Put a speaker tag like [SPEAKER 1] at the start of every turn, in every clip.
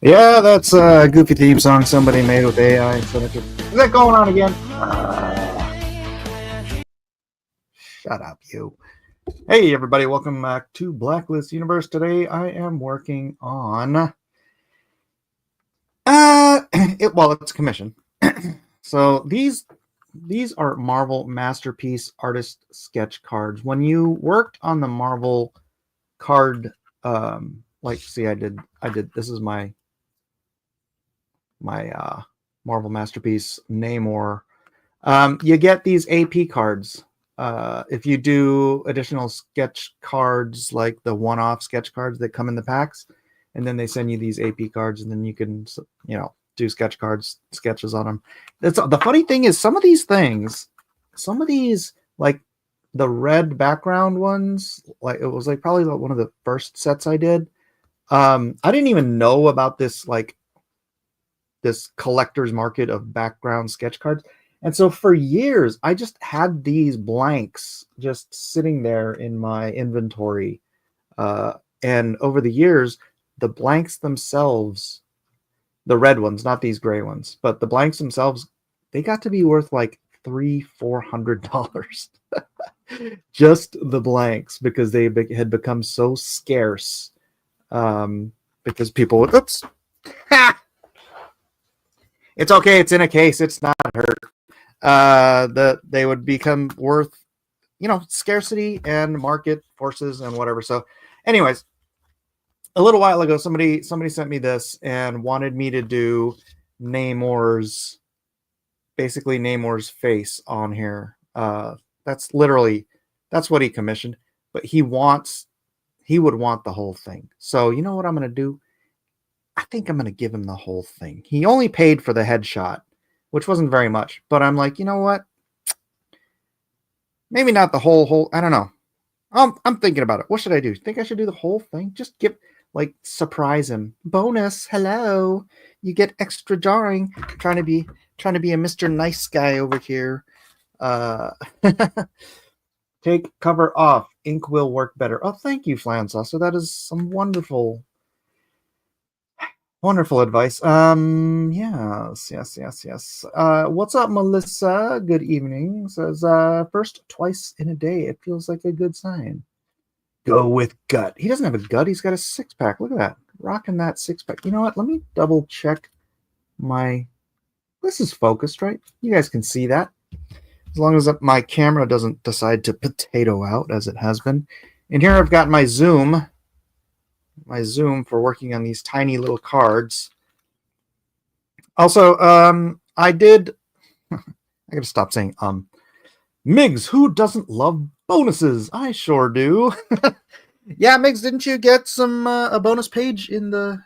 [SPEAKER 1] Yeah, that's a goofy theme song somebody made with AI. Is that going on again? Shut up, you. Hey, everybody, welcome back to Blacklist Universe. Today I am working on. It's commission. So these are Marvel Masterpiece Artist Sketch cards. When you worked on the Marvel card, see, I did. This is my Marvel Masterpiece Namor. You get these AP cards. If you do additional sketch cards, like the one-off sketch cards that come in the packs, and then they send you these AP cards, and then you can, do sketches on them. The funny thing is, some of these, like the red background ones, like it was like probably one of the first sets I did. I didn't even know about this, like this collector's market of background sketch cards. And so for years, I just had these blanks just sitting there in my inventory. And over the years, the blanks themselves, the red ones, not these gray ones, but the blanks themselves, they got to be worth like $300-400 just the blanks, because they had become so scarce. Because people would, oops, it's okay, it's in a case, it's not hurt. They would become worth, scarcity and market forces and whatever. So anyways, a little while ago, somebody sent me this and wanted me to do Namor's face on here. That's what he commissioned, but he would want the whole thing. So you know what I'm going to do? I think I'm going to give him the whole thing. He only paid for the headshot, which wasn't very much, but I'm like, you know what? Maybe not the whole. I don't know. I'm thinking about it. What should I do? Think I should do the whole thing? Just surprise him. Bonus. Hello. You get extra drawing. Trying to be a Mr. Nice Guy over here. Take cover off. Ink will work better. Oh, thank you, Flan Saucer. That is some wonderful advice. Yes. What's up, Melissa? Good evening. Says, first twice in a day. It feels like a good sign. Go with gut. He doesn't have a gut. He's got a six-pack. Look at that. Rocking that six-pack. You know what? Let me double check this is focused, right? You guys can see that. As long as my camera doesn't decide to potato out, as it has been. And here I've got my zoom for working on these tiny little cards. Also, I gotta stop saying Migs, who doesn't love bonuses? I sure do. Yeah, Migs, didn't you get some a bonus page in the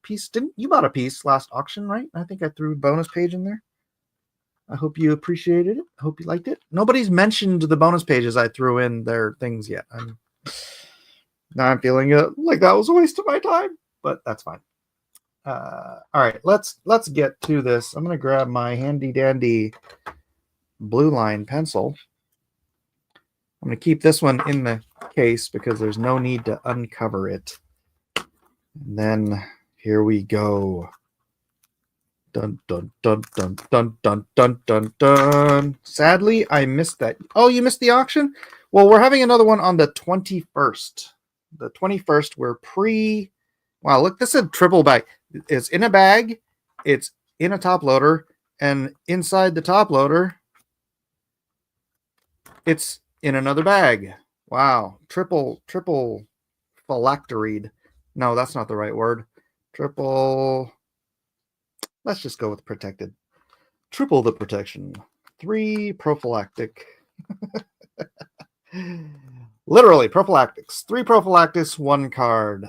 [SPEAKER 1] piece? Didn't you bought a piece last auction, right? I think I threw a bonus page in there. I hope you appreciated it. I hope you liked it. Nobody's mentioned the bonus pages I threw in their things yet. Now I'm feeling like that was a waste of my time, but that's fine. All right, let's get to this. I'm going to grab my handy dandy blue line pencil. I'm going to keep this one in the case because there's no need to uncover it. And then here we go. Dun dun dun dun dun dun dun dun dun. Sadly, I missed that. Oh, you missed the auction? Well, we're having another one on the 21st. The 21st, we're wow, look, this is a triple bag. It's in a bag, it's in a top loader, and inside the top loader, it's in another bag. Wow, triple phylacteried. No, that's not the right word. Let's just go with protected. Triple the protection. 3 prophylactic. Literally, prophylactics. 3 prophylactics, 1 card.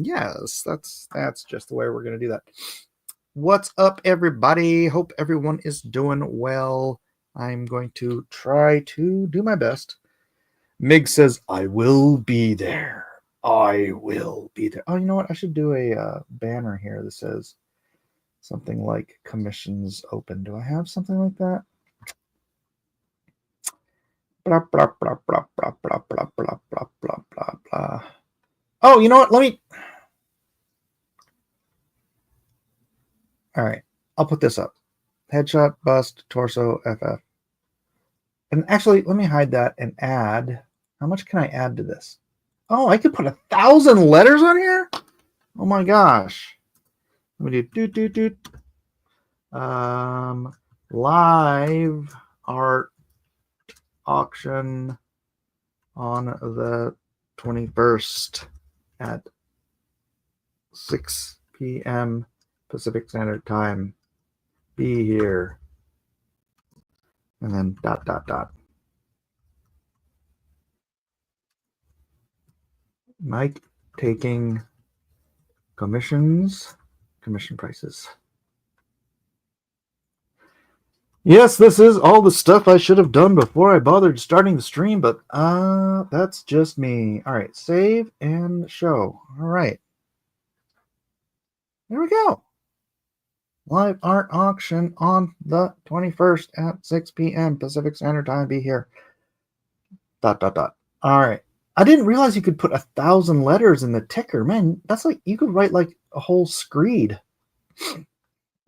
[SPEAKER 1] Yes, that's just the way we're going to do that. What's up, everybody? Hope everyone is doing well. I'm going to try to do my best. Mig says, I will be there. I will be there. Oh, you know what? I should do a banner here that says something like commissions open. Do I have something like that? Blah, blah, blah, blah, blah, blah, blah, blah, blah, blah, blah, blah. Oh, you know what? All right, I'll put this up. Headshot, bust, torso, FF. And actually, let me hide that and add. How much can I add to this? Oh, I could put 1,000 letters on here? Oh my gosh. Let me do. Live art auction on the 21st at 6 p.m. Pacific Standard Time. Be here. And then ... Mike taking commission prices. Yes, this is all the stuff I should have done before I bothered starting the stream, but that's just me. All right, save and show. All right. There we go. Live art auction on the 21st at 6 p.m. Pacific Standard Time. Be here. ... All right. I didn't realize you could put 1,000 letters in the ticker. Man, that's like, you could write like a whole screed.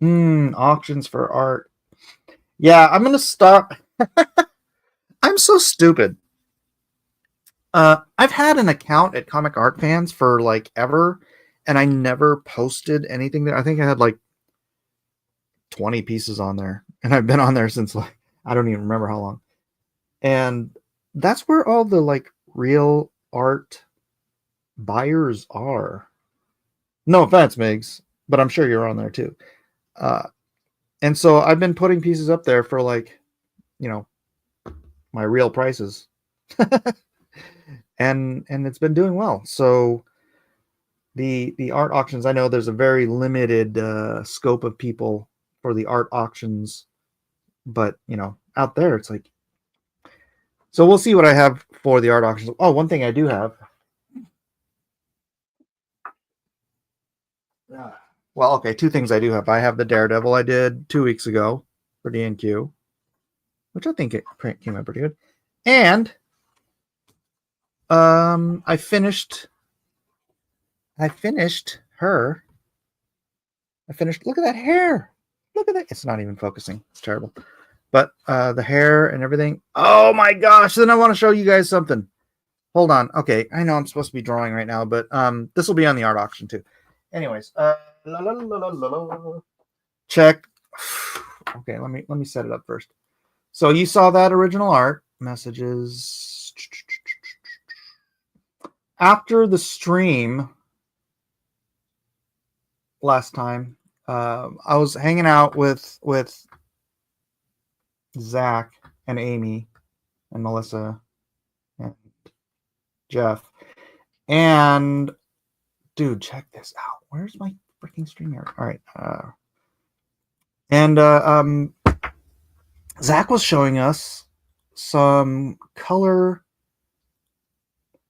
[SPEAKER 1] Auctions for art. Yeah, I'm going to stop. I'm so stupid. I've had an account at Comic Art Fans for like ever, and I never posted anything there. I think I had like 20 pieces on there, and I've been on there since like, I don't even remember how long. And that's where all the like real art buyers are. No offense, Migs, but I'm sure you're on there too. And so I've been putting pieces up there for like, you know, my real prices. and it's been doing well. So the art auctions, I know there's a very limited scope of people for the art auctions, but you know, out there it's like, so we'll see what I have for the art auctions. Oh, one thing I do have. Well, okay, two things I do have. I have the Daredevil I did 2 weeks ago for DNQ, which I think it came out pretty good. And I finished her. Look at that hair. Look at that. It's not even focusing. It's terrible. But the hair and everything. Oh my gosh. Then I want to show you guys something. Hold on. Okay. I know I'm supposed to be drawing right now, but this will be on the art auction too. Anyways, check. Okay, let me set it up first. So you saw that original art messages. After the stream last time, I was hanging out with Zach and Amy and Melissa and Jeff. And dude, check this out. Where's my freaking stream here? All right. Zach was showing us some color,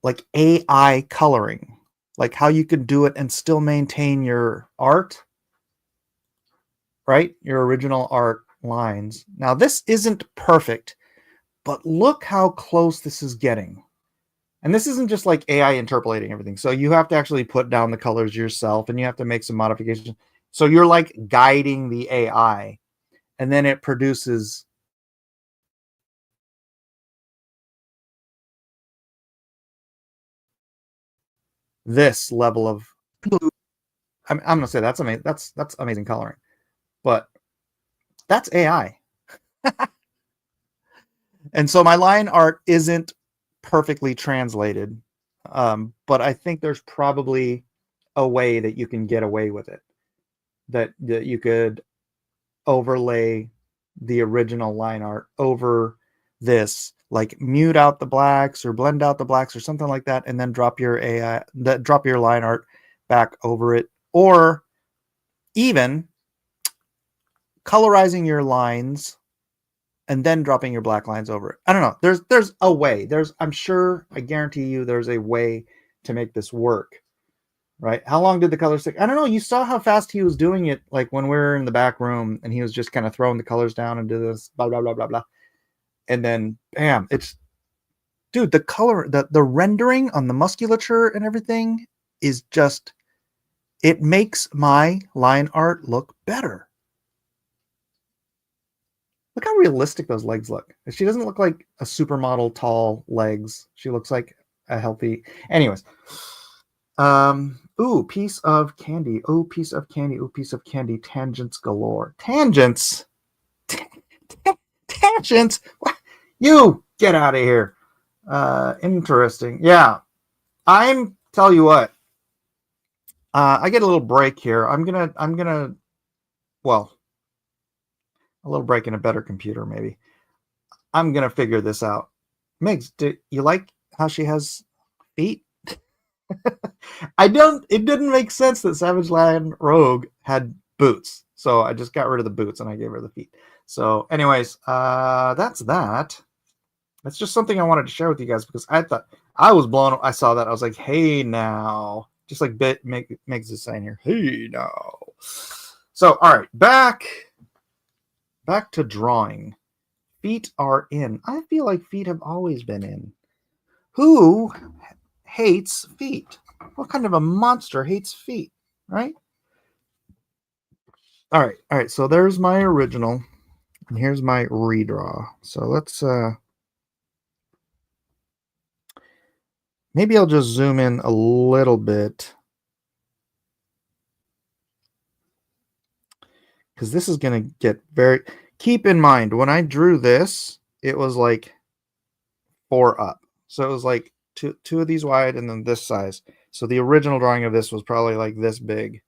[SPEAKER 1] like AI coloring, like how you can do it and still maintain your art, right? Your original art lines. Now, this isn't perfect, but look how close this is getting. And this isn't just like AI interpolating everything. So you have to actually put down the colors yourself, and you have to make some modifications. So you're like guiding the AI, and then it produces this level of, I'm going to say that's amazing. That's amazing coloring, but that's AI. And so my line art isn't perfectly translated, but I think there's probably a way that you can get away with it, that you could overlay the original line art over this, like mute out the blacks or blend out the blacks or something like that, and then drop your line art back over it, or even colorizing your lines and then dropping your black lines over it. I don't know. There's a way. I'm sure, I guarantee you there's a way to make this work. Right? How long did the colors take? I don't know. You saw how fast he was doing it, like when we were in the back room and he was just kind of throwing the colors down and do this, blah, blah, blah, blah, blah. And then, bam, it's, dude, the color, the rendering on the musculature and everything is just, it makes my line art look better. Look how realistic those legs look. She doesn't look like a supermodel tall legs. She looks like a healthy. Anyways, ooh, piece of candy. Oh, piece of candy. Oh, piece of candy. Tangents galore. Tangents. Tangents. What? You get out of here. Interesting. Yeah, I'm. Tell you what. I get a little break here. I'm gonna. Well, a little break in a better computer, maybe. I'm gonna figure this out. Migs, do you like how she has feet? I don't. It didn't make sense that Savage Land Rogue had boots, so I just got rid of the boots and I gave her the feet. So, anyways, that's that. That's just something I wanted to share with you guys because I thought I was blown. I saw that I was like, "Hey now," just like Migs is saying here, "Hey now." So, all right, back to drawing. Feet are in. I feel like feet have always been in. Who hates feet? What kind of a monster hates feet, right? All right. So there's my original, and here's my redraw. So let's maybe I'll just zoom in a little bit because this is gonna get very. Keep in mind when I drew this, it was like 4 up, so it was like two of these wide and then this size. So the original drawing of this was probably like this big.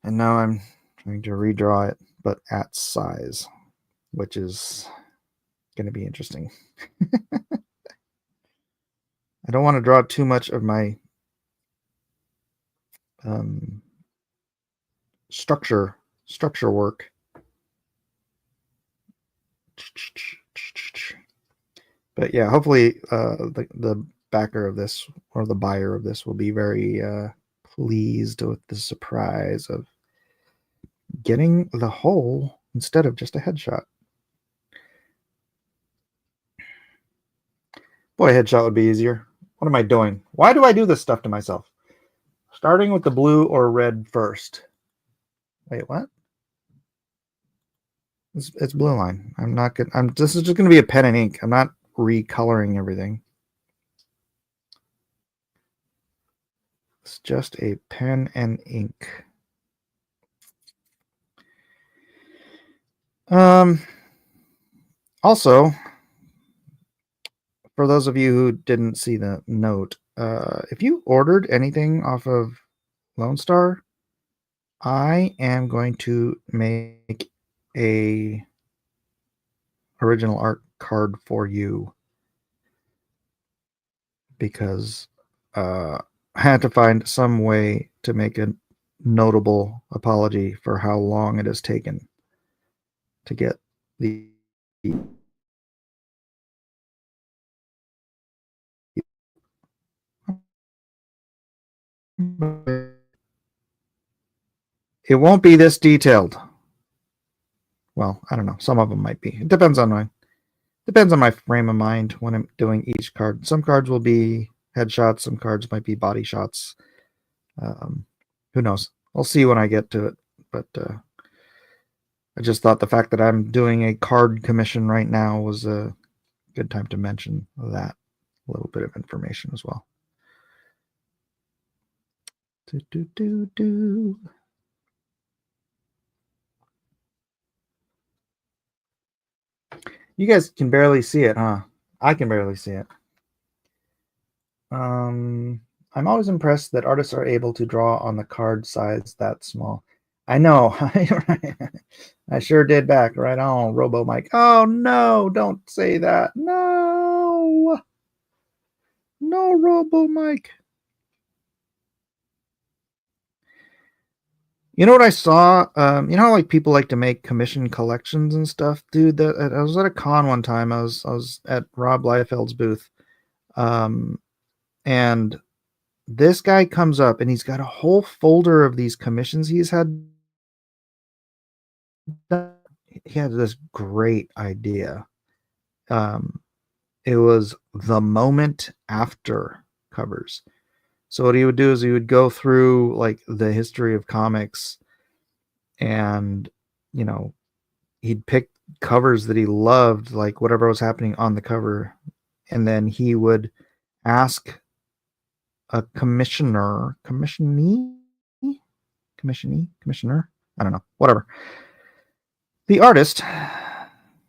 [SPEAKER 1] And now I'm trying to redraw it, but at size, which is going to be interesting. I don't want to draw too much of my structure work. But yeah, hopefully the backer of this or the buyer of this will be very pleased with the surprise of getting the whole instead of just a headshot. Boy, a headshot would be easier. What am I doing? Why do I do this stuff to myself? Starting with the blue or red first. Wait, what? It's blue line. I'm not good. This is just going to be a pen and ink. I'm not recoloring everything. It's just a pen and ink. Also, for those of you who didn't see the note, if you ordered anything off of Lone Star, I am going to make a original art card for you because I had to find some way to make a notable apology for how long it has taken to get the it won't be this detailed. Well, I don't know. Some of them might be. It depends on my frame of mind when I'm doing each card. Some cards will be headshots. Some cards might be body shots. Who knows? I'll see when I get to it. But I just thought the fact that I'm doing a card commission right now was a good time to mention that little bit of information as well. You guys can barely see it, huh? I can barely see it. I'm always impressed that artists are able to draw on the card size that small. I know. I sure did back. Right on, Robo Mike. Oh, no, don't say that. No. No, Robo Mike. You know what I saw? You know how like people like to make commission collections and stuff, dude. I was at a con one time. I was at Rob Liefeld's booth, and this guy comes up and he's got a whole folder of these commissions he's had. He had this great idea. It was the moment after covers. So what he would do is he would go through like the history of comics and, you know, he'd pick covers that he loved, like whatever was happening on the cover, and then he would ask a commissioner, I don't know, whatever, the artist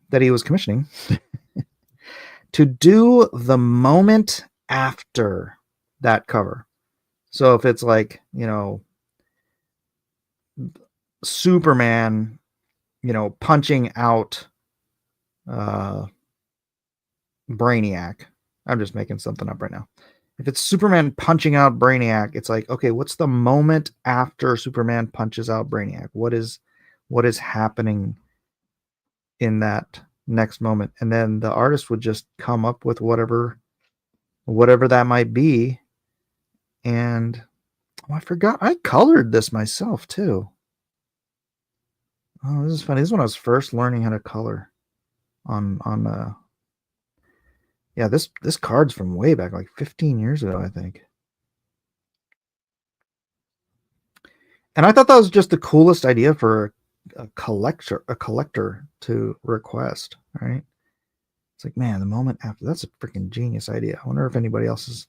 [SPEAKER 1] that he was commissioning to do the moment after that cover. So if it's like, Superman, punching out Brainiac. I'm just making something up right now. If it's Superman punching out Brainiac, it's like, okay, what's the moment after Superman punches out Brainiac? What is happening in that next moment? And then the artist would just come up with whatever that might be. And I forgot, I colored this myself too. Oh, this is funny. This is when I was first learning how to color on yeah, this card's from way back, like 15 years ago, I think. And I thought that was just the coolest idea for a collector to request, right? It's like, man, the moment after, that's a freaking genius idea. I wonder if anybody else has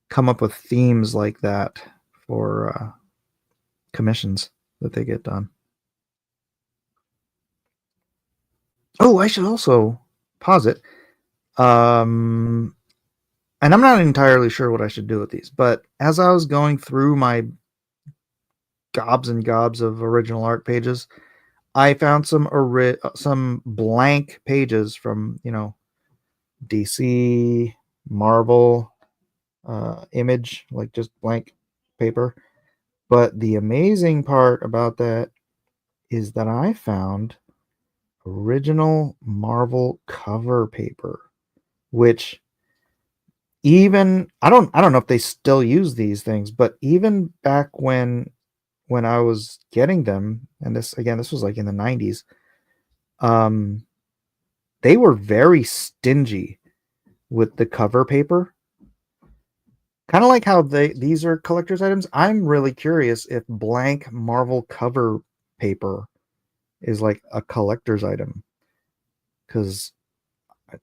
[SPEAKER 1] come up with themes like that for commissions that they get done. Oh, I should also posit. And I'm not entirely sure what I should do with these, but as I was going through my gobs and gobs of original art pages, I found some blank pages from, DC, Marvel, Image, like just blank paper. But the amazing part about that is that I found original Marvel cover paper, which even I don't know if they still use these things, but even back when I was getting them, and this was like in the 90s, they were very stingy with the cover paper. Kind of like how these are collector's items. I'm really curious if blank Marvel cover paper is like a collector's item, because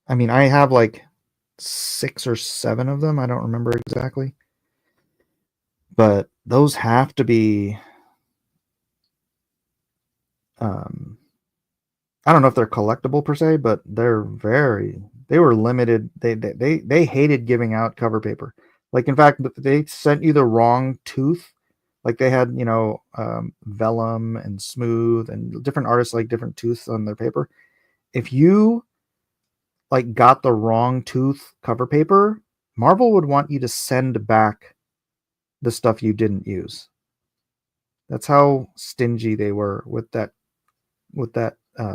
[SPEAKER 1] I mean, I have like 6 or 7 of them. I don't remember exactly, but those have to be. I don't know if they're collectible per se, but they were limited. They hated giving out cover paper. Like, in fact, they sent you the wrong tooth. Like, they had, vellum and smooth, and different artists like different tooths on their paper. If you like got the wrong tooth cover paper, Marvel would want you to send back the stuff you didn't use. That's how stingy they were with that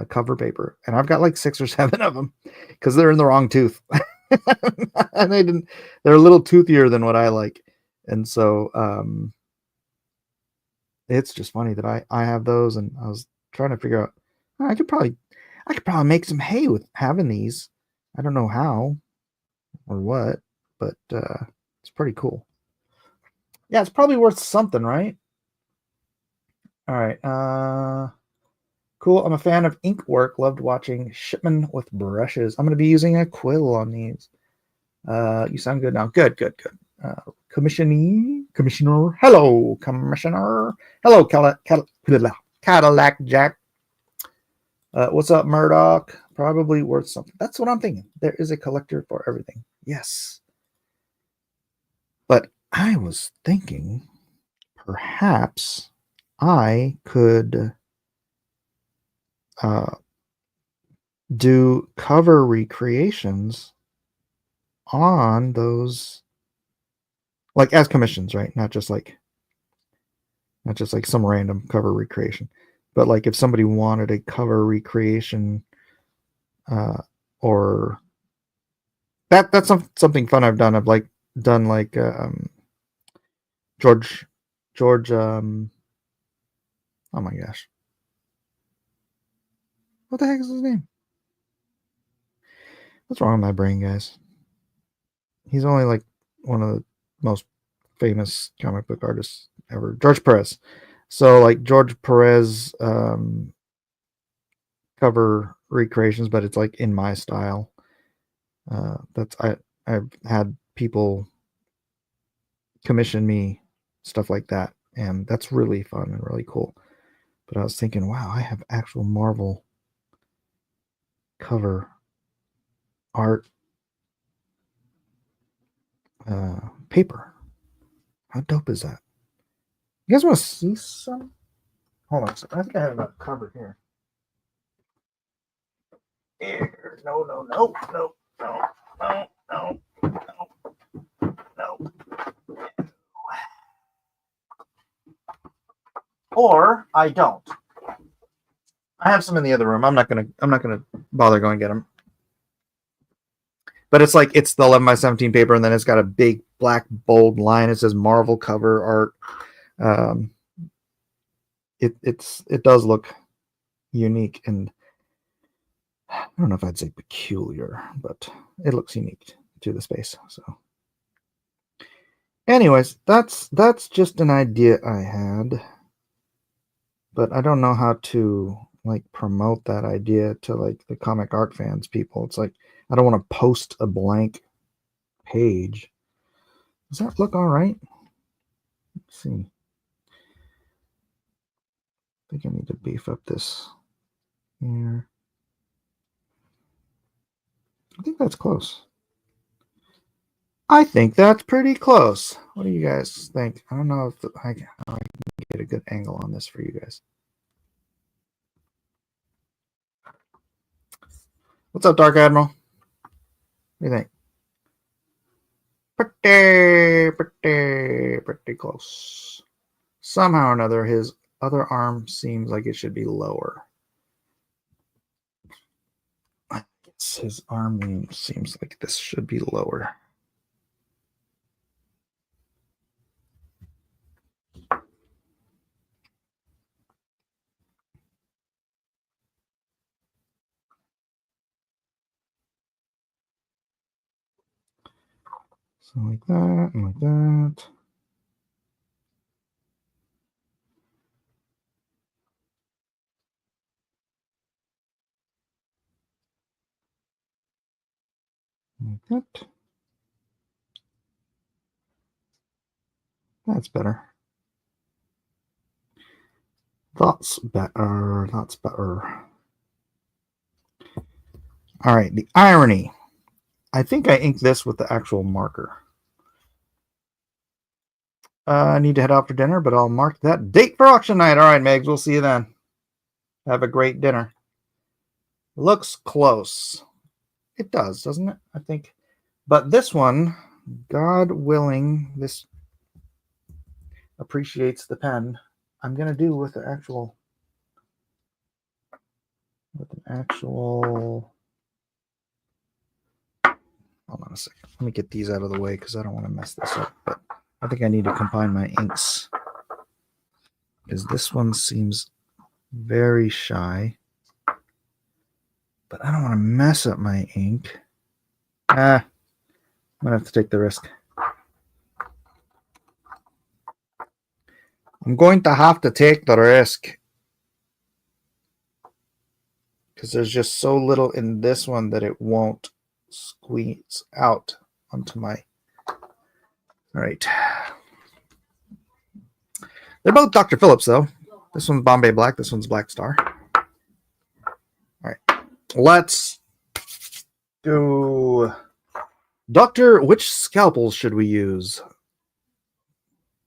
[SPEAKER 1] cover paper. And I've got like 6 or 7 of them because they're in the wrong tooth. And they're a little toothier than what I like. And so it's just funny that I have those, and I was trying to figure out, I could probably make some hay with having these. I don't know how or what, but it's pretty cool. Yeah, it's probably worth something, right? All right. Cool. I'm a fan of ink work. Loved watching Shipman with brushes. I'm going to be using a quill on these. You sound good now. Good. Commissioner. Hello, Commissioner. Hello, Cadillac Jack. What's up, Murdoch? Probably worth something. That's what I'm thinking. There is a collector for everything. Yes. But I was thinking perhaps I could do cover recreations on those, like, as commissions, right? Not just like some random cover recreation, but like if somebody wanted a cover recreation, or that's something fun I've done. I've done George oh my gosh, what the heck is his name? What's wrong with my brain, guys? He's only like one of the most famous comic book artists ever, George Perez. So like George Perez cover recreations, but it's like in my style. I've had people commission me stuff like that, and that's really fun and really cool. But I was thinking, wow, I have actual Marvel cover art paper. How dope is that? You guys want to see some? Hold on a second. I think I have a cover here. Here. No, no, no, no, no, no, no, no, no. Or I don't. I have some in the other room. I'm not gonna bother going get them. But it's like it's the 11 by 17 paper, and then it's got a big black bold line. It says Marvel cover art. It does look unique, and I don't know if I'd say peculiar, but it looks unique to the space. So, anyways, that's just an idea I had, but I don't know how to like promote that idea to like the comic art fans people. It's like I don't want to post a blank page. Does that look all right? Let's see. I think I need to beef up this here. I think that's close. I think that's pretty close. What do you guys think? I don't know if I can get a good angle on this for you guys. What's up, Dark Admiral? What do you think? Pretty close. Somehow or another, his other arm seems like it should be lower. His arm seems like this should be lower. So like that and like that. Like that. That's better. That's better. That's better. All right, the irony. I think I inked this with the actual marker. I need to head out for dinner, but I'll mark that date for auction night. All right, Megs, we'll see you then. Have a great dinner. Looks close. It does, doesn't it? I think. But this one, God willing, this appreciates the pen. I'm going to do with an actual. Hold on a second. Let me get these out of the way because I don't want to mess this up. But I think I need to combine my inks because this one seems very shy. But I don't want to mess up my ink. I'm going to have to take the risk. I'm going to have to take the risk. Because there's just so little in this one that it won't squeeze out onto my... All right. They're both Dr. Phillips, though. This one's Bombay Black. This one's Black Star. All right. Let's do... Doctor, which scalpels should we use?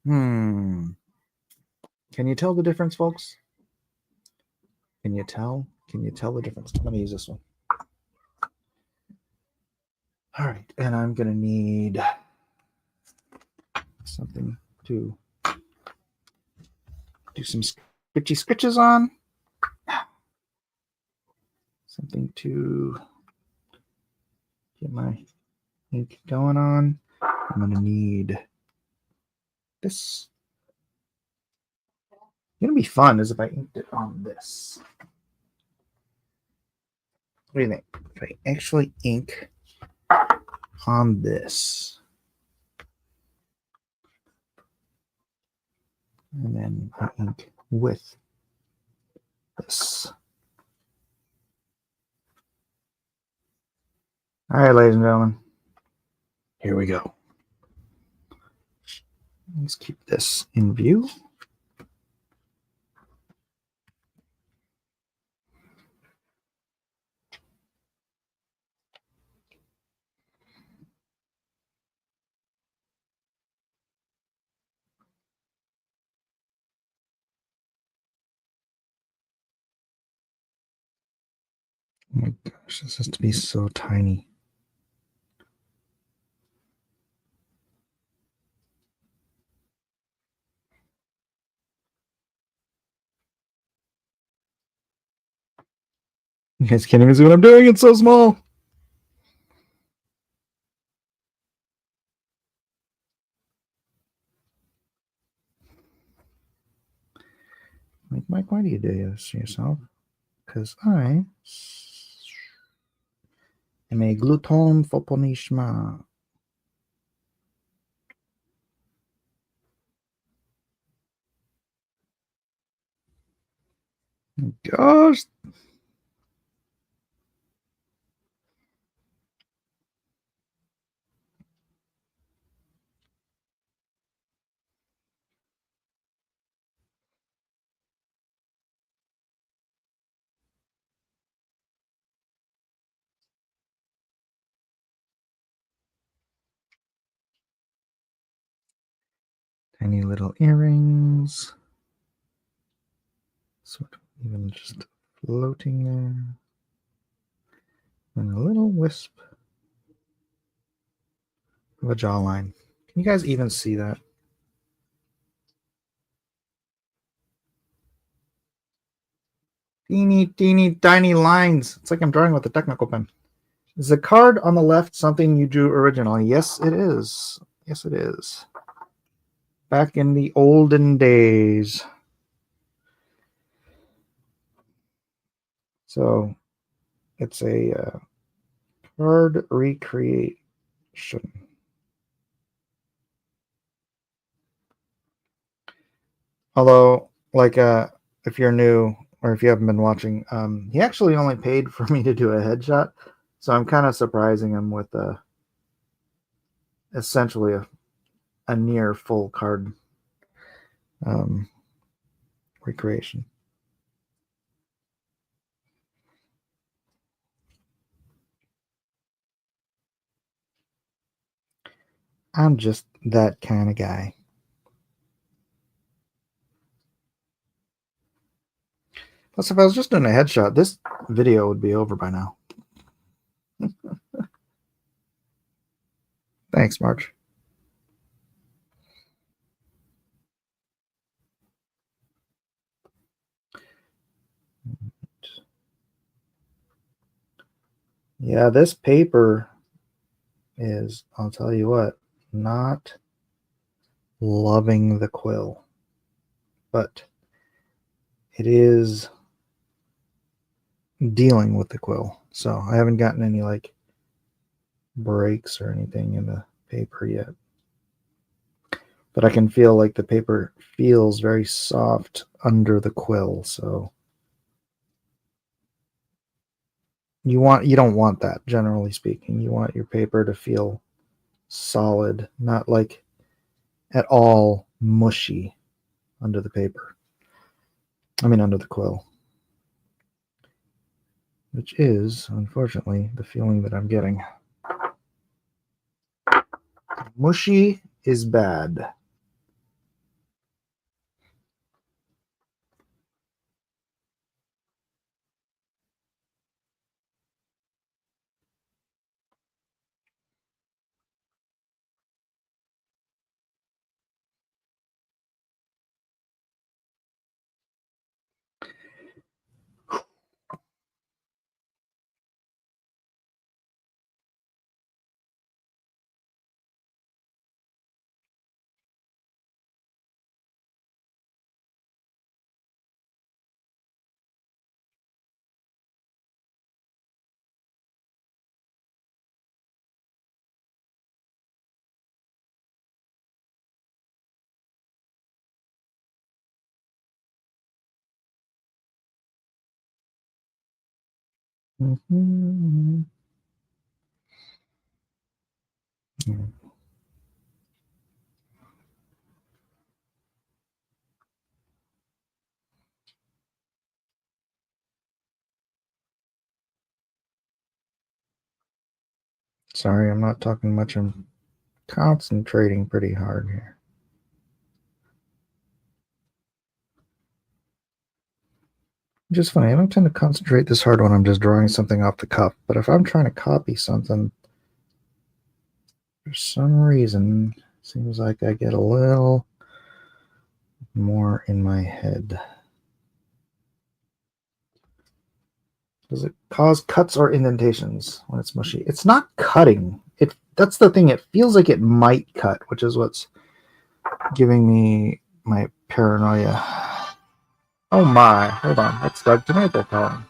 [SPEAKER 1] Can you tell the difference, folks? Can you tell? Can you tell the difference? Let me use this one. All right. And I'm going to need something to do some scritches on. Something to get my ink going on. I'm going to need this. It's going to be fun is if I inked it on this. What do you think? If I actually ink on this. And then I ink with this. All right, ladies and gentlemen, here we go. Let's keep this in view. Oh my gosh, this has to be so tiny. You guys can't even see what I'm doing. It's so small. Mike, why do you do this to yourself? Because I am a gluton foponishma. Gosh. Tiny little earrings. Sort of even just floating there. And a little wisp of a jawline. Can you guys even see that? Teeny, tiny lines. It's like I'm drawing with a technical pen. Is the card on the left something you drew originally? Yes, it is. Yes, it is. Back in the olden days. So it's a card recreation. Although, like, if you're new or if you haven't been watching, he actually only paid for me to do a headshot. So I'm kind of surprising him with essentially a near full card um, recreation. I'm just that kind of guy. Plus, if I was just doing a headshot, this video would be over by now. Thanks, March. Yeah, this paper is, I'll tell you what, not loving the quill, but it is dealing with the quill. So I haven't gotten any like breaks or anything in the paper yet. But I can feel like the paper feels very soft under the quill. So you don't want that, generally speaking. You want your paper to feel solid, not like at all mushy under the paper. I mean under the quill. Which is, unfortunately, the feeling that I'm getting. Mushy is bad. Mm-hmm. Hmm. Sorry, I'm not talking much. I'm concentrating pretty hard here. Just funny. I don't tend to concentrate this hard when I'm just drawing something off the cuff. But if I'm trying to copy something, for some reason, it seems like I get a little more in my head. Does it cause cuts or indentations when it's mushy? It's not cutting. That's the thing. It feels like it might cut, which is what's giving me my paranoia. Oh my! Hold on. That's Doug Tomato calling.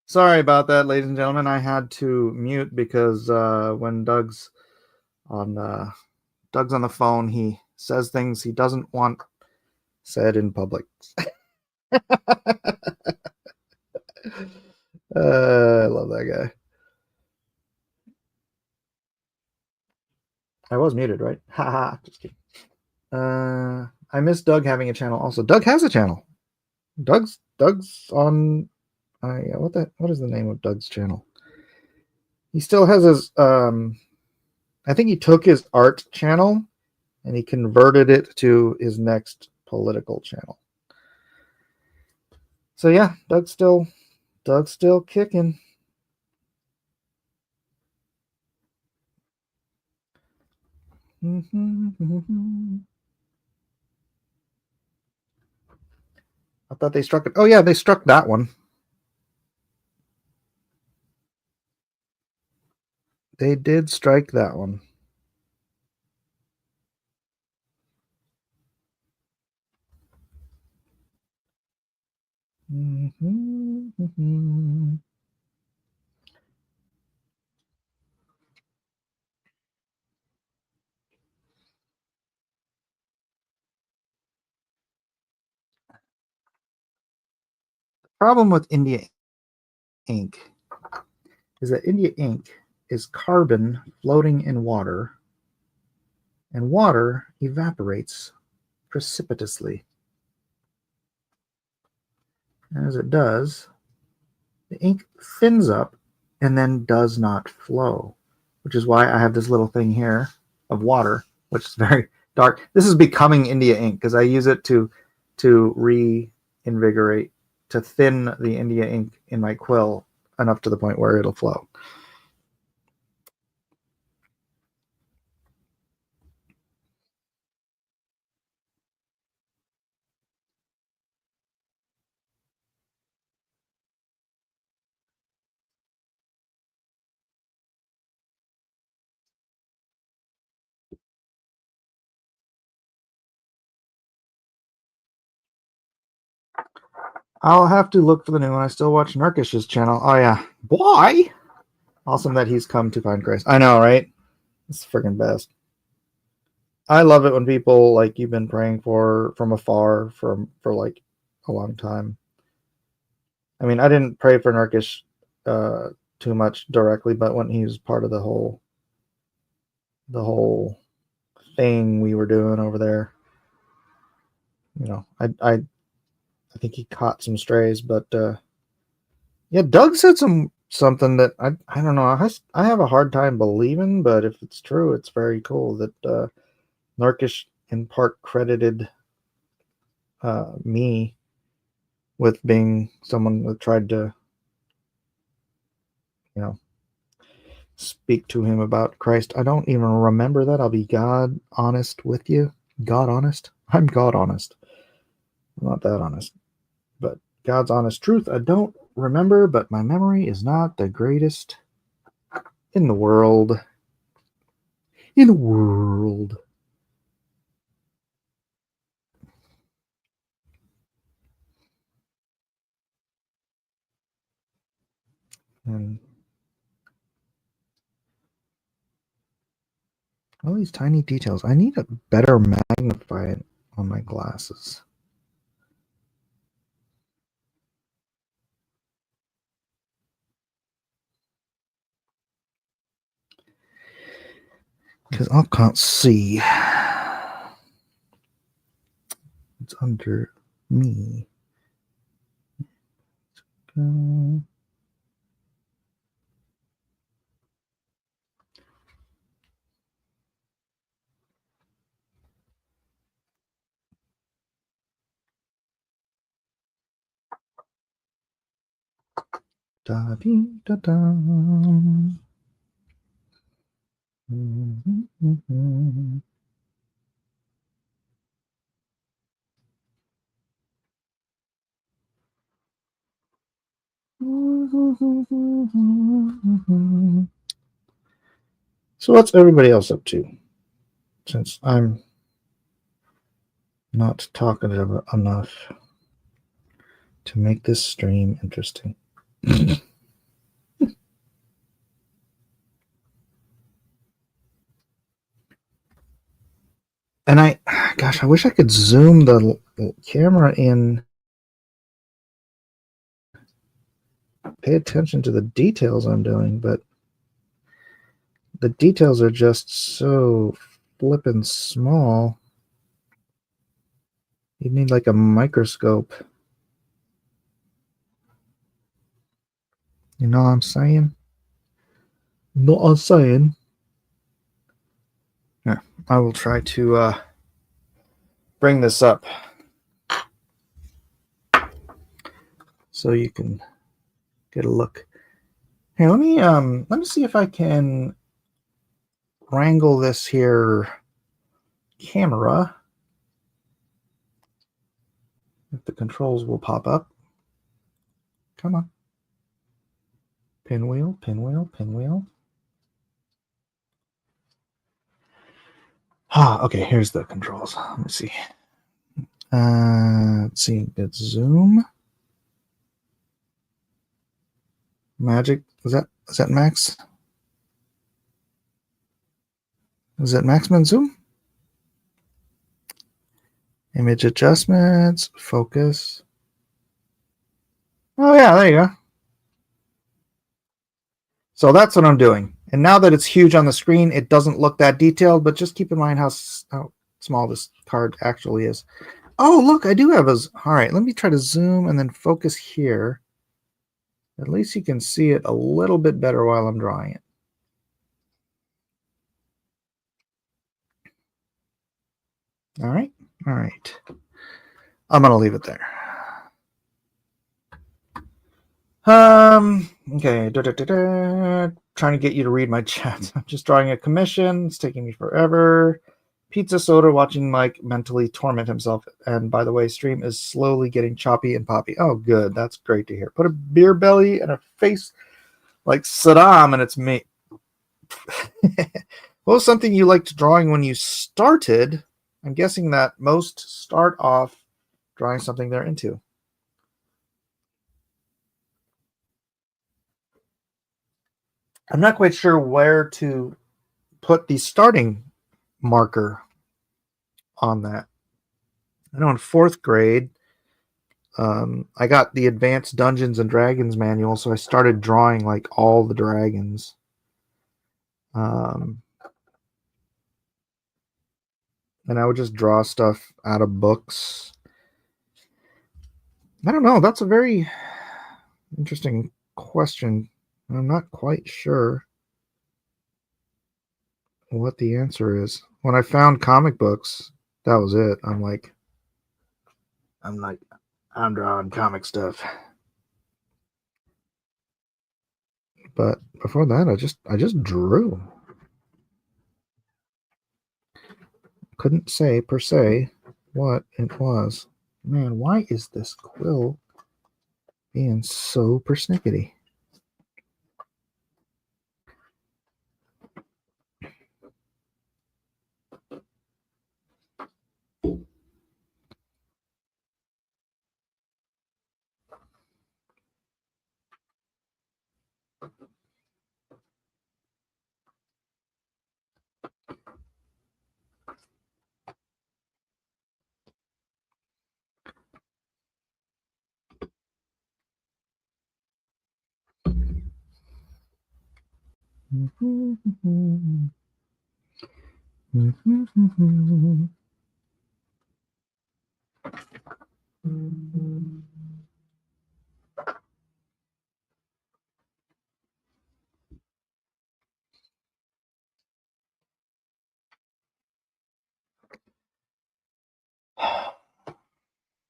[SPEAKER 1] Sorry about that, ladies and gentlemen. I had to mute because when on Doug's on the phone, he says things he doesn't want said in public. I love that guy. I was muted, right? Haha, just kidding. I miss Doug having a channel. Also, Doug has a channel. Doug's on. What is the name of Doug's channel? He still has his. I think he took his art channel and he converted it to his next political channel. So yeah, Doug's still kicking. I thought they struck it. Oh yeah, they struck that one. They did strike that one. Problem with India ink is that India ink is carbon floating in water, and water evaporates precipitously. And as it does, the ink thins up and then does not flow, which is why I have this little thing here of water, which is very dark. This is becoming India ink because I use it to reinvigorate, to thin the India ink in my quill enough to the point where it'll flow. I'll have to look for the new one. I still watch Narkish's channel. Oh yeah, boy, awesome that he's come to find Christ. I know, right? It's freaking best. I love it when people like you've been praying for from afar for like a long time. I mean, I didn't pray for Narkish too much directly, but when he was part of the whole thing we were doing over there, you know, I think he caught some strays, but yeah, Doug said something that I don't know. I have a hard time believing, but if it's true, it's very cool that Narkish in part credited me with being someone that tried to, you know, speak to him about Christ. I don't even remember that. I'll be God honest with you. God honest? I'm God honest. I'm not that honest. But God's honest truth, I don't remember, but my memory is not the greatest in the world. In the world. And all these tiny details. I need a better magnify it on my glasses. Because I can't see. It's under me. Da dee da da. So what's everybody else up to? Since I'm not talkative enough to make this stream interesting. And gosh, I wish I could zoom the camera in, pay attention to the details I'm doing, but the details are just so flippin' small. You need like a microscope. You know what I'm saying? Know what I'm saying? Yeah, I will try to bring this up so you can get a look. Hey, let me see if I can wrangle this here camera. If the controls will pop up. Come on. Pinwheel, pinwheel, pinwheel. Ah, okay, here's the controls. Let me see. Let's see, it's zoom. Magic. Is that max? Is that maximum zoom? Image adjustments, focus. Oh yeah, there you go. So that's what I'm doing. And now that it's huge on the screen, it doesn't look that detailed, but just keep in mind how small this card actually is. Oh, look, I do have a... All right, let me try to zoom and then focus here. At least you can see it a little bit better while I'm drawing it. All right, all right. I'm going to leave it there. Okay. Trying to get you to read my chat. I'm just drawing a commission. It's taking me forever. Pizza soda, watching Mike mentally torment himself. And by the way, stream is slowly getting choppy and poppy. Oh, good. That's great to hear. Put a beer belly and a face like Saddam, and it's me. What was something you liked drawing when you started? I'm guessing that most start off drawing something they're into. I'm not quite sure where to put the starting marker on that. I know in fourth grade, I got the Advanced Dungeons and Dragons manual, so I started drawing like all the dragons. Um, and I would just draw stuff out of books. I don't know. That's a very interesting question. I'm not quite sure what the answer is. When I found comic books, that was it. I'm like, I'm drawing comic stuff. But before that, I just drew. Couldn't say per se what it was. Man, why is this quill being so persnickety?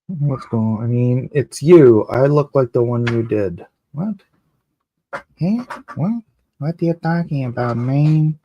[SPEAKER 1] What's going on? I mean, it's you. I look like the one you did. What? Hey, what? What are you talking about, man?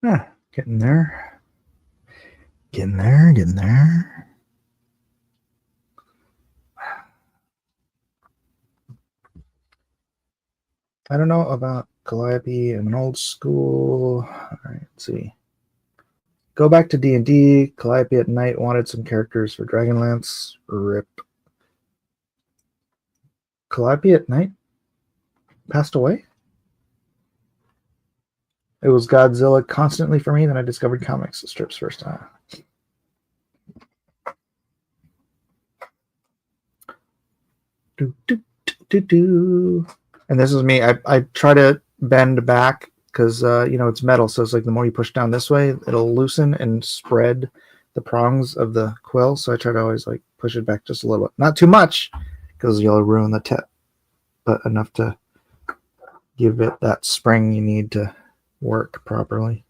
[SPEAKER 1] Getting there. Getting there, getting there. I don't know about Calliope. I'm an old school. All right, let's see. Go back to D&D. Calliope at night wanted some characters for Dragonlance. Rip. Calliope at night passed away? It was Godzilla constantly for me. Then I discovered comics strips first time. Do, do, do, do, do. And this is me. I try to bend back because it's metal, so it's like the more you push down this way, it'll loosen and spread the prongs of the quill. So I try to always like push it back just a little bit, not too much, because you'll ruin the tip, but enough to give it that spring you need to work properly.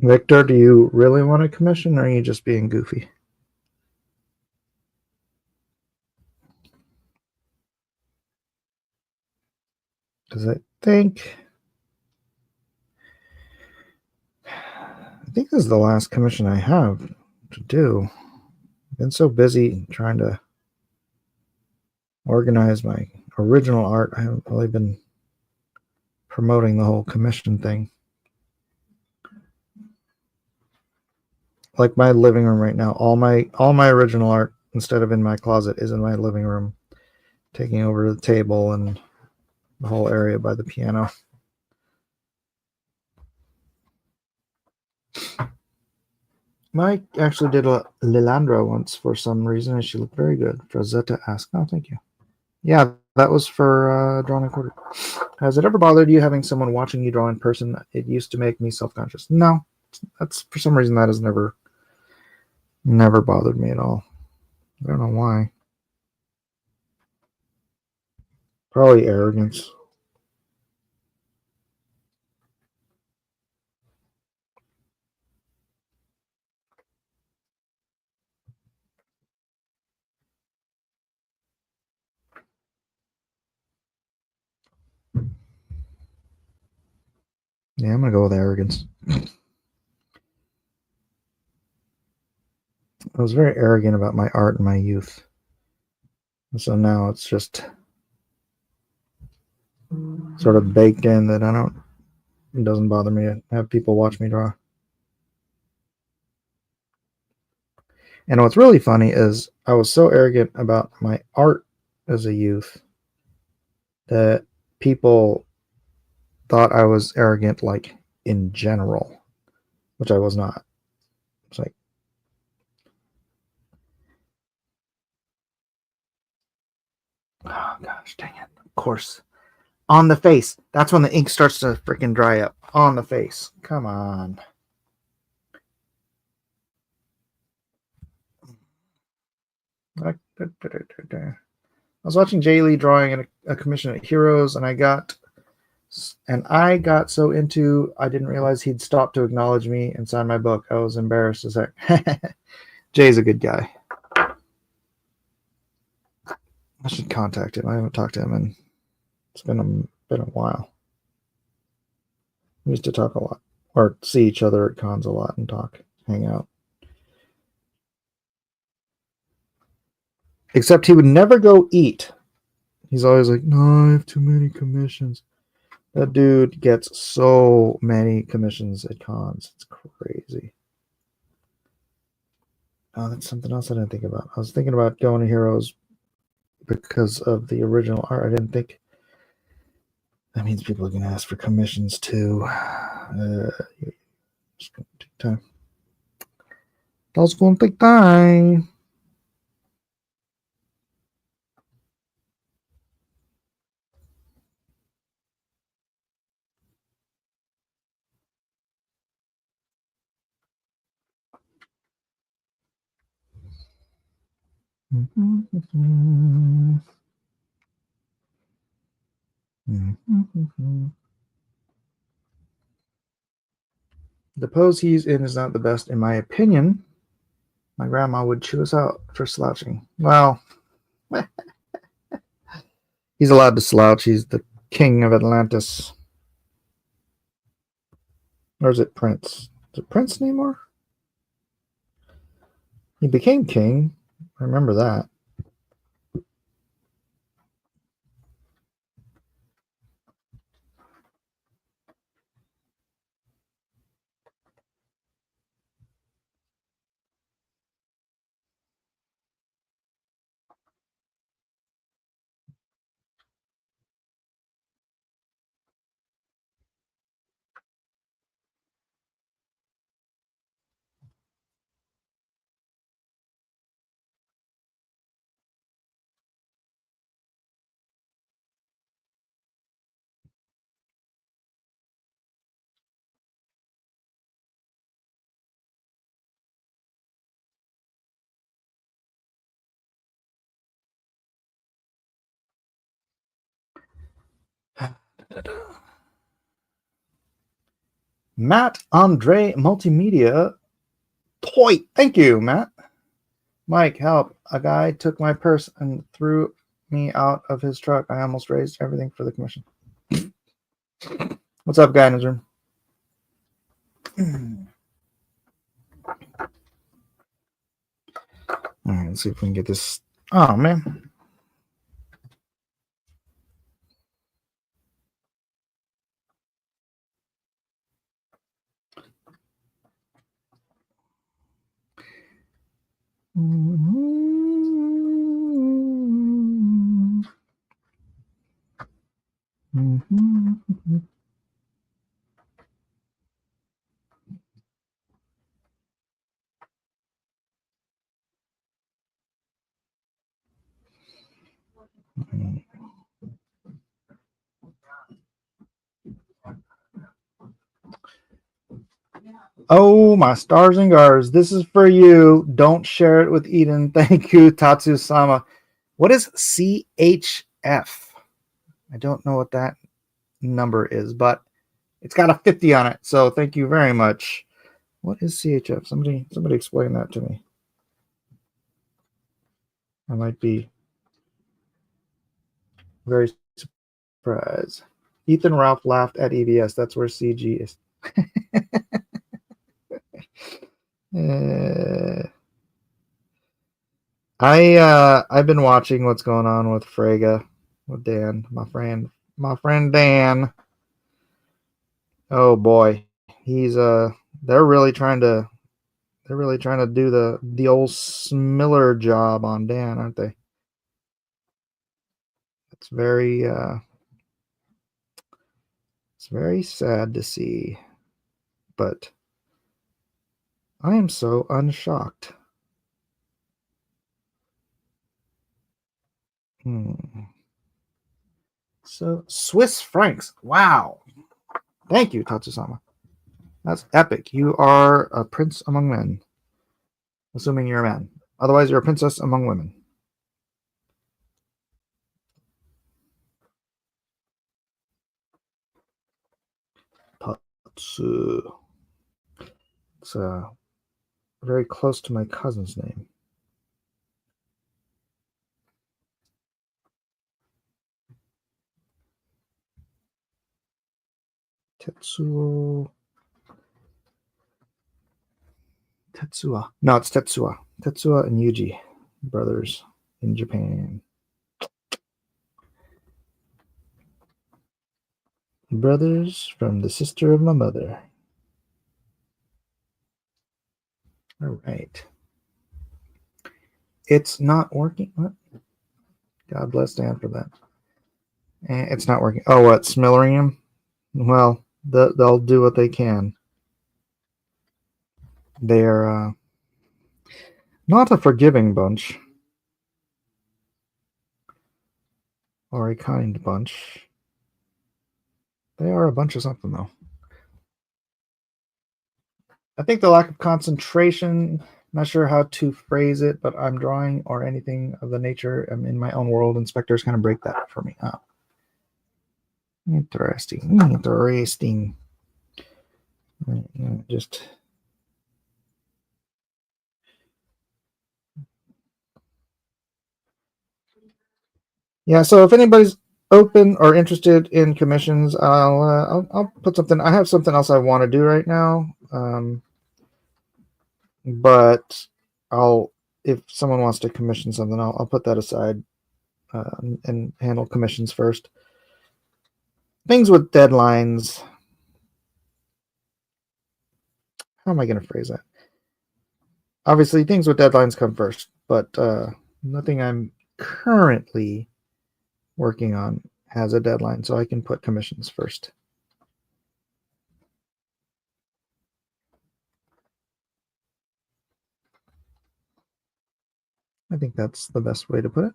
[SPEAKER 1] Victor, do you really want a commission, or are you just being goofy? Because I think this is the last commission I have to do. I've been so busy trying to organize my original art. I haven't really been promoting the whole commission thing. Like my living room right now, all my original art, instead of in my closet, is in my living room, taking over the table and the whole area by the piano. Mike actually did a Lilandra once for some reason, and she looked very good. Rosetta asked, "Oh, thank you." Yeah, that was for Drawn and Quartered. Has it ever bothered you having someone watching you draw in person? It used to make me self-conscious. No, that's for some reason that has never bothered me at all. I don't know why. Probably arrogance. Yeah, I'm gonna go with arrogance. I was very arrogant about my art in my youth. And so now it's just sort of baked in that it doesn't bother me to have people watch me draw. And what's really funny is I was so arrogant about my art as a youth that people thought I was arrogant, like in general, which I was not. It's like, oh gosh, dang it. Of course. On the face. That's when the ink starts to freaking dry up. On the face. Come on. I was watching Jay Lee drawing a commission at Heroes, and I got And I got so into, I didn't realize he'd stopped to acknowledge me and sign my book. I was embarrassed as heck. Jay's a good guy. I should contact him. I haven't talked to him and it's been a while. We used to talk a lot, or see each other at cons a lot and talk, hang out. Except he would never go eat. He's always like, no, I have too many commissions. That dude gets so many commissions at cons. It's crazy. Oh, that's something else I didn't think about. I was thinking about going to Heroes because of the original art. I didn't think that means people are going to ask for commissions too. It's going to take time. That's going to take time. The pose he's in is not the best, in my opinion. My grandma would chew us out for slouching. Well, he's allowed to slouch. He's the king of Atlantis. Or is it Prince? Is it Prince anymore? He became king. I remember that. Matt Andre Multimedia. Toy. Thank you, Matt. Mike, help. A guy took my purse and threw me out of his truck. I almost raised everything for the commission. What's up, guy in his room? All right, let's see if we can get this. Oh, man. Oh, my stars and gars. This is for you. Don't share it with Eden. Thank you, Tatsu-sama. What is CHF? I don't know what that number is, but it's got a 50 on it. So thank you very much. What is CHF? Somebody explain that to me. I might be very surprised. Ethan Ralph laughed at EBS. That's where CG is. I've been watching what's going on with Frege, with Dan, my friend Dan. Oh boy, he's they're really trying to do the old Smiller job on Dan, aren't they? It's very sad to see, but I am so unshocked. So Swiss francs. Wow. Thank you, Tatsusama. That's epic. You are a prince among men. Assuming you're a man. Otherwise, you're a princess among women. Tetsu. It's very close to my cousin's name. Tetsuo. Tetsuya. No, it's Tetsuya. Tetsuya and Yuji, brothers in Japan. Brothers from the sister of my mother. All right. It's not working. What? God bless Dan for that. It's not working. Oh, what? Smilleringham? Well, they'll do what they can. They're not a forgiving bunch or a kind bunch. They are a bunch of something, though. I think the lack of concentration, not sure how to phrase it, but I'm drawing or anything of the nature. I'm in my own world. Inspectors kind of break that for me up. Interesting. Interesting. Just. Yeah, so if anybody's open or interested in commissions, I'll put something. I have something else I want to do right now, but if someone wants to commission something, I'll put that aside and handle commissions first. Things with deadlines. How am I going to phrase that? Obviously, things with deadlines come first, but nothing I'm currently working on has a deadline, so I can put commissions first. I think that's the best way to put it.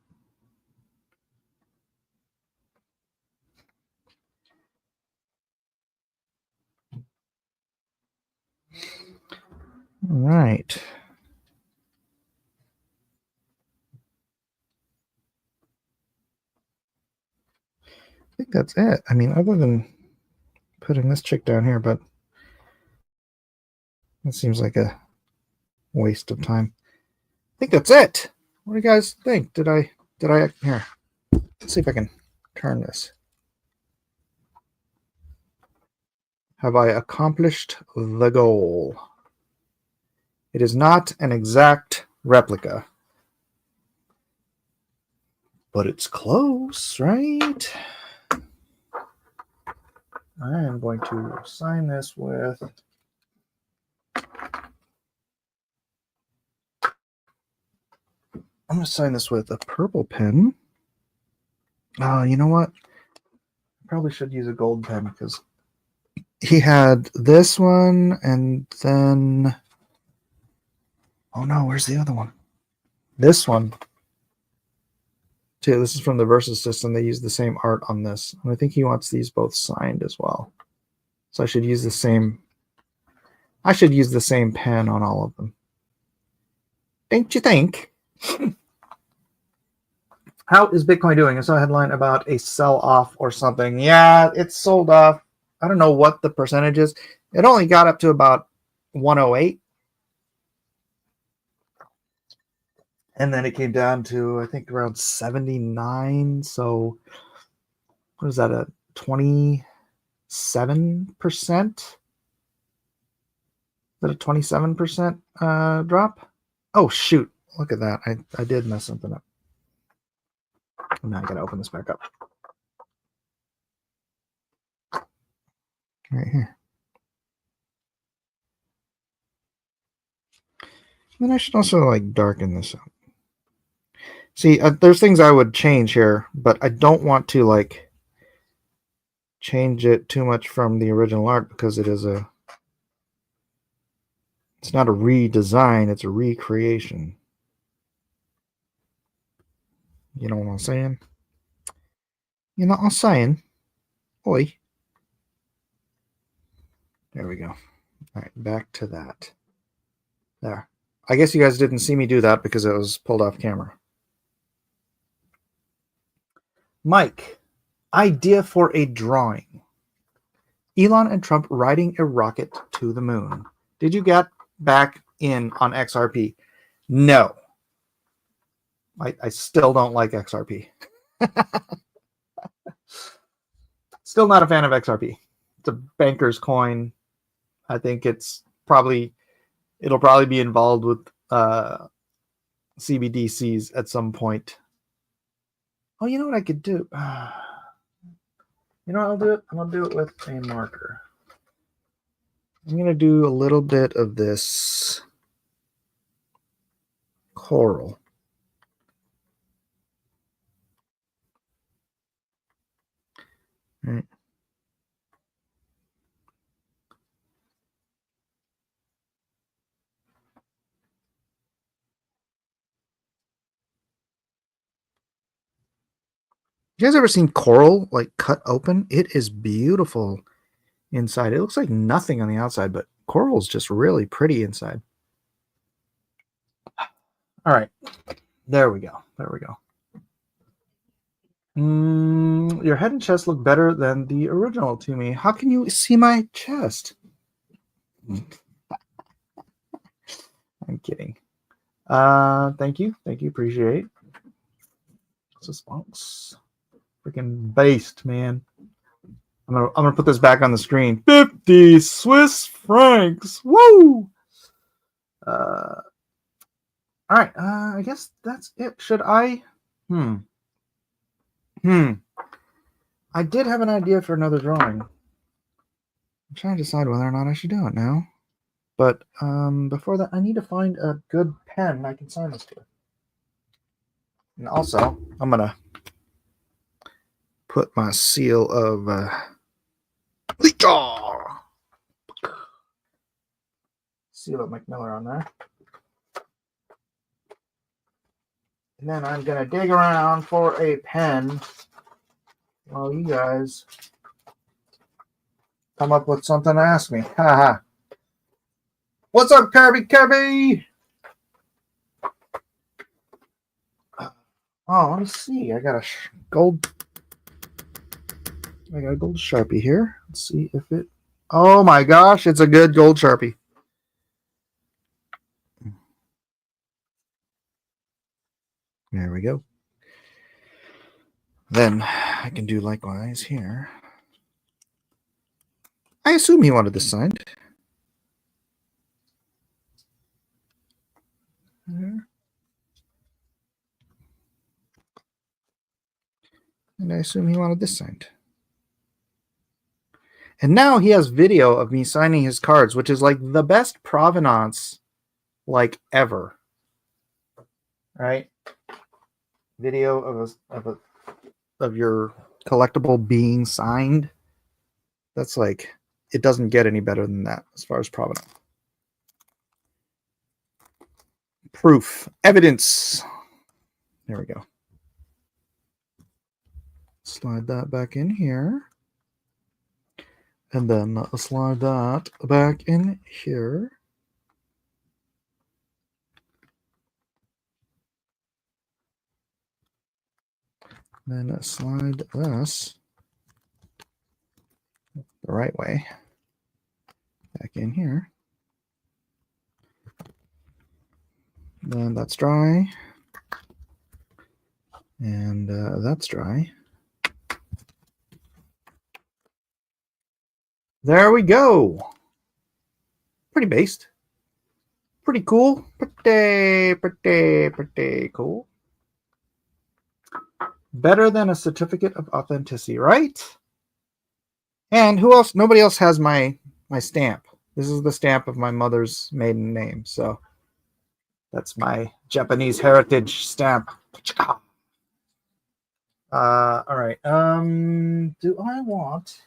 [SPEAKER 1] All right. I think that's it. I mean, other than putting this chick down here, but it seems like a waste of time. I think that's it. What do you guys think? Did I here? Let's see if I can turn this. Have I accomplished the goal? It is not an exact replica, but it's close, right? I am going to sign this with a purple pen. Oh, you know what? I probably should use a gold pen because he had this one and then oh no, where's the other one? This one too. This is from the Versus system. They use the same art on this. And I think he wants these both signed as well. So I should use the same pen on all of them. Don't you think? How is Bitcoin doing? I saw a headline about a sell-off or something. Yeah, it's sold off. I don't know what the percentage is. It only got up to about 108. And then it came down to, I think, around 79. So what is that, a 27%? Is that a 27% drop? Oh, shoot. Look at that. I did mess something up. Now I got to open this back up. Right here. Then I should also like darken this up. See, there's things I would change here, but I don't want to like change it too much from the original art because it's not a redesign, it's a recreation. You know what I'm saying? You know what I'm saying? Oi. There we go. All right, back to that. There. I guess you guys didn't see me do that because it was pulled off camera. Mike, idea for a drawing. Elon and Trump riding a rocket to the moon. Did you get back in on XRP? No. I still don't like XRP. Still not a fan of XRP. It's a banker's coin. I think it'll probably be involved with CBDCs at some point. Oh, you know what I could do? You know what I'll do it? I'm going to do it with a marker. I'm going to do a little bit of this coral. All right. You guys ever seen coral like cut open? It is beautiful inside. It looks like nothing on the outside, but coral is just really pretty inside. All right. There we go. There we go. Your head and chest look better than the original to me. How can you see my chest? I'm kidding. Thank you. Appreciate. What's this box? Freaking based, man. I'm gonna put this back on the screen. 50 Swiss francs. Woo! All right. I guess that's it. Should I? I did have an idea for another drawing. I'm trying to decide whether or not I should do it now. But before that, I need to find a good pen I can sign this to. And also, I'm going to put my seal of seal of McMiller on there. And then I'm going to dig around for a pen while you guys come up with something to ask me. Haha. What's up, Kirby? Oh, let me see. I got a gold Sharpie here. Let's see if it... Oh my gosh, it's a good gold Sharpie. There we go. Then I can do likewise here. I assume he wanted this signed. There. And I assume he wanted this signed. And now he has video of me signing his cards, which is like the best provenance like ever. Right? Video of your collectible being signed. That's like, it doesn't get any better than that as far as provenance. Proof, evidence. There we go. Slide that back in here. And then slide that back in here. Then slide this the right way back in here. Then that's dry. And that's dry. There we go. Pretty based. Pretty cool. Pretty cool. Better than a certificate of authenticity, right? And who else? Nobody else has my stamp. This is the stamp of my mother's maiden name. So that's my Japanese heritage stamp. All right. Do I want...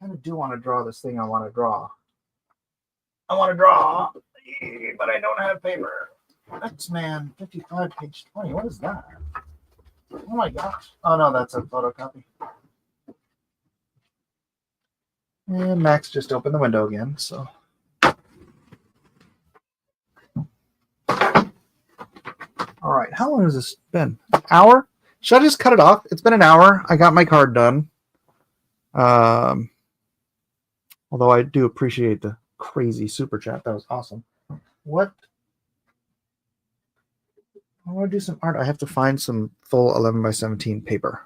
[SPEAKER 1] I do want to draw this thing I want to draw. But I don't have paper. X-Man 55, page 20. What is that? Oh my gosh. Oh no, that's a photocopy. And Max just opened the window again, so. All right, how long has this been? An hour? Should I just cut it off? It's been an hour. I got my card done. Um, although I do appreciate the crazy super chat. That was awesome. What? I want to do some art. I have to find some full 11 by 17 paper.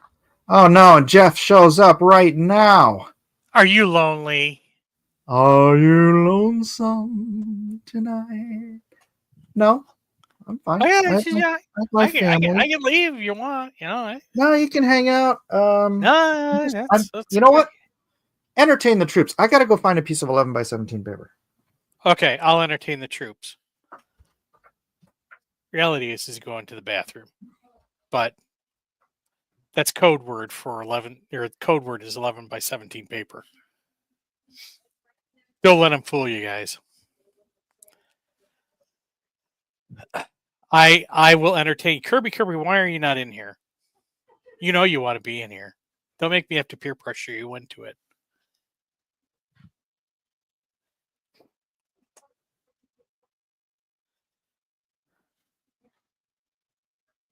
[SPEAKER 1] Oh no, Jeff shows up right now.
[SPEAKER 2] Are you lonely?
[SPEAKER 1] Are you lonesome tonight? No, I'm fine.
[SPEAKER 2] Oh, yeah,
[SPEAKER 1] I have my family.
[SPEAKER 2] I can leave if you want.
[SPEAKER 1] No, you can hang out.
[SPEAKER 2] No, that's
[SPEAKER 1] you know
[SPEAKER 2] okay.
[SPEAKER 1] what? Entertain the troops. I got to go find a piece of 11 by 17 paper.
[SPEAKER 2] Okay, I'll entertain the troops. Reality is going to the bathroom, but that's code word for 11. Or code word is 11 by 17 paper. Don't let him fool you guys. I will entertain Kirby. Why are you not in here? You know you want to be in here. Don't make me have to peer pressure you into it.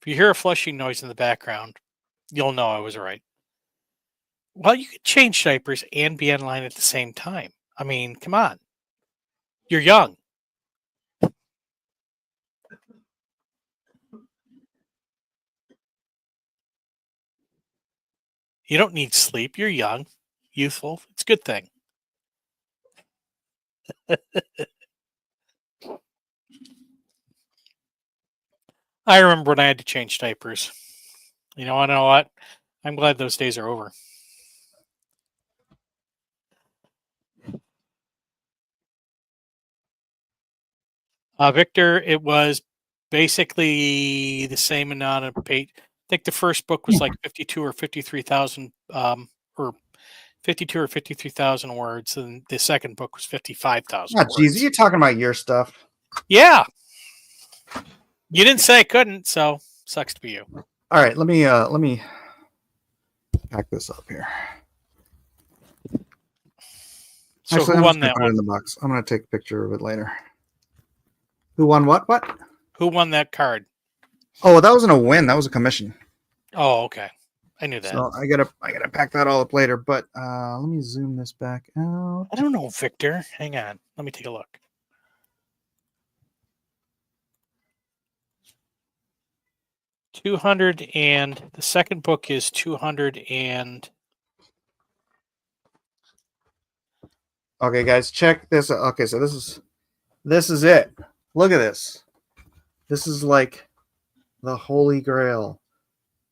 [SPEAKER 2] If you hear a flushing noise in the background, you'll know I was right. Well, you could change diapers and be online at the same time. I mean, come on. You're young. You don't need sleep. You're young, youthful. It's a good thing. I remember when I had to change diapers. I know what? I'm glad those days are over. Victor, it was basically the same amount of page. I think the first book was like 52 or 53,000, or 52 or 53,000 words, and the second book was 55,000
[SPEAKER 1] Oh, geez,
[SPEAKER 2] words.
[SPEAKER 1] you're talking about your stuff.
[SPEAKER 2] Yeah. You didn't say I couldn't, so sucks to be you.
[SPEAKER 1] All right, let me pack this up here.
[SPEAKER 2] So
[SPEAKER 1] actually,
[SPEAKER 2] who
[SPEAKER 1] I'm
[SPEAKER 2] won
[SPEAKER 1] just gonna
[SPEAKER 2] that
[SPEAKER 1] put
[SPEAKER 2] one?
[SPEAKER 1] it in the box. I'm gonna take a picture of it later. Who won what? What?
[SPEAKER 2] Who won that card?
[SPEAKER 1] Oh, that wasn't a win. That was a commission.
[SPEAKER 2] Oh, okay. I knew that.
[SPEAKER 1] So I gotta pack that all up later. But let me zoom this back out.
[SPEAKER 2] I don't know, Victor. Hang on. Let me take a look. 200, and the second book is 200 and.
[SPEAKER 1] Okay, guys, check this. Okay, so this is it. Look at this. This is like the Holy Grail,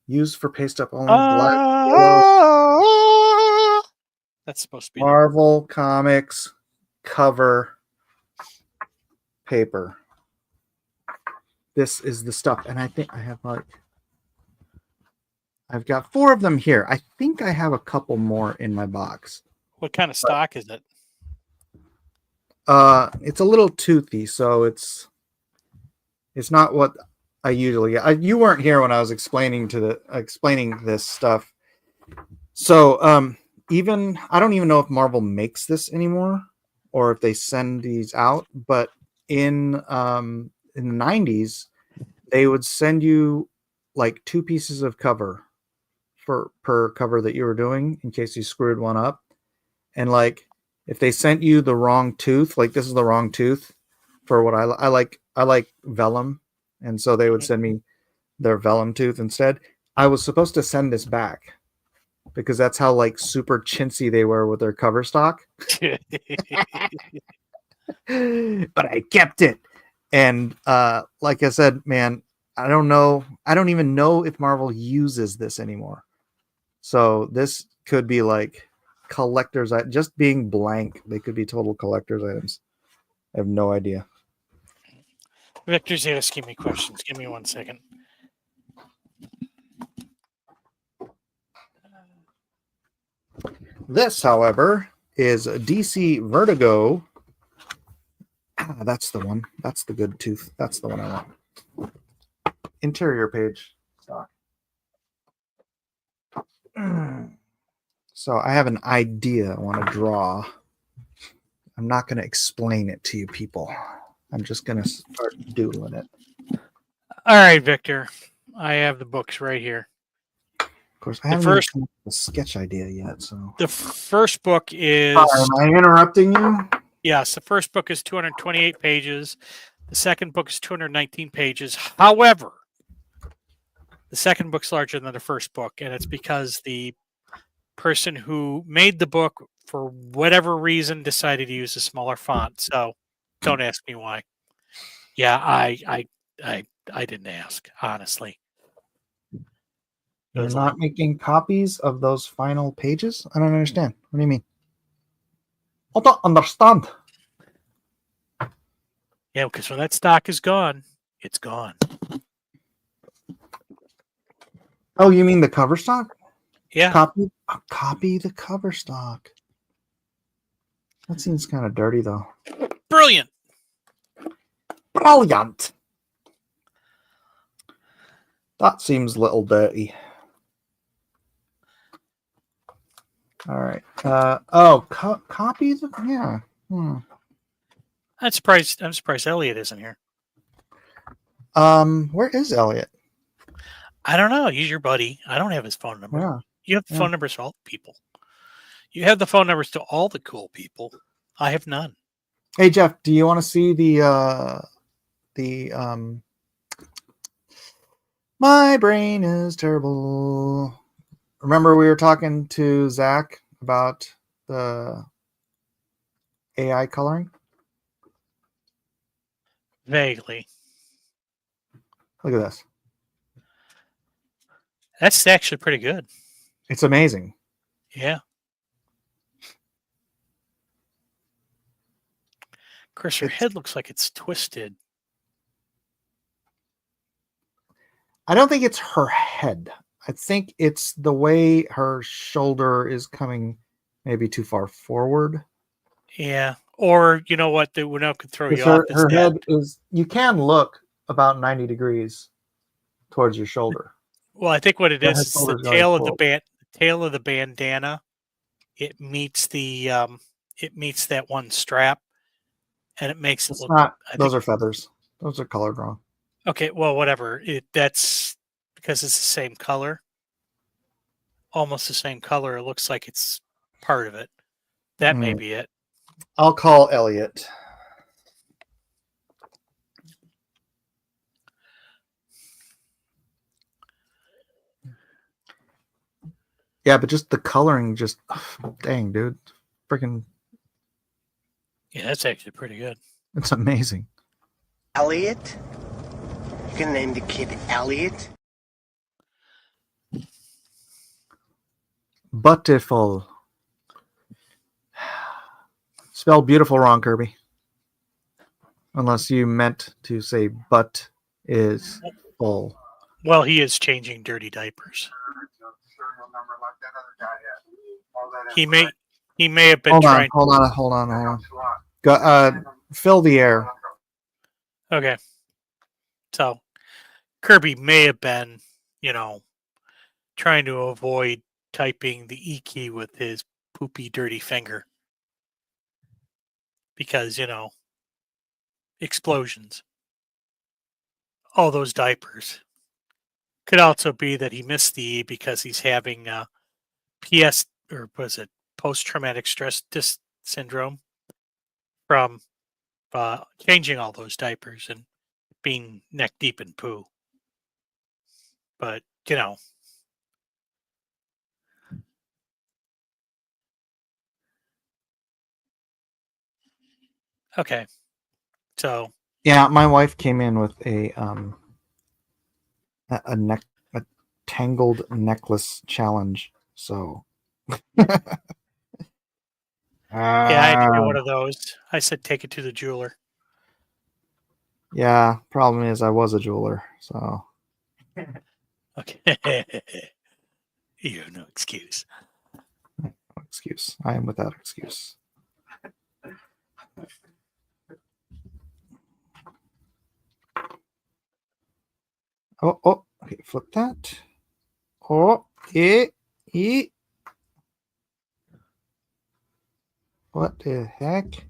[SPEAKER 1] used for paste up only. Black, yellow.
[SPEAKER 2] That's supposed to be
[SPEAKER 1] Marvel Comics cover paper. This is the stuff, and I think I have I've got 4 of them here. I think I have a couple more in my box.
[SPEAKER 2] What kind of stock is it?
[SPEAKER 1] It's a little toothy, so it's not what I usually get. You weren't here when I was explaining this stuff. So even I don't even know if Marvel makes this anymore or if they send these out, but in the 90s they would send you like 2 pieces of cover per cover that you were doing in case you screwed one up. And like if they sent you the wrong tooth, like this is the wrong tooth for what I like vellum, and so they would send me their vellum tooth instead. I was supposed to send this back because that's how like super chintzy they were with their cover stock. But I kept it. And like I said, man, I don't even know if Marvel uses this anymore. So this could be like collectors, just being blank, they could be total collector's items. I have no idea.
[SPEAKER 2] Victor's asking me questions. Give me 1 second.
[SPEAKER 1] This, however, is DC Vertigo. That's the one. That's the good tooth. That's the one I want. Interior page stock. So I have an idea I want to draw. I'm not going to explain it to you people. I'm just going to start doodling it.
[SPEAKER 2] All right, Victor. I have the books right here.
[SPEAKER 1] course, I
[SPEAKER 2] The
[SPEAKER 1] haven't even
[SPEAKER 2] first
[SPEAKER 1] come up with a sketch idea yet. So,
[SPEAKER 2] the first book
[SPEAKER 1] sorry,
[SPEAKER 2] is
[SPEAKER 1] am I interrupting you?
[SPEAKER 2] yes, the first book is 228 pages. The second book is 219 pages. However, the second book's larger than the first book, and it's because the person who made the book, for whatever reason, decided to use a smaller font. So don't ask me why. Yeah, I didn't ask, honestly. It
[SPEAKER 1] You're
[SPEAKER 2] was like,
[SPEAKER 1] not making copies of those final pages? I don't understand. What do you mean? I don't understand.
[SPEAKER 2] yeah, because when that stock is gone, it's gone.
[SPEAKER 1] Oh, you mean the cover stock?
[SPEAKER 2] Yeah,
[SPEAKER 1] Copy the cover stock. That seems kind of dirty, though.
[SPEAKER 2] brilliant.
[SPEAKER 1] Brilliant. That seems a little dirty. All right. Copy the yeah.
[SPEAKER 2] I'm surprised Elliot isn't here.
[SPEAKER 1] Where is Elliot?
[SPEAKER 2] I don't know. He's your buddy. I don't have his phone number.
[SPEAKER 1] Yeah,
[SPEAKER 2] You have the
[SPEAKER 1] yeah.
[SPEAKER 2] phone numbers for all the people. You have the phone numbers to all the cool people. I have none.
[SPEAKER 1] Hey Jeff, do you want to see the My brain is terrible. Remember we were talking to Zach about the AI coloring?
[SPEAKER 2] Vaguely.
[SPEAKER 1] Look at this.
[SPEAKER 2] That's actually pretty good.
[SPEAKER 1] It's amazing.
[SPEAKER 2] Yeah. Of course, her
[SPEAKER 1] It's
[SPEAKER 2] head looks like it's twisted.
[SPEAKER 1] I don't think it's her head. I think it's the way her shoulder is coming maybe too far forward.
[SPEAKER 2] Yeah. Or, you know what? That now could throw
[SPEAKER 1] Because
[SPEAKER 2] you off is
[SPEAKER 1] her
[SPEAKER 2] that.
[SPEAKER 1] head is you can look about 90 degrees towards your shoulder.
[SPEAKER 2] Well, I think what it
[SPEAKER 1] But her
[SPEAKER 2] is the
[SPEAKER 1] shoulder's going
[SPEAKER 2] tail of
[SPEAKER 1] forward.
[SPEAKER 2] the tail of the bandana. It meets that one strap, and it makes it
[SPEAKER 1] It's
[SPEAKER 2] look.
[SPEAKER 1] not
[SPEAKER 2] I think.
[SPEAKER 1] those are feathers. Those are colored wrong.
[SPEAKER 2] Okay. Well, whatever. That's because it's the same color, almost the same color. It looks like it's part of it. That may
[SPEAKER 1] Mm.
[SPEAKER 2] be it.
[SPEAKER 1] I'll call Elliot. Yeah, but just the coloring, just dang, dude, freaking,
[SPEAKER 2] Yeah, that's actually pretty good.
[SPEAKER 1] it's amazing.
[SPEAKER 3] Elliot? You gonna name the kid Elliot?
[SPEAKER 1] Beautiful. Spelled beautiful wrong, Kirby. Unless you meant to say "but" is full.
[SPEAKER 2] Well, he is changing dirty diapers. He may he may have been
[SPEAKER 1] Hold on,
[SPEAKER 2] trying.
[SPEAKER 1] hold on, hold on, hold on. Go, fill the air.
[SPEAKER 2] Okay, so Kirby may have been, you know, trying to avoid typing the E key with his poopy, dirty finger because explosions. All those diapers. Could also be that he missed the E because he's having PS or was it post traumatic stress syndrome from changing all those diapers and being neck deep in poo. But okay. So
[SPEAKER 1] Yeah, my wife came in with a neck a tangled necklace challenge. So
[SPEAKER 2] yeah, I had to do
[SPEAKER 1] Ah.
[SPEAKER 2] one of those. I said take it to the jeweler.
[SPEAKER 1] Yeah, problem is I was a jeweler, so
[SPEAKER 2] Okay. You have no excuse.
[SPEAKER 1] no excuse. I am without excuse. Oh, okay, flip that. Oh, e. What the heck?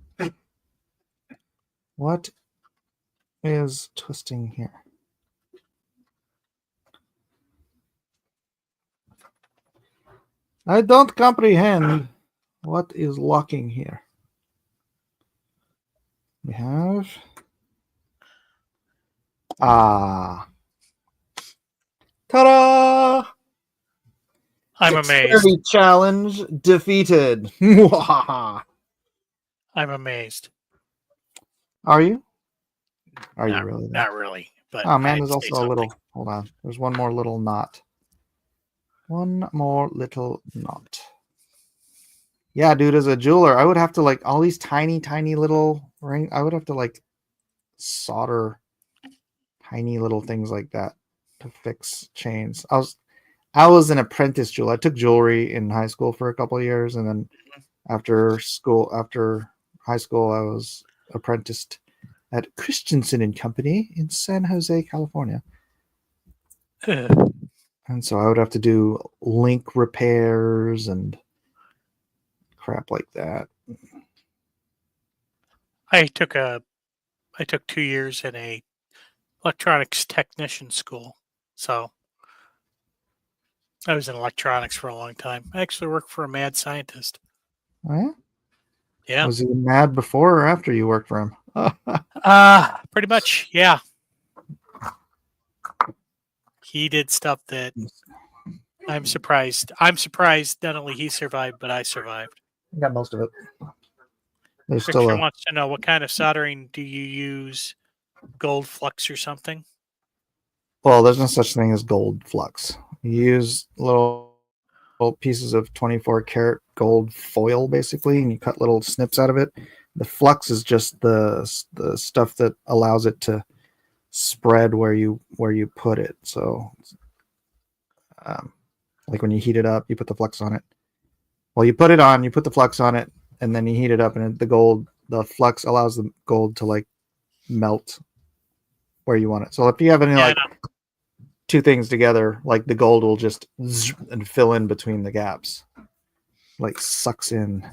[SPEAKER 1] What is twisting here? I don't comprehend what is locking here. We have ta-da!
[SPEAKER 2] I'm amazed.
[SPEAKER 1] Dexterity challenge defeated. Are
[SPEAKER 2] I'm amazed.
[SPEAKER 1] you? Are you
[SPEAKER 2] Not,
[SPEAKER 1] really? Though?
[SPEAKER 2] not really, but
[SPEAKER 1] Oh man,
[SPEAKER 2] I'd
[SPEAKER 1] there's
[SPEAKER 2] say
[SPEAKER 1] also a
[SPEAKER 2] something.
[SPEAKER 1] little. Hold on. There's one more little knot. One more little knot. Yeah, dude, as a jeweler, I would have to like all these tiny, tiny little ring. I would have to like solder tiny little things like that to fix chains. I was an apprentice jeweler. I took jewelry in high school for a couple of years, and then after high school, I was apprenticed at Christensen and Company in San Jose, California. And so I would have to do link repairs and crap like that.
[SPEAKER 2] I took 2 years in a electronics technician school, so I was in electronics for a long time. I actually worked for a mad scientist.
[SPEAKER 1] Oh, yeah?
[SPEAKER 2] Yeah.
[SPEAKER 1] Was he mad before or after you worked for him?
[SPEAKER 2] Pretty much, yeah. He did stuff that I'm surprised. I'm surprised not only he survived, but I survived.
[SPEAKER 1] I got most of it. There's still
[SPEAKER 2] Victor
[SPEAKER 1] a
[SPEAKER 2] wants to know, what kind of soldering do you use? Gold flux or something?
[SPEAKER 1] well. There's no such thing as gold flux. You use little pieces of 24 karat gold foil basically, and you cut little snips out of it. The flux is just the stuff that allows it to spread where you put it. So um, like when you heat it up, you put the flux on it. Well, you put it on, you put the flux on it, and then you heat it up, and the flux allows the gold to like melt where you want it. So if you have any
[SPEAKER 2] Yeah,
[SPEAKER 1] like two things together, like the gold will just and fill in between the gaps, like sucks in.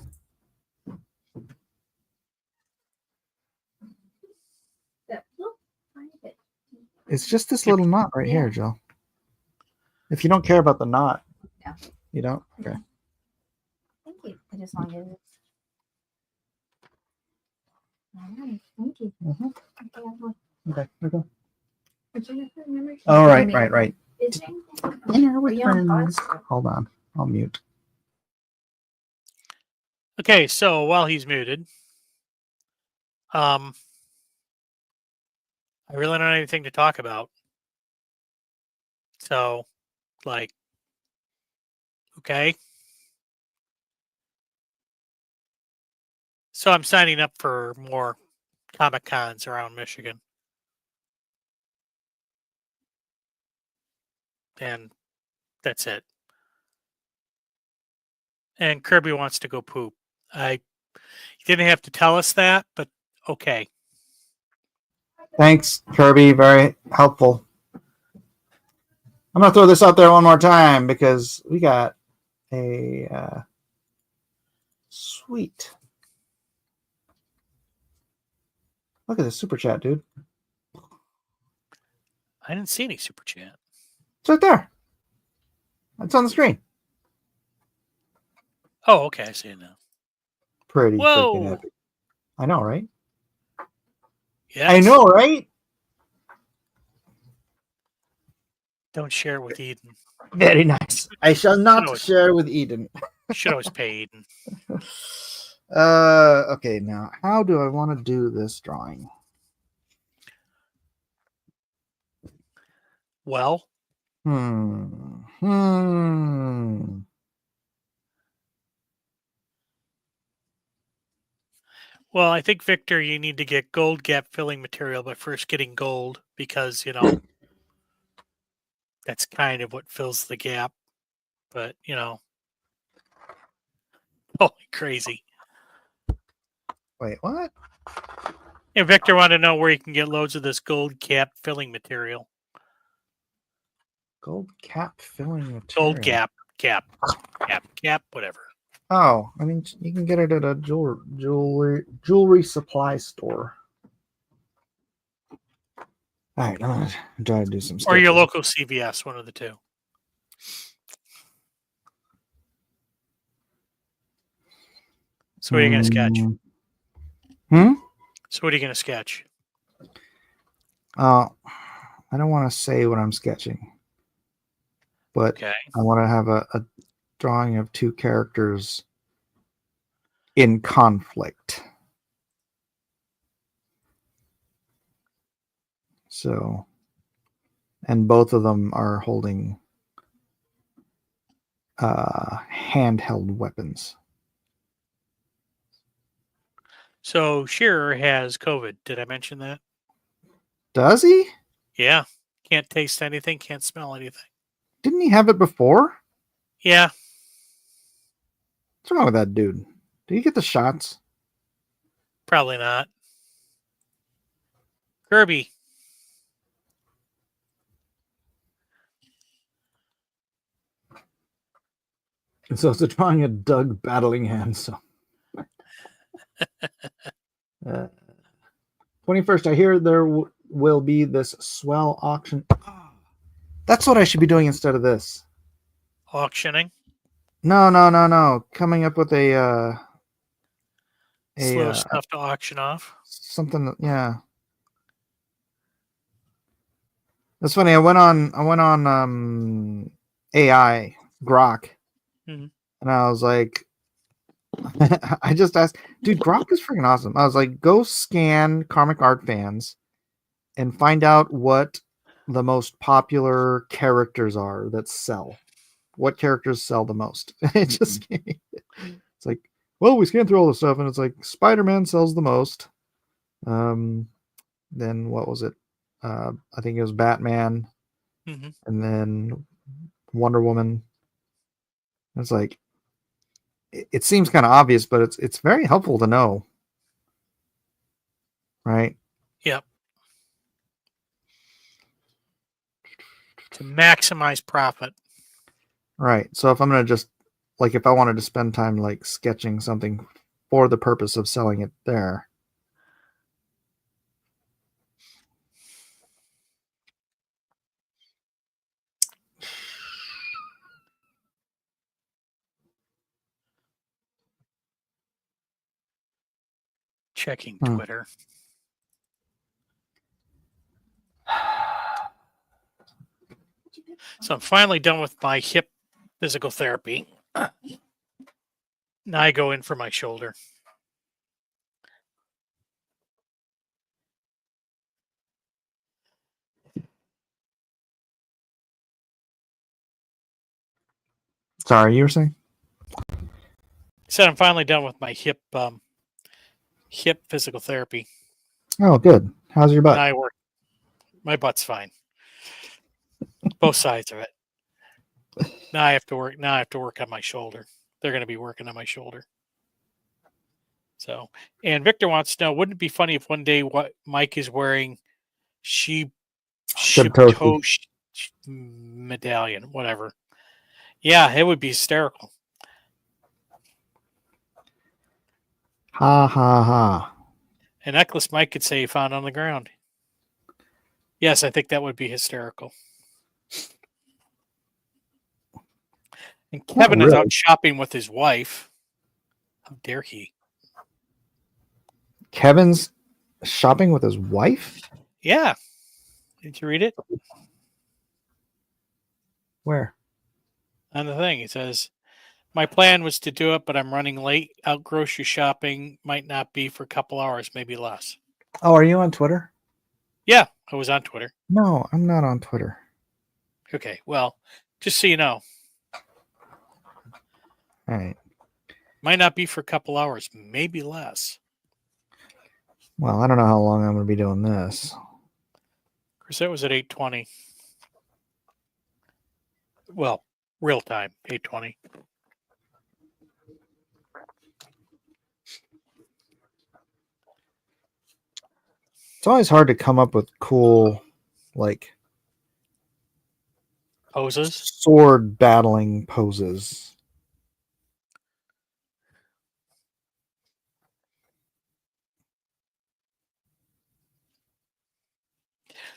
[SPEAKER 1] It's just this little knot right here, Joe. If you don't care about the knot,
[SPEAKER 4] yeah,
[SPEAKER 1] you don't. Okay.
[SPEAKER 4] thank you. I just wanted to. All right, thank you.
[SPEAKER 1] Okay. Okay.
[SPEAKER 4] Remember?
[SPEAKER 1] All right. Right.
[SPEAKER 4] Is
[SPEAKER 1] Dinner with
[SPEAKER 4] Are you on
[SPEAKER 1] friends.
[SPEAKER 4] pause?
[SPEAKER 1] Hold on. I'll mute.
[SPEAKER 2] Okay, so while he's muted, I really don't have anything to talk about. So, like, okay. So I'm signing up for more Comic Cons around Michigan. And that's it. And Kirby wants to go poop. He didn't have to tell us that, but okay.
[SPEAKER 1] Thanks, Kirby. Very helpful. I'm gonna throw this out there one more time because we got a sweet. Look at this super chat, dude.
[SPEAKER 2] I didn't see any super chat.
[SPEAKER 1] It's right there. It's on the screen.
[SPEAKER 2] Oh, okay, I see it now.
[SPEAKER 1] Pretty freaking
[SPEAKER 2] Whoa!
[SPEAKER 1] epic. I know, right?
[SPEAKER 2] Yes.
[SPEAKER 1] I know, right?
[SPEAKER 2] Don't share it with Eden.
[SPEAKER 1] Very nice. I shall not
[SPEAKER 2] always-
[SPEAKER 1] share with Eden.
[SPEAKER 2] You should always pay Eden.
[SPEAKER 1] Okay, now how do I want to do this drawing?
[SPEAKER 2] Well, well, I think, Victor, you need to get gold gap filling material by first getting gold because, that's kind of what fills the gap. But, holy crazy.
[SPEAKER 1] Wait, what?
[SPEAKER 2] And Victor wanted to know where you can get loads of this gold cap filling material.
[SPEAKER 1] Gold cap filling material.
[SPEAKER 2] Gold cap, whatever.
[SPEAKER 1] Oh, I mean, you can get it at a jewelry supply store. All right, I'm gonna try to do some.
[SPEAKER 2] Or your
[SPEAKER 1] sketches.
[SPEAKER 2] local CVS, one of the two. So what are you going to sketch?
[SPEAKER 1] Hmm?
[SPEAKER 2] So what are you going to sketch?
[SPEAKER 1] I don't want to say what I'm sketching, but
[SPEAKER 2] Okay.
[SPEAKER 1] I want to have a drawing of two characters in conflict. So, and both of them are holding handheld weapons.
[SPEAKER 2] So Shearer has COVID. Did I mention that?
[SPEAKER 1] Does he?
[SPEAKER 2] Yeah. Can't taste anything, can't smell anything.
[SPEAKER 1] Didn't he have it before?
[SPEAKER 2] Yeah.
[SPEAKER 1] What's wrong with that dude? Did he get the shots?
[SPEAKER 2] Probably not. Kirby.
[SPEAKER 1] So it's a drawing of Doug battling hands. So, 21st, I hear there will be this swell auction. That's what I should be doing instead of this.
[SPEAKER 2] Auctioning.
[SPEAKER 1] No. Coming up with a
[SPEAKER 2] Slow stuff to auction off.
[SPEAKER 1] something. Yeah, that's funny. I went on AI Grok,
[SPEAKER 2] Mhm.
[SPEAKER 1] and I was like, I just asked, dude, Grok is freaking awesome. I was like, go scan comic art fans and find out what the most popular characters are that sell. What characters sell the most? It just it's like, well, we scanned through all the stuff, and it's like Spider-Man sells the most. Then what was it? I think it was Batman,
[SPEAKER 2] Mhm.
[SPEAKER 1] and then Wonder Woman. It's like it seems kind of obvious, but it's very helpful to know, right?
[SPEAKER 2] Yep. To maximize profit.
[SPEAKER 1] Right. So if I'm gonna just like if I wanted to spend time like sketching something for the purpose of selling it there.
[SPEAKER 2] Checking
[SPEAKER 1] Hmm.
[SPEAKER 2] Twitter. So I'm finally done with my hip physical therapy. Now I go in for my shoulder.
[SPEAKER 1] Sorry, you were saying?
[SPEAKER 2] Said I'm finally done with my hip physical therapy.
[SPEAKER 1] Oh, good. How's your butt?
[SPEAKER 2] Now I work. My butt's fine. Both sides of it. Now I have to work. Now I have to work on my shoulder. They're going to be working on my shoulder. So, and Victor wants to know: wouldn't it be funny if one day what Mike is wearing
[SPEAKER 1] Shibtoshi.
[SPEAKER 2] medallion, whatever? Yeah, it would be hysterical.
[SPEAKER 1] Ha ha ha.
[SPEAKER 2] A necklace Mike could say he found on the ground. Yes, I think that would be hysterical. And Kevin is
[SPEAKER 1] really.
[SPEAKER 2] out shopping with his wife. How dare he?
[SPEAKER 1] Kevin's shopping with his wife?
[SPEAKER 2] Yeah. Did you read it?
[SPEAKER 1] Where?
[SPEAKER 2] On the thing, it says, my plan was to do it, but I'm running late. Out grocery shopping might not be for a couple hours, maybe less.
[SPEAKER 1] Oh, are you on Twitter?
[SPEAKER 2] Yeah, I was on Twitter.
[SPEAKER 1] No, I'm not on Twitter.
[SPEAKER 2] Okay, well, just so you know,
[SPEAKER 1] All right.
[SPEAKER 2] might not be for a couple hours, maybe less.
[SPEAKER 1] Well, I don't know how long I'm going to be doing this.
[SPEAKER 2] Chris, that was at 8:20. Well, real time, 8:20.
[SPEAKER 1] It's always hard to come up with cool, like,
[SPEAKER 2] Poses.
[SPEAKER 1] sword battling poses.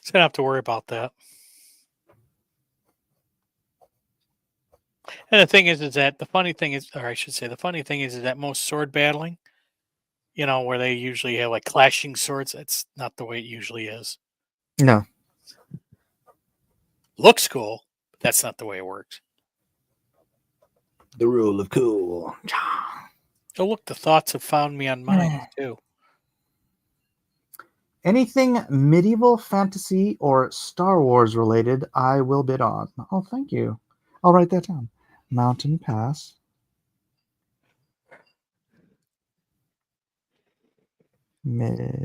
[SPEAKER 2] So I don't have to worry about that. And the thing is that the funny thing is, or I should say, the funny thing is that most sword battling, where they usually have like clashing swords, that's not the way it usually is.
[SPEAKER 1] No.
[SPEAKER 2] Looks cool, but that's not the way it works.
[SPEAKER 1] The rule of cool.
[SPEAKER 2] Oh, look, the thoughts have found me on mine too.
[SPEAKER 1] Anything medieval, fantasy, or Star Wars related, I will bid on. Oh, thank you. I'll write that down. Mountain Pass. Medieval.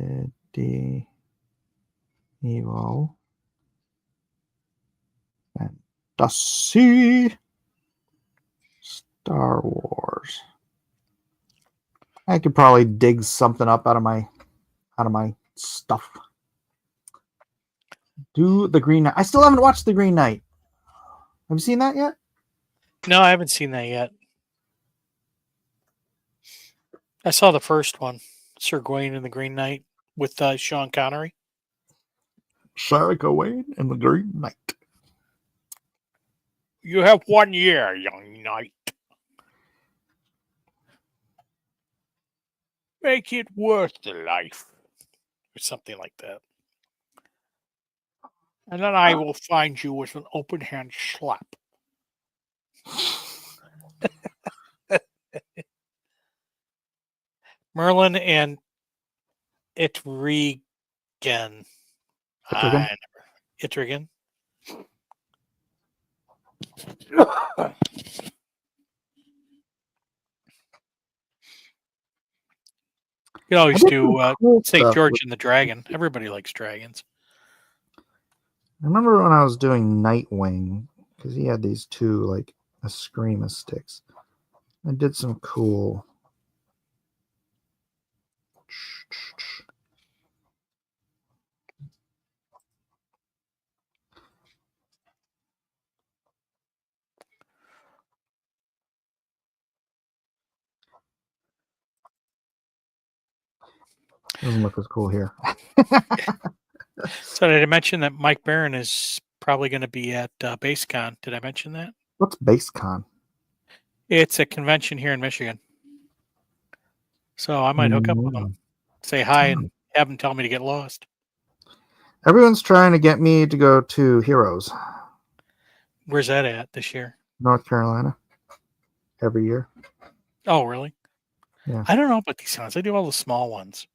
[SPEAKER 1] Fantasy. Star Wars. I could probably dig something up out of my stuff. Do the Green Knight. I still haven't watched the Green Knight. Have you seen that yet?
[SPEAKER 2] No, I haven't seen that yet. I saw the first one, Sir Gawain and the Green Knight, with Sean Connery.
[SPEAKER 1] Sarah Gawain and the Green Knight.
[SPEAKER 2] You have 1 year, young knight. Make it worth the life. Or something like that. And then I will find you with an open hand slap. Merlin and Itrigan.
[SPEAKER 1] Itrigan?
[SPEAKER 2] Itrigan. You always do St. George and the Dragon. Everybody likes dragons.
[SPEAKER 1] I remember when I was doing Nightwing, because he had these two, like, Eskrima sticks. I did some cool... Doesn't look as cool here.
[SPEAKER 2] So did I mention that Mike Barron is probably going to be at BaseCon? Did I mention that?
[SPEAKER 1] What's BaseCon?
[SPEAKER 2] It's a convention here in Michigan. So I might hook up with him, say hi, and have him tell me to get lost.
[SPEAKER 1] Everyone's trying to get me to go to Heroes.
[SPEAKER 2] Where's that at this year?
[SPEAKER 1] North Carolina. Every year.
[SPEAKER 2] Oh, really?
[SPEAKER 1] Yeah.
[SPEAKER 2] I don't know about these ones. I do all the small ones.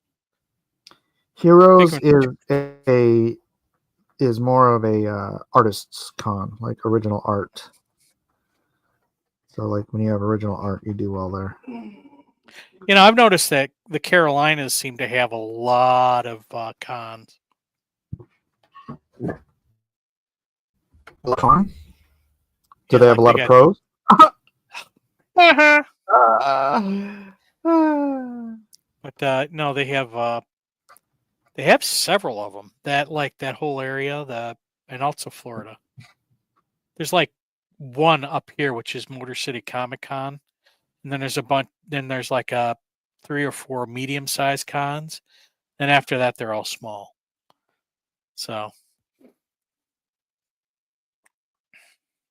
[SPEAKER 1] Heroes is more of a artist's con, like original art. So, like when you have original art, you do well there.
[SPEAKER 2] I've noticed that the Carolinas seem to have a lot of cons.
[SPEAKER 1] Con? Do they have a lot of pros?
[SPEAKER 2] But no, they have several of them. That whole area, and also Florida. There's like one up here, which is Motor City Comic Con, and then there's a bunch. Then there's like 3 or 4 medium-sized cons, and after that, they're all small. So,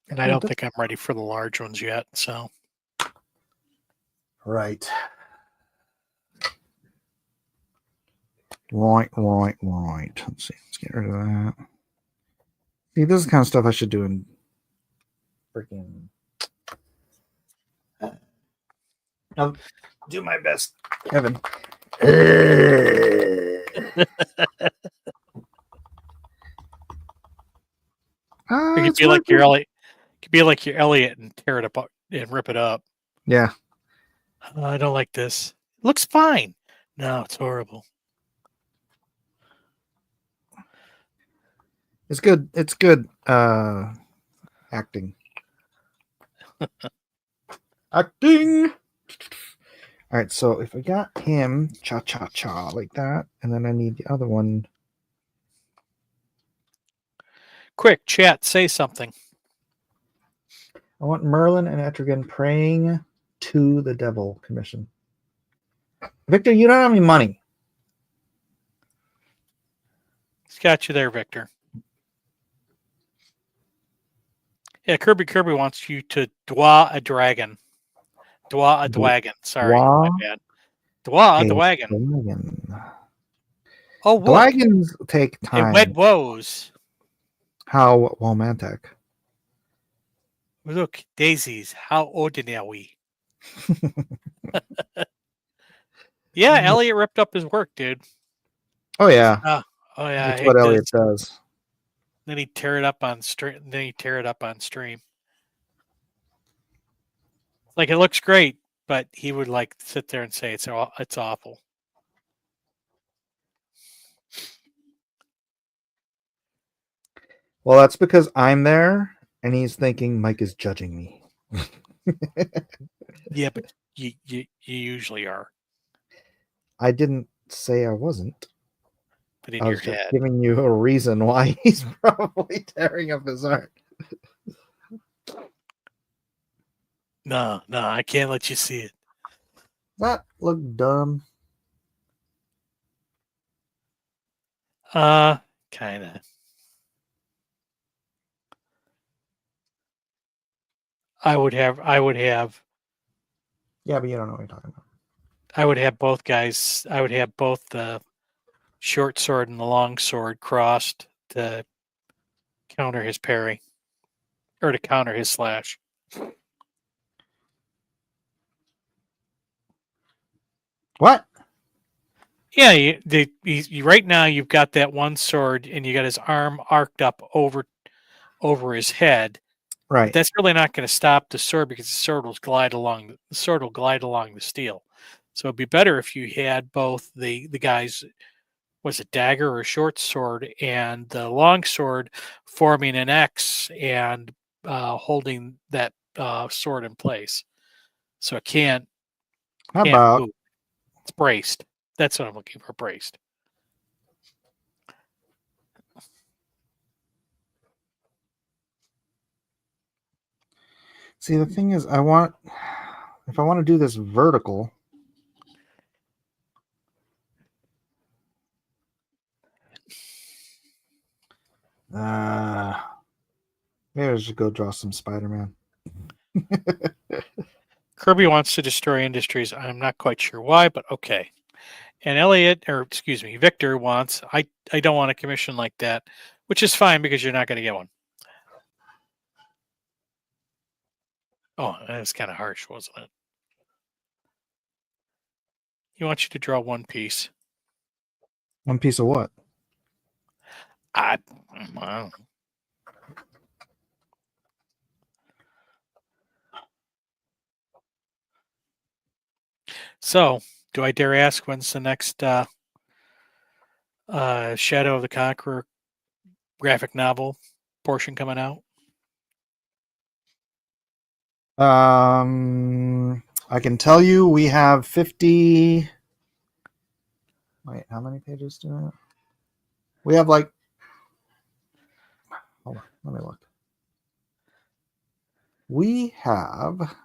[SPEAKER 2] and I don't think I'm ready for the large ones yet. So,
[SPEAKER 1] right. Right. Let's see. Let's get rid of that. See, this is the kind of stuff I should do in freaking. I'll do my best, Kevin.
[SPEAKER 2] it could be like your Elliot. Could be like your Elliot and tear it apart and rip it up.
[SPEAKER 1] Yeah.
[SPEAKER 2] I don't like this. It looks fine. No, it's horrible.
[SPEAKER 1] It's good. It's good acting. Acting. All right, so if I got him cha like that, and then I need the other one.
[SPEAKER 2] Quick, chat, say something.
[SPEAKER 1] I want Merlin and Etrigan praying to the devil commission. Victor, you don't have any money.
[SPEAKER 2] It's got you there, Victor. Yeah, Kirby wants you to dwa a dragon. Dwa a dwagon. Sorry, my
[SPEAKER 1] Dwa
[SPEAKER 2] bad. Dwa a
[SPEAKER 1] a
[SPEAKER 2] dwagon.
[SPEAKER 1] dragon.
[SPEAKER 2] Oh, look.
[SPEAKER 1] Dragons take
[SPEAKER 2] A wed
[SPEAKER 1] time.
[SPEAKER 2] woes.
[SPEAKER 1] How romantic.
[SPEAKER 2] Look, daisies. How ordinary. Yeah, Elliot ripped up his work, dude.
[SPEAKER 1] Oh yeah,
[SPEAKER 2] Oh yeah, I
[SPEAKER 1] that's
[SPEAKER 2] hate
[SPEAKER 1] what
[SPEAKER 2] this.
[SPEAKER 1] Elliot does.
[SPEAKER 2] Then he tear it up on stream. Like it looks great, but he would like sit there and say it's awful.
[SPEAKER 1] Well, that's because I'm there, and he's thinking Mike is judging me.
[SPEAKER 2] Yeah, but you usually are,
[SPEAKER 1] I didn't say I wasn't.
[SPEAKER 2] but in
[SPEAKER 1] I
[SPEAKER 2] your
[SPEAKER 1] was just
[SPEAKER 2] head.
[SPEAKER 1] giving you a reason why he's probably tearing up his art.
[SPEAKER 2] No, I can't let you see it.
[SPEAKER 1] That looked dumb.
[SPEAKER 2] Kind of. I would have
[SPEAKER 1] Yeah, but you don't know what you're talking about.
[SPEAKER 2] both guys. I would have both the short sword and the long sword crossed to counter his parry or to counter his slash.
[SPEAKER 1] What?
[SPEAKER 2] Yeah, right now you've got that one sword and you got his arm arced up over his head. But
[SPEAKER 1] Right.
[SPEAKER 2] that's really not going to stop the sword because the sword will glide along the steel. So it'd be better if you had both the guys, was it dagger or short sword, and the long sword forming an X and holding that sword in place, so it can't
[SPEAKER 1] How
[SPEAKER 2] can't
[SPEAKER 1] about
[SPEAKER 2] move. It's braced. That's what I'm looking for. Braced.
[SPEAKER 1] see the thing is if I want to do this vertical, maybe I should go draw some Spider-Man.
[SPEAKER 2] Kirby wants to destroy industries. I'm not quite sure why, but okay. And Victor wants, I don't want a commission like that, which is fine because you're not going to get one. Oh, that was kind of harsh, wasn't it? He wants you to draw one piece.
[SPEAKER 1] One piece of what?
[SPEAKER 2] I don't know. So, do I dare ask when's the next Shadow of the Conqueror graphic novel portion coming out?
[SPEAKER 1] I can tell you we have 50. Wait, how many pages do we have? We have like. Hold on, let me look. We have.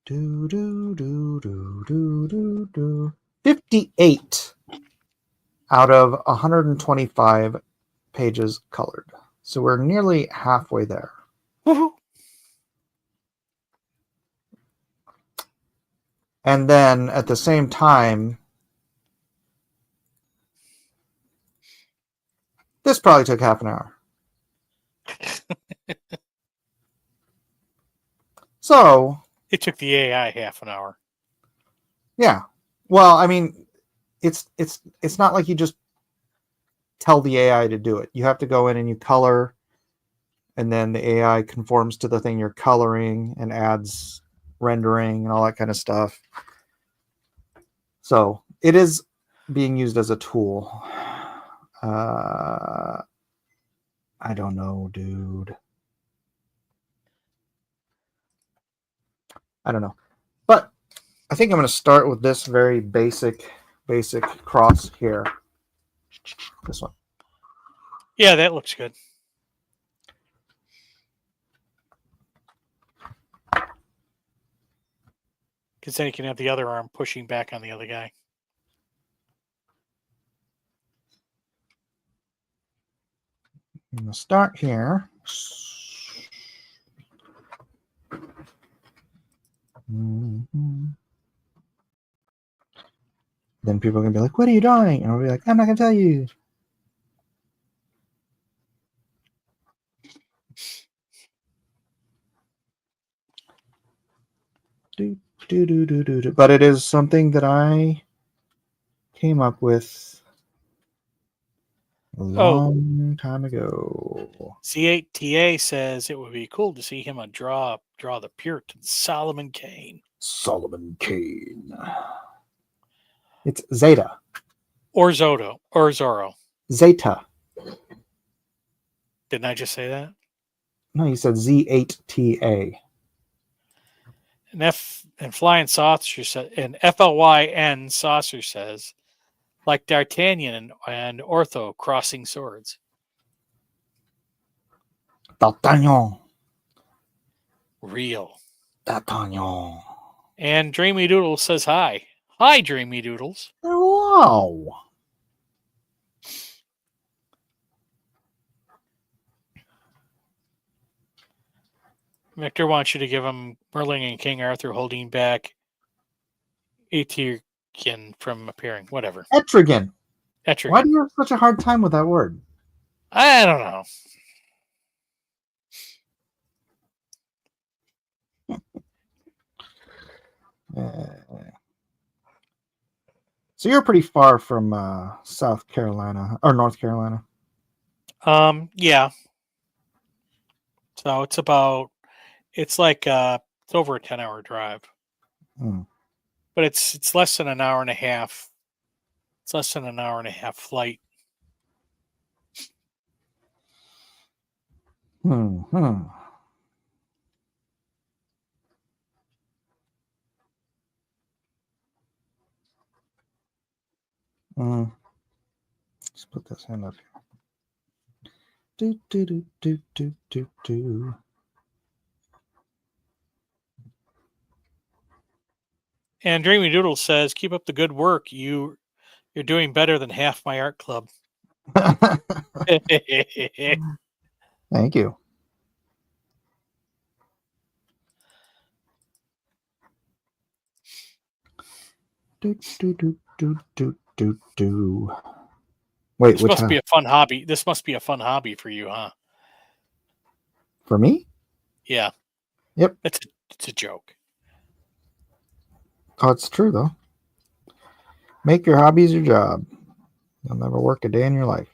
[SPEAKER 1] Do, do, do, do, do, do, do. 58 out of 125 pages colored. So we're nearly halfway there.
[SPEAKER 2] Woohoo!
[SPEAKER 1] And then at the same time, this probably took half an hour. So
[SPEAKER 2] It took the AI half an hour.
[SPEAKER 1] yeah. Well, I mean, it's not like you just tell the AI to do it. You have to go in and you color, and then the AI conforms to the thing you're coloring and adds rendering and all that kind of stuff. So it is being used as a tool. I don't know, dude. I don't know. But I think I'm going to start with this very basic cross here. This one.
[SPEAKER 2] Yeah, that looks good. Because then you can have the other arm pushing back on the other guy.
[SPEAKER 1] gonna start here. Mhm. Then people are gonna be like, "What are you drawing?" And I'll be like, "I'm not gonna tell you." But it is something that I came up with a long time ago.
[SPEAKER 2] C8TA says it would be cool to see him draw the Puritan Solomon Kane.
[SPEAKER 1] Solomon Kane. It's Zeta.
[SPEAKER 2] Or Zoto. Or Zorro.
[SPEAKER 1] Zeta.
[SPEAKER 2] Didn't I just say that?
[SPEAKER 1] No, you said Z8TA.
[SPEAKER 2] And Flying Saucer says, and FLYN Saucer says, like D'Artagnan and Ortho crossing swords.
[SPEAKER 1] D'Artagnan.
[SPEAKER 2] Real.
[SPEAKER 1] D'Artagnan.
[SPEAKER 2] And Dreamy Doodles says hi. Hi, Dreamy Doodles.
[SPEAKER 1] Hello.
[SPEAKER 2] Victor wants you to give him Merlin and King Arthur holding back Etrigan from appearing. Whatever.
[SPEAKER 1] Etrigan.
[SPEAKER 2] Etrigan.
[SPEAKER 1] Why do you have such a hard time with that word?
[SPEAKER 2] I don't know.
[SPEAKER 1] So you're pretty far from South Carolina or North Carolina.
[SPEAKER 2] Yeah. So it's like it's over a 10-hour drive. But it's less than an hour and a half. It's less than an hour and a half flight.
[SPEAKER 1] Let's put this hand up here. Do.
[SPEAKER 2] And Dreamy Doodle says, "Keep up the good work. You're doing better than half my art club."
[SPEAKER 1] Thank you. Do. Wait,
[SPEAKER 2] This must be a fun hobby. This must be a fun hobby for you, huh?
[SPEAKER 1] For me?
[SPEAKER 2] Yeah.
[SPEAKER 1] Yep.
[SPEAKER 2] It's a joke.
[SPEAKER 1] Oh, it's true though. Make your hobbies your job. You'll never work a day in your life.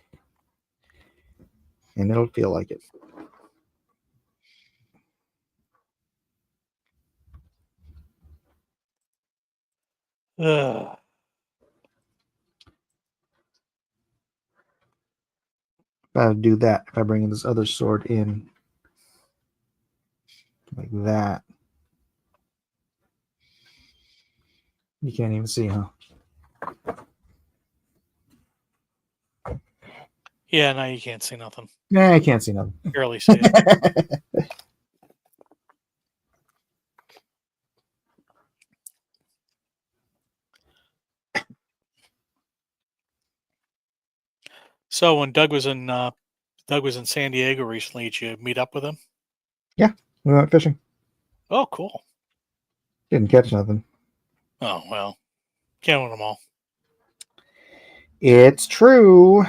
[SPEAKER 1] And it'll feel like it.
[SPEAKER 2] Ugh.
[SPEAKER 1] If I do that, if I bring this other sword in like that, you can't even see, huh?
[SPEAKER 2] Yeah, no, you can't see nothing.
[SPEAKER 1] Yeah, I can't see nothing.
[SPEAKER 2] Barely see it. So when Doug was in San Diego recently, did you meet up with him?
[SPEAKER 1] Yeah, we went fishing.
[SPEAKER 2] Oh, cool.
[SPEAKER 1] Didn't catch nothing.
[SPEAKER 2] Oh, well. Can't win them all.
[SPEAKER 1] It's true.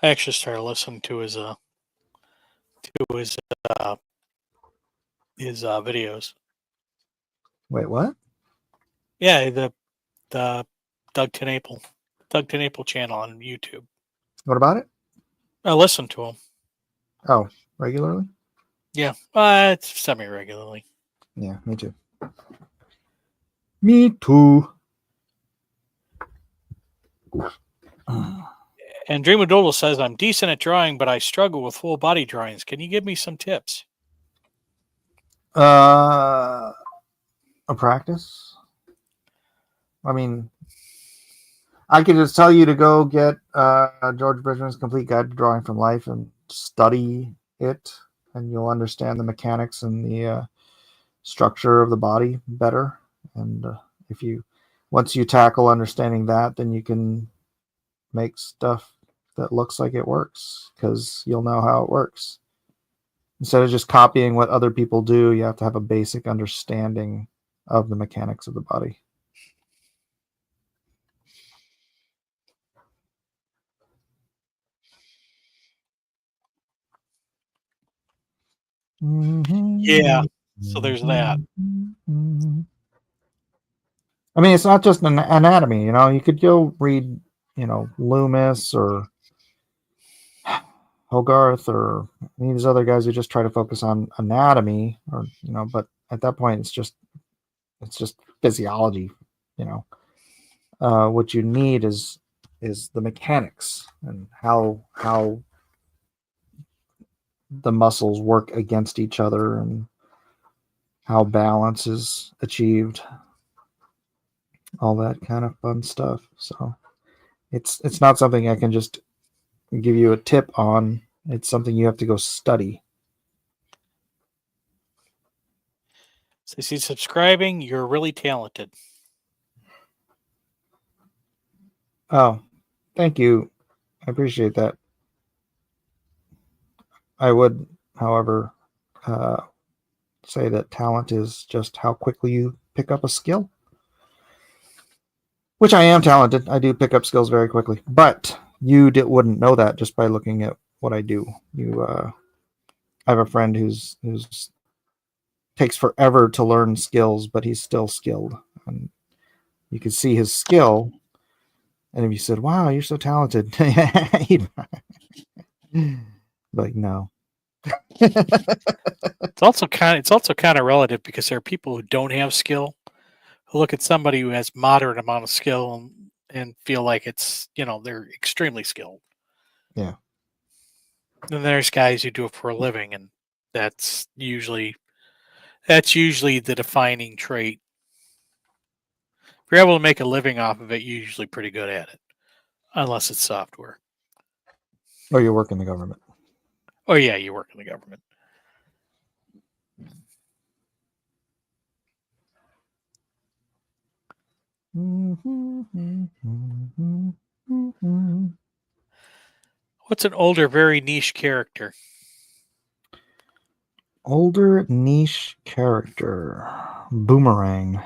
[SPEAKER 2] I actually started listening to his videos.
[SPEAKER 1] Wait, what?
[SPEAKER 2] Yeah, the Doug TenNapel channel on YouTube.
[SPEAKER 1] What about it?
[SPEAKER 2] I listen to him.
[SPEAKER 1] Oh, regularly?
[SPEAKER 2] Yeah, it's semi-regularly.
[SPEAKER 1] Yeah, me too. Me too.
[SPEAKER 2] And Dreamer Doodle says, "I'm decent at drawing, but I struggle with full body drawings. Can you give me some tips?"
[SPEAKER 1] A practice. I mean, I could just tell you to go get George Bridgman's Complete Guide to Drawing from Life and study it, and you'll understand the mechanics and the structure of the body better. And once you tackle understanding that, then you can make stuff that looks like it works because you'll know how it works. Instead of just copying what other people do, you have to have a basic understanding of the mechanics of the body.
[SPEAKER 2] Yeah. So there's that.
[SPEAKER 1] I mean, it's not just an anatomy. You could go read, Loomis or Hogarth or any of these other guys who just try to focus on anatomy, or but at that point, it's just physiology. What you need is the mechanics and how the muscles work against each other and how balance is achieved, all that kind of fun stuff. So it's not something I can just give you a tip on. It's something you have to go study.
[SPEAKER 2] So see, subscribing, you're really talented.
[SPEAKER 1] Oh, thank you. I appreciate that. I would, however, say that talent is just how quickly you pick up a skill. Which I am talented. I do pick up skills very quickly. But you wouldn't know that just by looking at what I do. I have a friend who's takes forever to learn skills, but he's still skilled. And you can see his skill. And if you said, "Wow, you're so talented," like, no.
[SPEAKER 2] It's also kind of relative because there are people who don't have skill who look at somebody who has moderate amount of skill and feel like it's they're extremely skilled.
[SPEAKER 1] Yeah.
[SPEAKER 2] Then there's guys who do it for a living, and that's usually the defining trait. If you're able to make a living off of it, you're usually pretty good at it, unless it's software.
[SPEAKER 1] Or you work in the government.
[SPEAKER 2] Oh yeah, you work in the government. What's an older, very niche character?
[SPEAKER 1] Older niche character. Boomerang.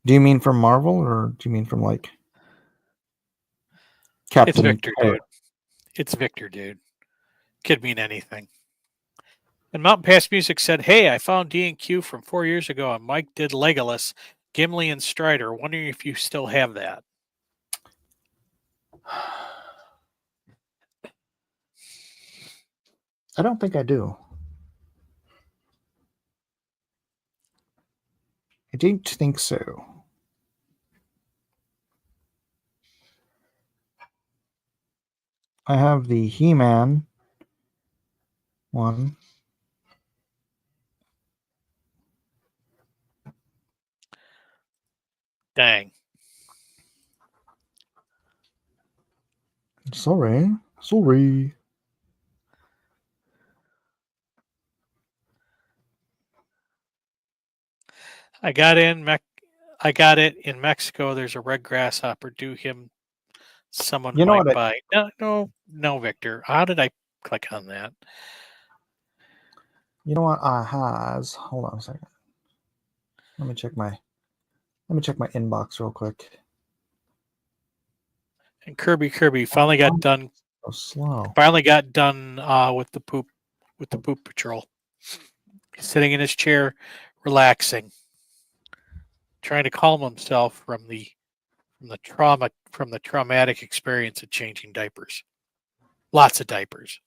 [SPEAKER 1] Do you mean from Marvel or do you mean from like Captain?
[SPEAKER 2] It's Victor, dude. It's Victor, dude. Could mean anything. And Mountain Pass Music said, "Hey, I found D&Q from 4 years ago, and Mike did Legolas, Gimli, and Strider. Wondering if you still have that."
[SPEAKER 1] I don't think I do. I don't think so. I have the He-Man one.
[SPEAKER 2] Dang.
[SPEAKER 1] Sorry.
[SPEAKER 2] I got it in Mexico. There's a red grasshopper. Do him. Someone
[SPEAKER 1] You know
[SPEAKER 2] might
[SPEAKER 1] what?
[SPEAKER 2] buy. No, Victor. How did I click on that?
[SPEAKER 1] You know what? Has. Hold on a second. Let me check my inbox real quick.
[SPEAKER 2] And Kirby finally got done.
[SPEAKER 1] So slow.
[SPEAKER 2] Finally got done with the poop patrol. He's sitting in his chair, relaxing, trying to calm himself from the traumatic experience of changing diapers. Lots of diapers.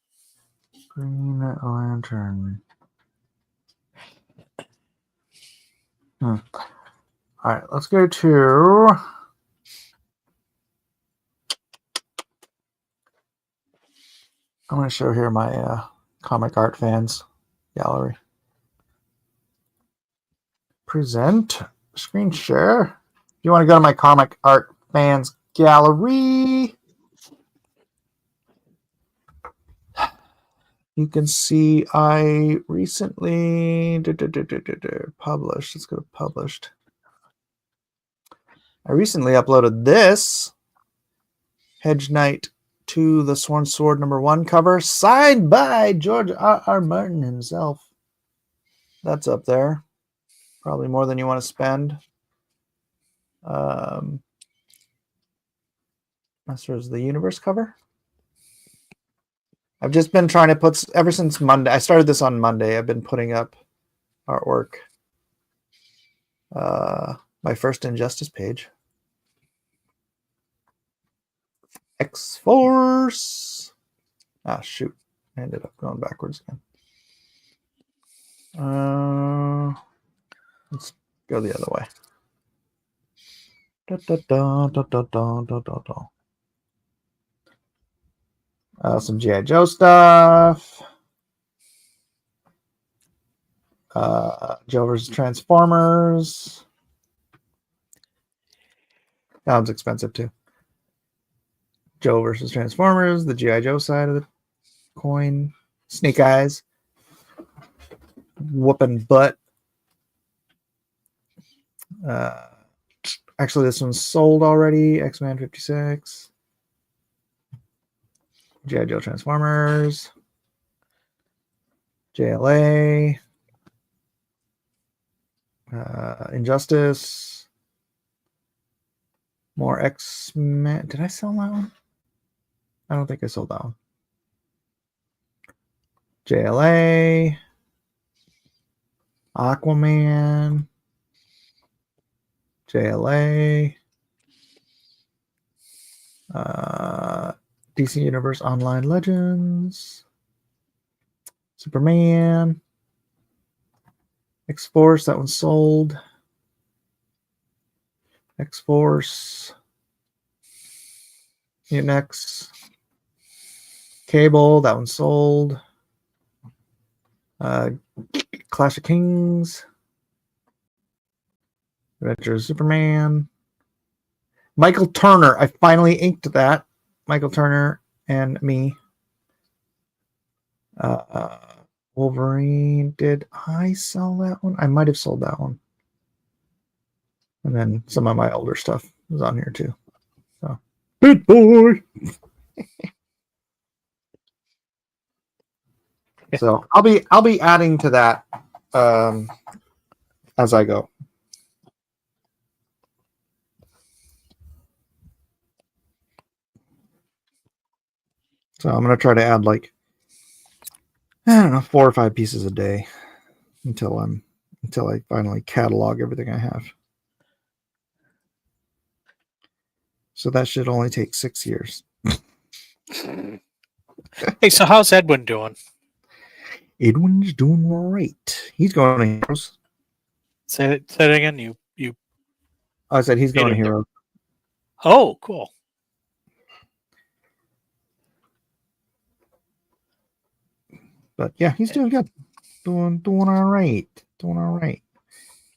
[SPEAKER 1] Green Lantern. All right, let's go to. I'm going to show here my comic art fans gallery. Present screen share. If you want to go to my comic art fans gallery, you can see I recently published. Let's go to published. I recently uploaded this Hedge Knight to the Sworn Sword #1 cover, signed by George R. Martin himself. That's up there. Probably more than you want to spend. Masters of the Universe cover. I've just been trying to put, ever since Monday, I started this on Monday, I've been putting up artwork. My first Injustice page. X-Force. Ah, shoot. I ended up going backwards again. Let's go the other way. Some G.I. Joe stuff. Joe vs. Transformers. That one's expensive too. Joe versus Transformers, the G.I. Joe side of the coin. Snake Eyes. Whooping butt. Actually, this one's sold already. X-Men 56. G.I. Joe Transformers. JLA. Injustice. More X-Men. Did I sell that one? I don't think I sold that one. JLA. Aquaman. JLA. DC Universe Online Legends. Superman. X-Force, that one's sold. X-Force. Mutant X. Cable, that one's sold. Clash of Kings. Adventure of Superman. Michael Turner, I finally inked that. Michael Turner and me. Wolverine, did I sell that one? I might have sold that one. And then some of my older stuff was on here too. So, big boy. So I'll be adding to that as I go. So I'm gonna try to add like, I don't know, 4 or 5 pieces a day until I finally catalog everything I have. So that should only take 6 years.
[SPEAKER 2] Hey, so how's Edwin doing?
[SPEAKER 1] Edwin's doing right. He's going to Heroes.
[SPEAKER 2] Say it again. You.
[SPEAKER 1] I said he's going to Heroes.
[SPEAKER 2] Oh, cool.
[SPEAKER 1] But yeah, he's doing good. Doing all right. Doing all right.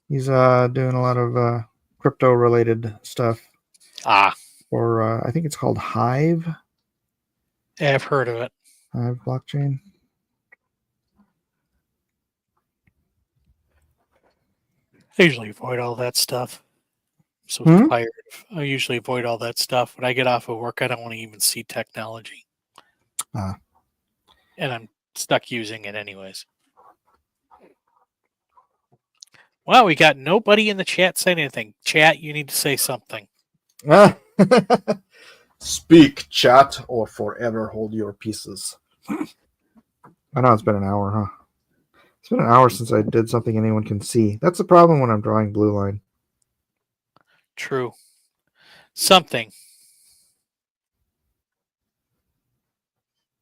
[SPEAKER 1] He's doing a lot of crypto related stuff. Or I think it's called Hive.
[SPEAKER 2] Yeah, I've heard of it.
[SPEAKER 1] Hive blockchain.
[SPEAKER 2] I usually avoid all that stuff. So tired. I usually avoid all that stuff. When I get off of work, I don't want to even see technology. And I'm stuck using it anyways. Well, we got nobody in the chat saying anything. Chat, you need to say something.
[SPEAKER 1] Speak, chat, or forever hold your pieces. I know it's been an hour, huh? It's been an hour since I did something anyone can see. That's the problem when I'm drawing blue line.
[SPEAKER 2] True. Something.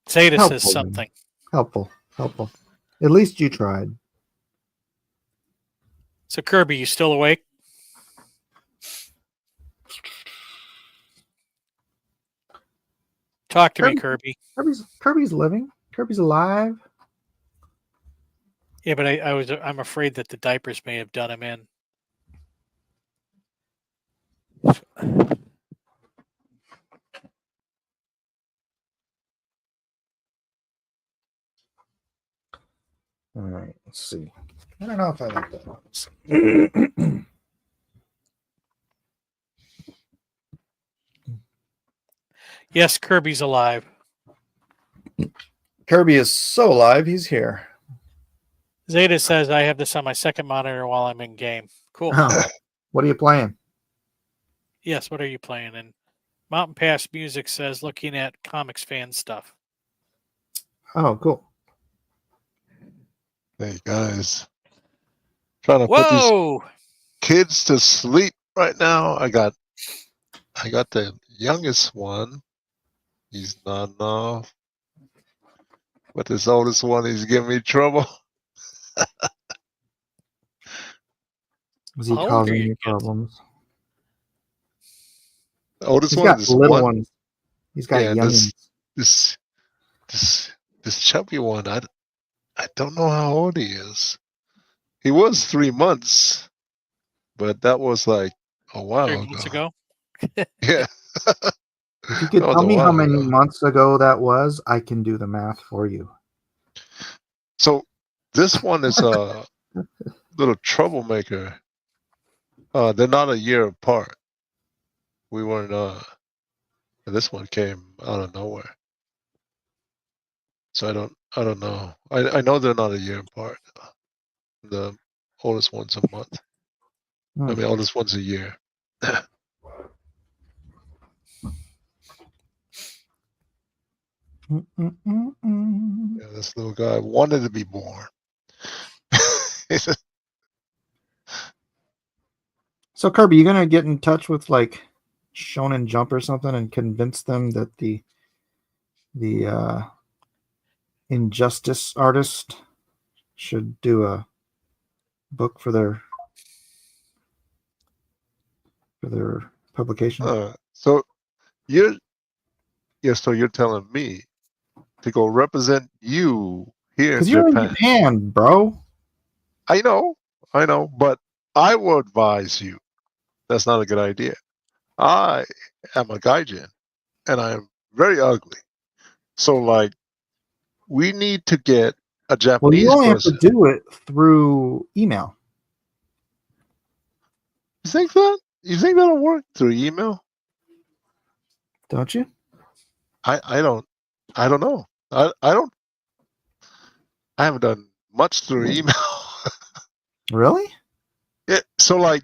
[SPEAKER 2] Zeta says something.
[SPEAKER 1] Helpful. At least you tried.
[SPEAKER 2] So Kirby, you still awake? Talk to me, Kirby.
[SPEAKER 1] Kirby's living. Kirby's alive.
[SPEAKER 2] Yeah, but I'm afraid that the diapers may have done him in.
[SPEAKER 1] All right, let's see. I don't know if I like that one.
[SPEAKER 2] Yes, Kirby's alive.
[SPEAKER 1] Kirby is so alive, he's here.
[SPEAKER 2] Zeta says I have this on my second monitor while I'm in game. Cool.
[SPEAKER 1] Oh, what are you playing?
[SPEAKER 2] Yes, what are you playing? And Mountain Pass Music says looking at comics fan stuff.
[SPEAKER 1] Oh, cool.
[SPEAKER 5] Hey guys, trying to put these
[SPEAKER 2] Whoa!
[SPEAKER 5] kids to sleep right now. I got the youngest one. He's nodding off. But this oldest one, he's giving me trouble.
[SPEAKER 1] Is he
[SPEAKER 2] How old are
[SPEAKER 1] causing
[SPEAKER 2] you
[SPEAKER 1] you
[SPEAKER 2] kids?
[SPEAKER 1] problems?
[SPEAKER 5] The oldest
[SPEAKER 1] He's
[SPEAKER 5] one
[SPEAKER 1] got
[SPEAKER 5] is
[SPEAKER 1] little
[SPEAKER 5] one.
[SPEAKER 1] ones. He's got
[SPEAKER 5] Yeah, and
[SPEAKER 1] young
[SPEAKER 5] this chubby one, I don't know how old he is. He was 3 months, but that was like a
[SPEAKER 2] 3
[SPEAKER 5] while
[SPEAKER 2] months
[SPEAKER 5] ago.
[SPEAKER 2] ago.
[SPEAKER 5] Yeah.
[SPEAKER 1] If you could
[SPEAKER 5] That was
[SPEAKER 1] tell
[SPEAKER 5] a
[SPEAKER 1] me how
[SPEAKER 5] while
[SPEAKER 1] many
[SPEAKER 5] ago.
[SPEAKER 1] months ago that was, I can do the math for you.
[SPEAKER 5] So this one is a little troublemaker. They're not a year apart. We weren't. This one came out of nowhere. So I don't know. I know they're not a year apart. The oldest one's a month. I mean, oldest one's a year. Yeah, this little guy wanted to be born.
[SPEAKER 1] So Kirby, you gonna get in touch with like Shonen Jump or something and convince them that the Injustice artist should do a book for their publication?
[SPEAKER 5] So you're so you're telling me to go represent you here in
[SPEAKER 1] Because you're in
[SPEAKER 5] Japan.
[SPEAKER 1] Japan, bro.
[SPEAKER 5] I know, but I will advise you that's not a good idea. I am a gaijin, and I am very ugly. So, like, we need to get a
[SPEAKER 1] Well, you
[SPEAKER 5] Japanese
[SPEAKER 1] only have to
[SPEAKER 5] person.
[SPEAKER 1] do it through email.
[SPEAKER 5] You think that? You think that'll work through email?
[SPEAKER 1] Don't you?
[SPEAKER 5] I don't know. I don't. I haven't done much through email.
[SPEAKER 1] Really?
[SPEAKER 5] Yeah, so, like,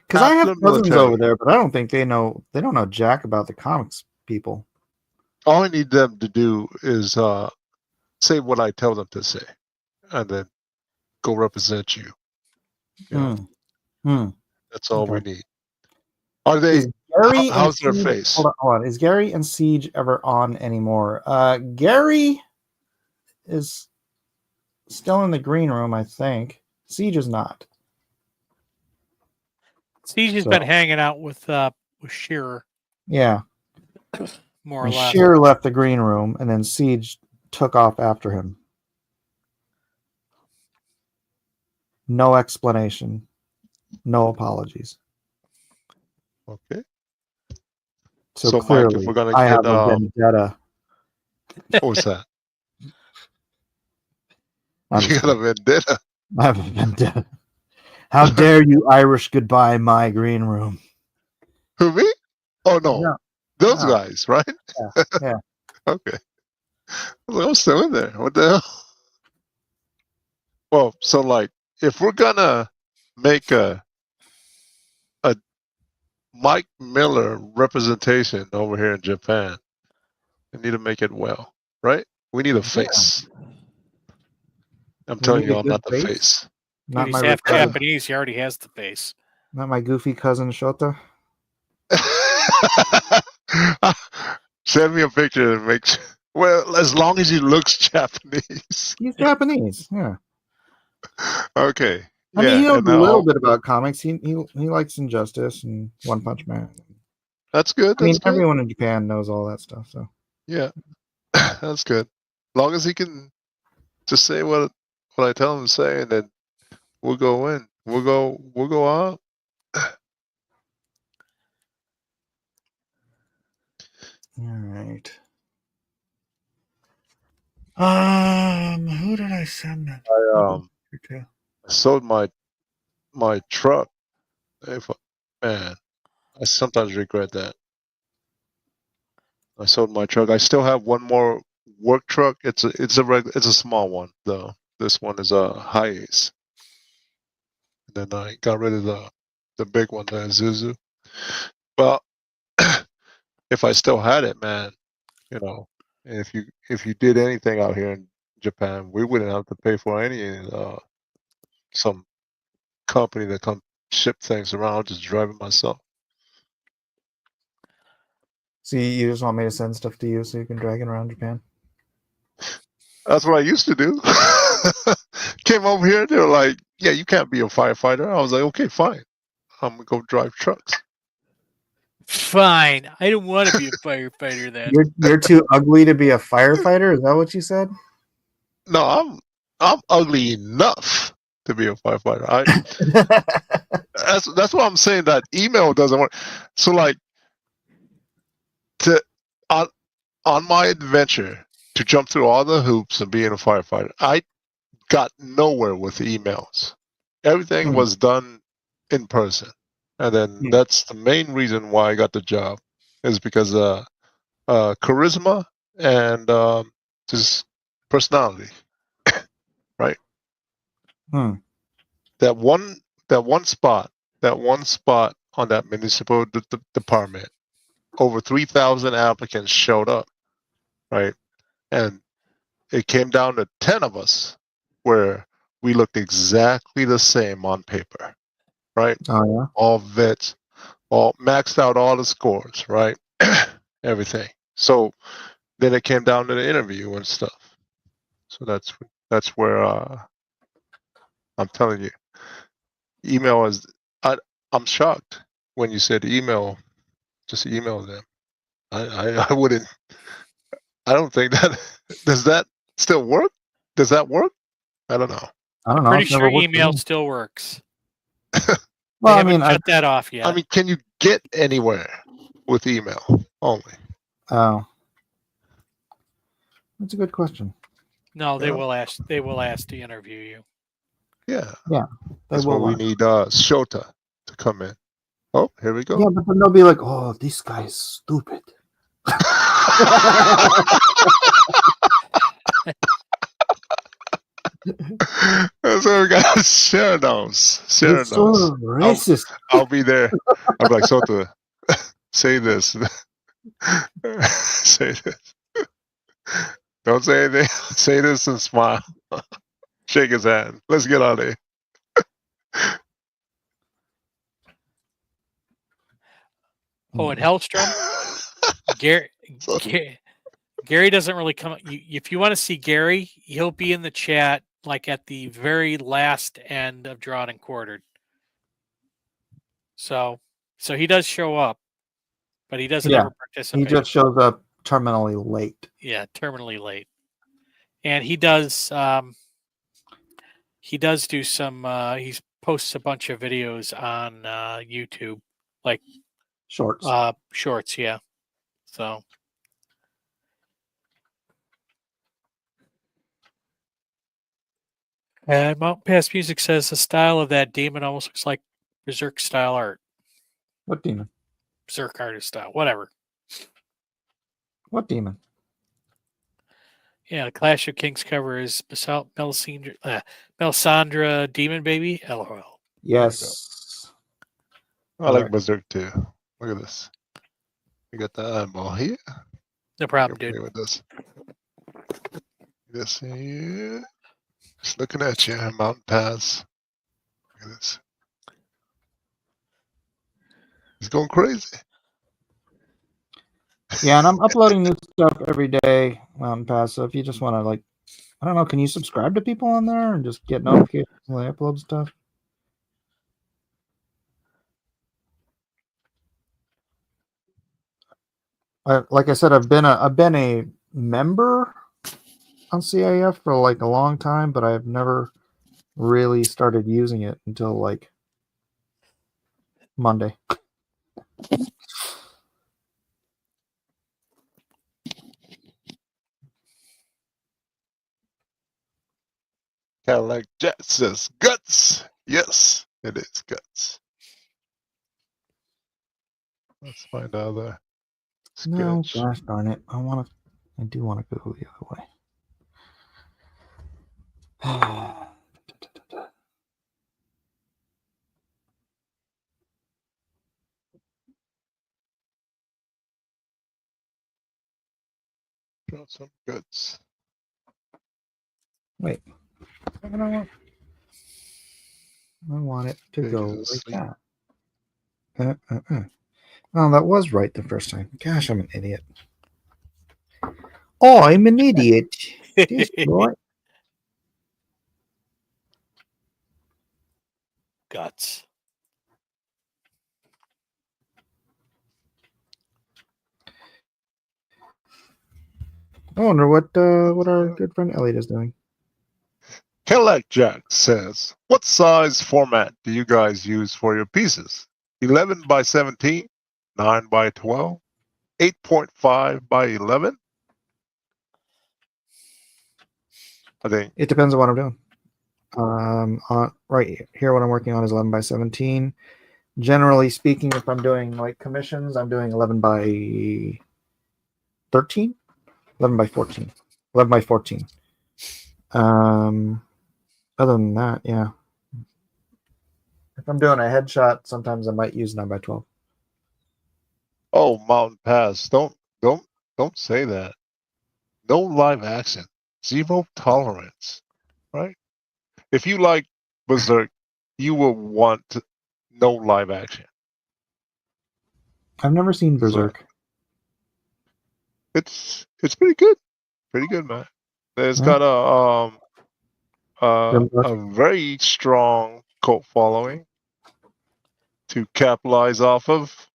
[SPEAKER 1] Because I have
[SPEAKER 5] after
[SPEAKER 1] cousins
[SPEAKER 5] military,
[SPEAKER 1] over there, but I don't think they know. They don't know jack about the comics people.
[SPEAKER 5] all I need them to do is say what I tell them to say, and then go represent you. Yeah, that's all we
[SPEAKER 1] Okay.
[SPEAKER 5] need. Are they?
[SPEAKER 1] Is Gary and
[SPEAKER 5] How's their
[SPEAKER 1] Siege,
[SPEAKER 5] face?
[SPEAKER 1] hold on. Is Gary and Siege ever on anymore? Gary is still in the green room, I think. Siege is not.
[SPEAKER 2] Siege has
[SPEAKER 1] So,
[SPEAKER 2] been hanging out with Shearer,
[SPEAKER 1] yeah.
[SPEAKER 2] more or
[SPEAKER 1] And
[SPEAKER 2] less.
[SPEAKER 1] Shearer left the green room, and then Siege took off after him. No explanation. No apologies.
[SPEAKER 5] Okay.
[SPEAKER 1] So
[SPEAKER 5] So, Mike,
[SPEAKER 1] clearly,
[SPEAKER 5] if we're gonna
[SPEAKER 1] I
[SPEAKER 5] get
[SPEAKER 1] have a vendetta.
[SPEAKER 5] what was that?
[SPEAKER 1] I'm
[SPEAKER 5] You
[SPEAKER 1] just
[SPEAKER 5] got a
[SPEAKER 1] kidding.
[SPEAKER 5] vendetta?
[SPEAKER 1] I have a vendetta. How dare you Irish goodbye my green room?
[SPEAKER 5] Who, me? Oh no,
[SPEAKER 1] Yeah.
[SPEAKER 5] those
[SPEAKER 1] No.
[SPEAKER 5] guys, right?
[SPEAKER 1] Yeah.
[SPEAKER 5] Okay. I'm still in there. What the hell? Well, so like, if we're gonna make a Mike Miller representation over here in Japan, we need to make it well, right? We need a face. I'm
[SPEAKER 1] You
[SPEAKER 5] telling
[SPEAKER 1] need
[SPEAKER 5] you,
[SPEAKER 1] a
[SPEAKER 5] I'm
[SPEAKER 1] good
[SPEAKER 5] not the
[SPEAKER 1] face.
[SPEAKER 5] face.
[SPEAKER 2] Dude,
[SPEAKER 1] Not
[SPEAKER 2] he's
[SPEAKER 1] my
[SPEAKER 2] half
[SPEAKER 1] cousin.
[SPEAKER 2] Japanese. He already has the face.
[SPEAKER 1] Not my goofy cousin Shota.
[SPEAKER 5] Send me a picture and make sure. Well, as long as he looks Japanese.
[SPEAKER 1] He's Japanese. Yeah.
[SPEAKER 5] Okay.
[SPEAKER 1] I mean, he
[SPEAKER 5] Yeah,
[SPEAKER 1] knows
[SPEAKER 5] and
[SPEAKER 1] a little
[SPEAKER 5] now
[SPEAKER 1] bit about comics. He likes Injustice and One Punch Man.
[SPEAKER 5] that's good.
[SPEAKER 1] I mean,
[SPEAKER 5] That's good.
[SPEAKER 1] everyone in Japan knows all that stuff. So
[SPEAKER 5] Yeah, that's good. As long as he can just say what I tell him to say, and then we'll go in. We'll go out.
[SPEAKER 1] all right. Who did I send that?
[SPEAKER 5] I sold my truck. Man, I sometimes regret that. I sold my truck. I still have one more work truck. It's a small one though. This one is a Hiace. And then I got rid of the big one, the Isuzu. Well, if I still had it, man, you know, if you did anything out here in Japan, we wouldn't have to pay for any some company to come ship things around. I'll just drive it myself.
[SPEAKER 1] See, you just want me to send stuff to you so you can drag it around Japan?
[SPEAKER 5] That's what I used to do. Came over here, they were like, "Yeah, you can't be a firefighter." I was like, "Okay, fine. I'm gonna go drive trucks."
[SPEAKER 2] Fine. I don't want to be a firefighter then.
[SPEAKER 1] You're too ugly to be a firefighter? Is that what you said?
[SPEAKER 5] No, I'm ugly enough to be a firefighter. That's what I'm saying. That email doesn't work. So like to on my adventure to jump through all the hoops and being a firefighter, I got nowhere with emails. Everything was done in person, and then that's the main reason why I got the job, is because charisma and just personality, right?
[SPEAKER 1] Hmm.
[SPEAKER 5] That one spot, on that municipal department, over 3,000 applicants showed up, right? And it came down to 10 of us where we looked exactly the same on paper, right?
[SPEAKER 1] Oh yeah.
[SPEAKER 5] All vets, all maxed out all the scores, right? Everything. So then it came down to the interview and stuff. So that's where I'm telling you, email is. I'm shocked when you said email. Just email them. I wouldn't. I don't think that. Does that still work? Does that work? I don't know.
[SPEAKER 1] I don't know.
[SPEAKER 2] Pretty
[SPEAKER 1] It's never
[SPEAKER 2] sure
[SPEAKER 1] worked for
[SPEAKER 2] email
[SPEAKER 1] me.
[SPEAKER 2] still works.
[SPEAKER 1] Well,
[SPEAKER 2] They
[SPEAKER 1] I
[SPEAKER 2] haven't
[SPEAKER 1] mean,
[SPEAKER 2] shut that off yet.
[SPEAKER 5] I mean, can you get anywhere with email only?
[SPEAKER 1] oh, that's a good question.
[SPEAKER 2] No, they
[SPEAKER 5] Yeah.
[SPEAKER 2] will ask. They will ask to interview you.
[SPEAKER 5] Yeah.
[SPEAKER 1] Yeah, they
[SPEAKER 5] That's
[SPEAKER 1] will
[SPEAKER 5] where we
[SPEAKER 1] want.
[SPEAKER 5] need Shota to come in. Oh, here we go.
[SPEAKER 1] Yeah, but then they'll be like, "Oh, this guy is stupid."
[SPEAKER 5] So we got Ceranos.
[SPEAKER 1] He's so racist.
[SPEAKER 5] I'll be there. I'll be like, Sota, say this. Say this. Don't say anything. Say this and smile. Shake his hand. Let's get out of here.
[SPEAKER 2] Oh, and Hellstrom, Gary,
[SPEAKER 5] So-
[SPEAKER 2] Gary doesn't really come. If you want to see Gary, he'll be in the chat like at the very last end of Drawn and Quartered. So he does show up, but he doesn't
[SPEAKER 1] Yeah,
[SPEAKER 2] ever
[SPEAKER 1] he
[SPEAKER 2] participate.
[SPEAKER 1] just shows up terminally late.
[SPEAKER 2] Yeah, terminally late. And he does do some he posts a bunch of videos on YouTube, like
[SPEAKER 1] Shorts.
[SPEAKER 2] shorts, yeah. So and Mountain Pass Music says the style of that demon almost looks like Berserk style art.
[SPEAKER 1] What demon?
[SPEAKER 2] Berserk artist style, whatever.
[SPEAKER 1] What demon?
[SPEAKER 2] Yeah, the Clash of Kings cover is Melisandre Demon Baby. LOL.
[SPEAKER 1] Yes.
[SPEAKER 5] I like Berserk too. Look at this. We got the eyeball here.
[SPEAKER 2] No problem,
[SPEAKER 5] Here,
[SPEAKER 2] dude.
[SPEAKER 5] play with this. This here. Just looking at you, Mountain Pass. Look at this. He's going crazy.
[SPEAKER 1] Yeah, and I'm uploading new stuff every day on Pass. So if you just want to, like, I don't know, can you subscribe to people on there and just get notifications when they upload stuff? Like I said, I've been a member on CIF for like a long time, but I've never really started using it until like Monday.
[SPEAKER 5] Cadillac Jet says guts. Yes, it is guts. Let's find out the
[SPEAKER 1] No,
[SPEAKER 5] sketch.
[SPEAKER 1] gosh darn it. I do want to go the other way.
[SPEAKER 5] Show some guts.
[SPEAKER 1] Wait. I want it to
[SPEAKER 5] Pig
[SPEAKER 1] go
[SPEAKER 5] is
[SPEAKER 1] like
[SPEAKER 5] asleep.
[SPEAKER 1] that. Oh, that was right the first time. Gosh, I'm an idiot. Oh, I'm an idiot. Destroy.
[SPEAKER 2] Guts.
[SPEAKER 1] I wonder what our good friend Elliot is doing.
[SPEAKER 5] Cadillac Jack says, what size format do you guys use for your pieces? 11 by 17, 9 by 12, 8.5 by 11? I think.
[SPEAKER 1] It depends on what I'm doing. On right here, what I'm working on is 11 by 17. Generally speaking, if I'm doing like commissions, I'm doing 11 by 13, 11 by 14, 11 by 14. Other than that, yeah. If I'm doing a headshot, sometimes I might use 9 by 12.
[SPEAKER 5] Oh, Mountain Pass. Don't say that. No live action. Zero tolerance. Right? If you like Berserk, you will want no live action.
[SPEAKER 1] I've never seen
[SPEAKER 5] So,
[SPEAKER 1] Berserk.
[SPEAKER 5] it's pretty good. Pretty good, man. It's
[SPEAKER 1] Yeah.
[SPEAKER 5] got a very strong cult following to capitalize off of.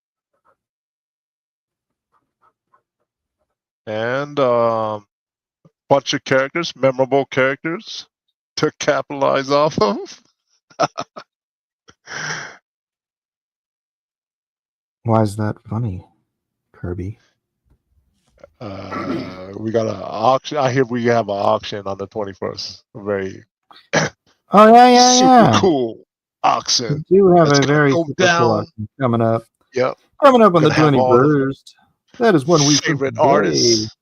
[SPEAKER 5] And bunch of characters, memorable characters to capitalize off of.
[SPEAKER 1] Why is that funny, Kirby?
[SPEAKER 5] We got an auction. I hear we have an auction on the 21st. Very
[SPEAKER 1] Oh yeah,
[SPEAKER 5] super cool
[SPEAKER 1] We
[SPEAKER 5] auction.
[SPEAKER 1] do have
[SPEAKER 5] It's
[SPEAKER 1] a
[SPEAKER 5] gonna
[SPEAKER 1] very
[SPEAKER 5] go
[SPEAKER 1] super cool
[SPEAKER 5] down.
[SPEAKER 1] auction coming up.
[SPEAKER 5] Yep.
[SPEAKER 1] Coming up on the
[SPEAKER 5] Gonna have all the
[SPEAKER 1] 21st. That is 1 week from
[SPEAKER 5] favorite
[SPEAKER 1] today.
[SPEAKER 5] artists.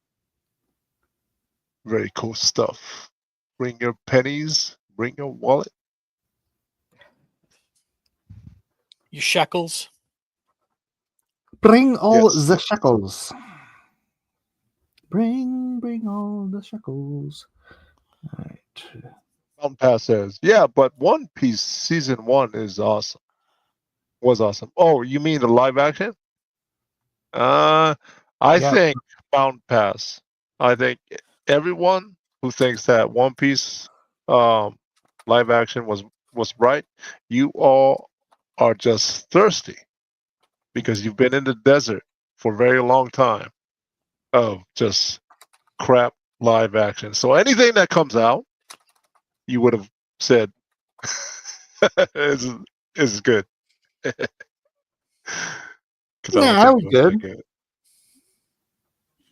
[SPEAKER 5] Very cool stuff. Bring your pennies. Bring your wallet.
[SPEAKER 2] You shekels.
[SPEAKER 1] Bring all
[SPEAKER 5] Yes.
[SPEAKER 1] the shekels. Bring all the shekels. All right.
[SPEAKER 5] Mountain Pass says, yeah, but One Piece season 1 is awesome. Was awesome. Oh, you mean the live action? I
[SPEAKER 1] Yeah.
[SPEAKER 5] think Mountain Pass. I think everyone who thinks that One Piece live action was right, you all are just thirsty because you've been in the desert for a very long time of just crap live action. So anything that comes out, you would have said is good. Because I don't
[SPEAKER 1] Yeah,
[SPEAKER 5] think
[SPEAKER 1] that was
[SPEAKER 5] it was that
[SPEAKER 1] good.
[SPEAKER 5] good.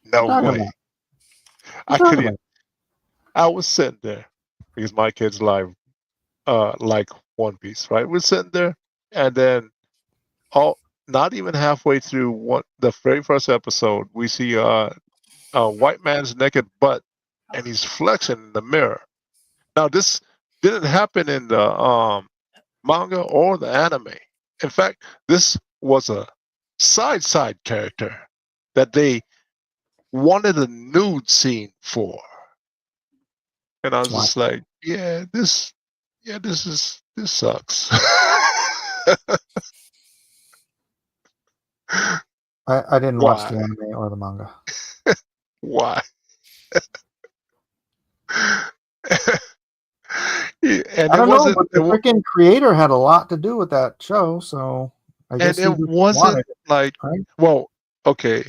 [SPEAKER 5] No
[SPEAKER 1] Talking
[SPEAKER 5] way.
[SPEAKER 1] about.
[SPEAKER 5] I
[SPEAKER 1] Talking
[SPEAKER 5] couldn't.
[SPEAKER 1] about.
[SPEAKER 5] I was sitting there because my kids like One Piece, right? We're sitting there, and then not even halfway through the very first episode, we see a white man's naked butt, and he's flexing in the mirror. Now this didn't happen in the manga or the anime. In fact, this was a side character that they wanted a nude scene for. And I was
[SPEAKER 1] Why?
[SPEAKER 5] just like, this sucks.
[SPEAKER 1] I didn't watch the
[SPEAKER 5] Why?
[SPEAKER 1] anime or the manga.
[SPEAKER 5] Why? And
[SPEAKER 1] I
[SPEAKER 5] it
[SPEAKER 1] don't know,
[SPEAKER 5] wasn't
[SPEAKER 1] but the freaking creator had a lot to do with that show, so I
[SPEAKER 5] and
[SPEAKER 1] guess he
[SPEAKER 5] it
[SPEAKER 1] just
[SPEAKER 5] wasn't
[SPEAKER 1] wanted it,
[SPEAKER 5] like,
[SPEAKER 1] right?
[SPEAKER 5] well, okay.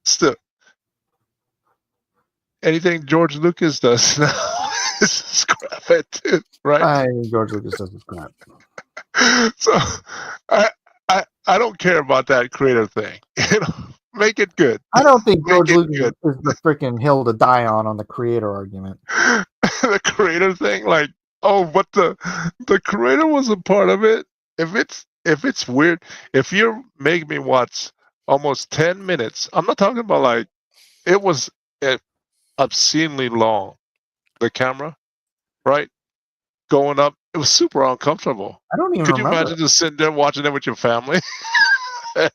[SPEAKER 5] Still, anything George Lucas does now is scrap it too, right?
[SPEAKER 1] George Lucas does this crap.
[SPEAKER 5] So I don't care about that creative thing. Make it good.
[SPEAKER 1] I don't think
[SPEAKER 5] Make
[SPEAKER 1] George
[SPEAKER 5] it
[SPEAKER 1] Lucas
[SPEAKER 5] good.
[SPEAKER 1] is the freaking hill to die on the creator argument.
[SPEAKER 5] the creator thing, like, oh, but the creator was a part of it. If it's weird, if you make me watch almost 10 minutes, I'm not talking about like it was obscenely long. The camera, right, going up, it was super uncomfortable.
[SPEAKER 1] I don't even
[SPEAKER 5] Could you
[SPEAKER 1] remember.
[SPEAKER 5] imagine just sitting there watching it with your family,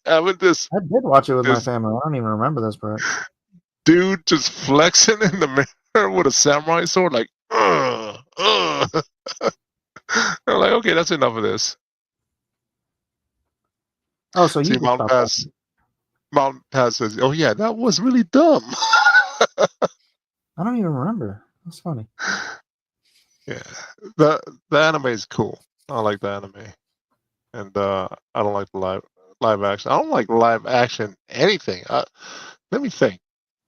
[SPEAKER 5] having this
[SPEAKER 1] I did watch it with my
[SPEAKER 5] this
[SPEAKER 1] family. I don't even remember this part.
[SPEAKER 5] dude just flexing in the mirror with a samurai sword, like, They're like, okay, that's enough of this.
[SPEAKER 1] Oh, so you
[SPEAKER 5] See,
[SPEAKER 1] just stopped watching.
[SPEAKER 5] Mountain Pass says, "Oh yeah, that was really dumb."
[SPEAKER 1] I don't even remember. That's funny.
[SPEAKER 5] Yeah, the anime is cool. I like the anime, and I don't like the live action. I don't like live action anything. Let me think.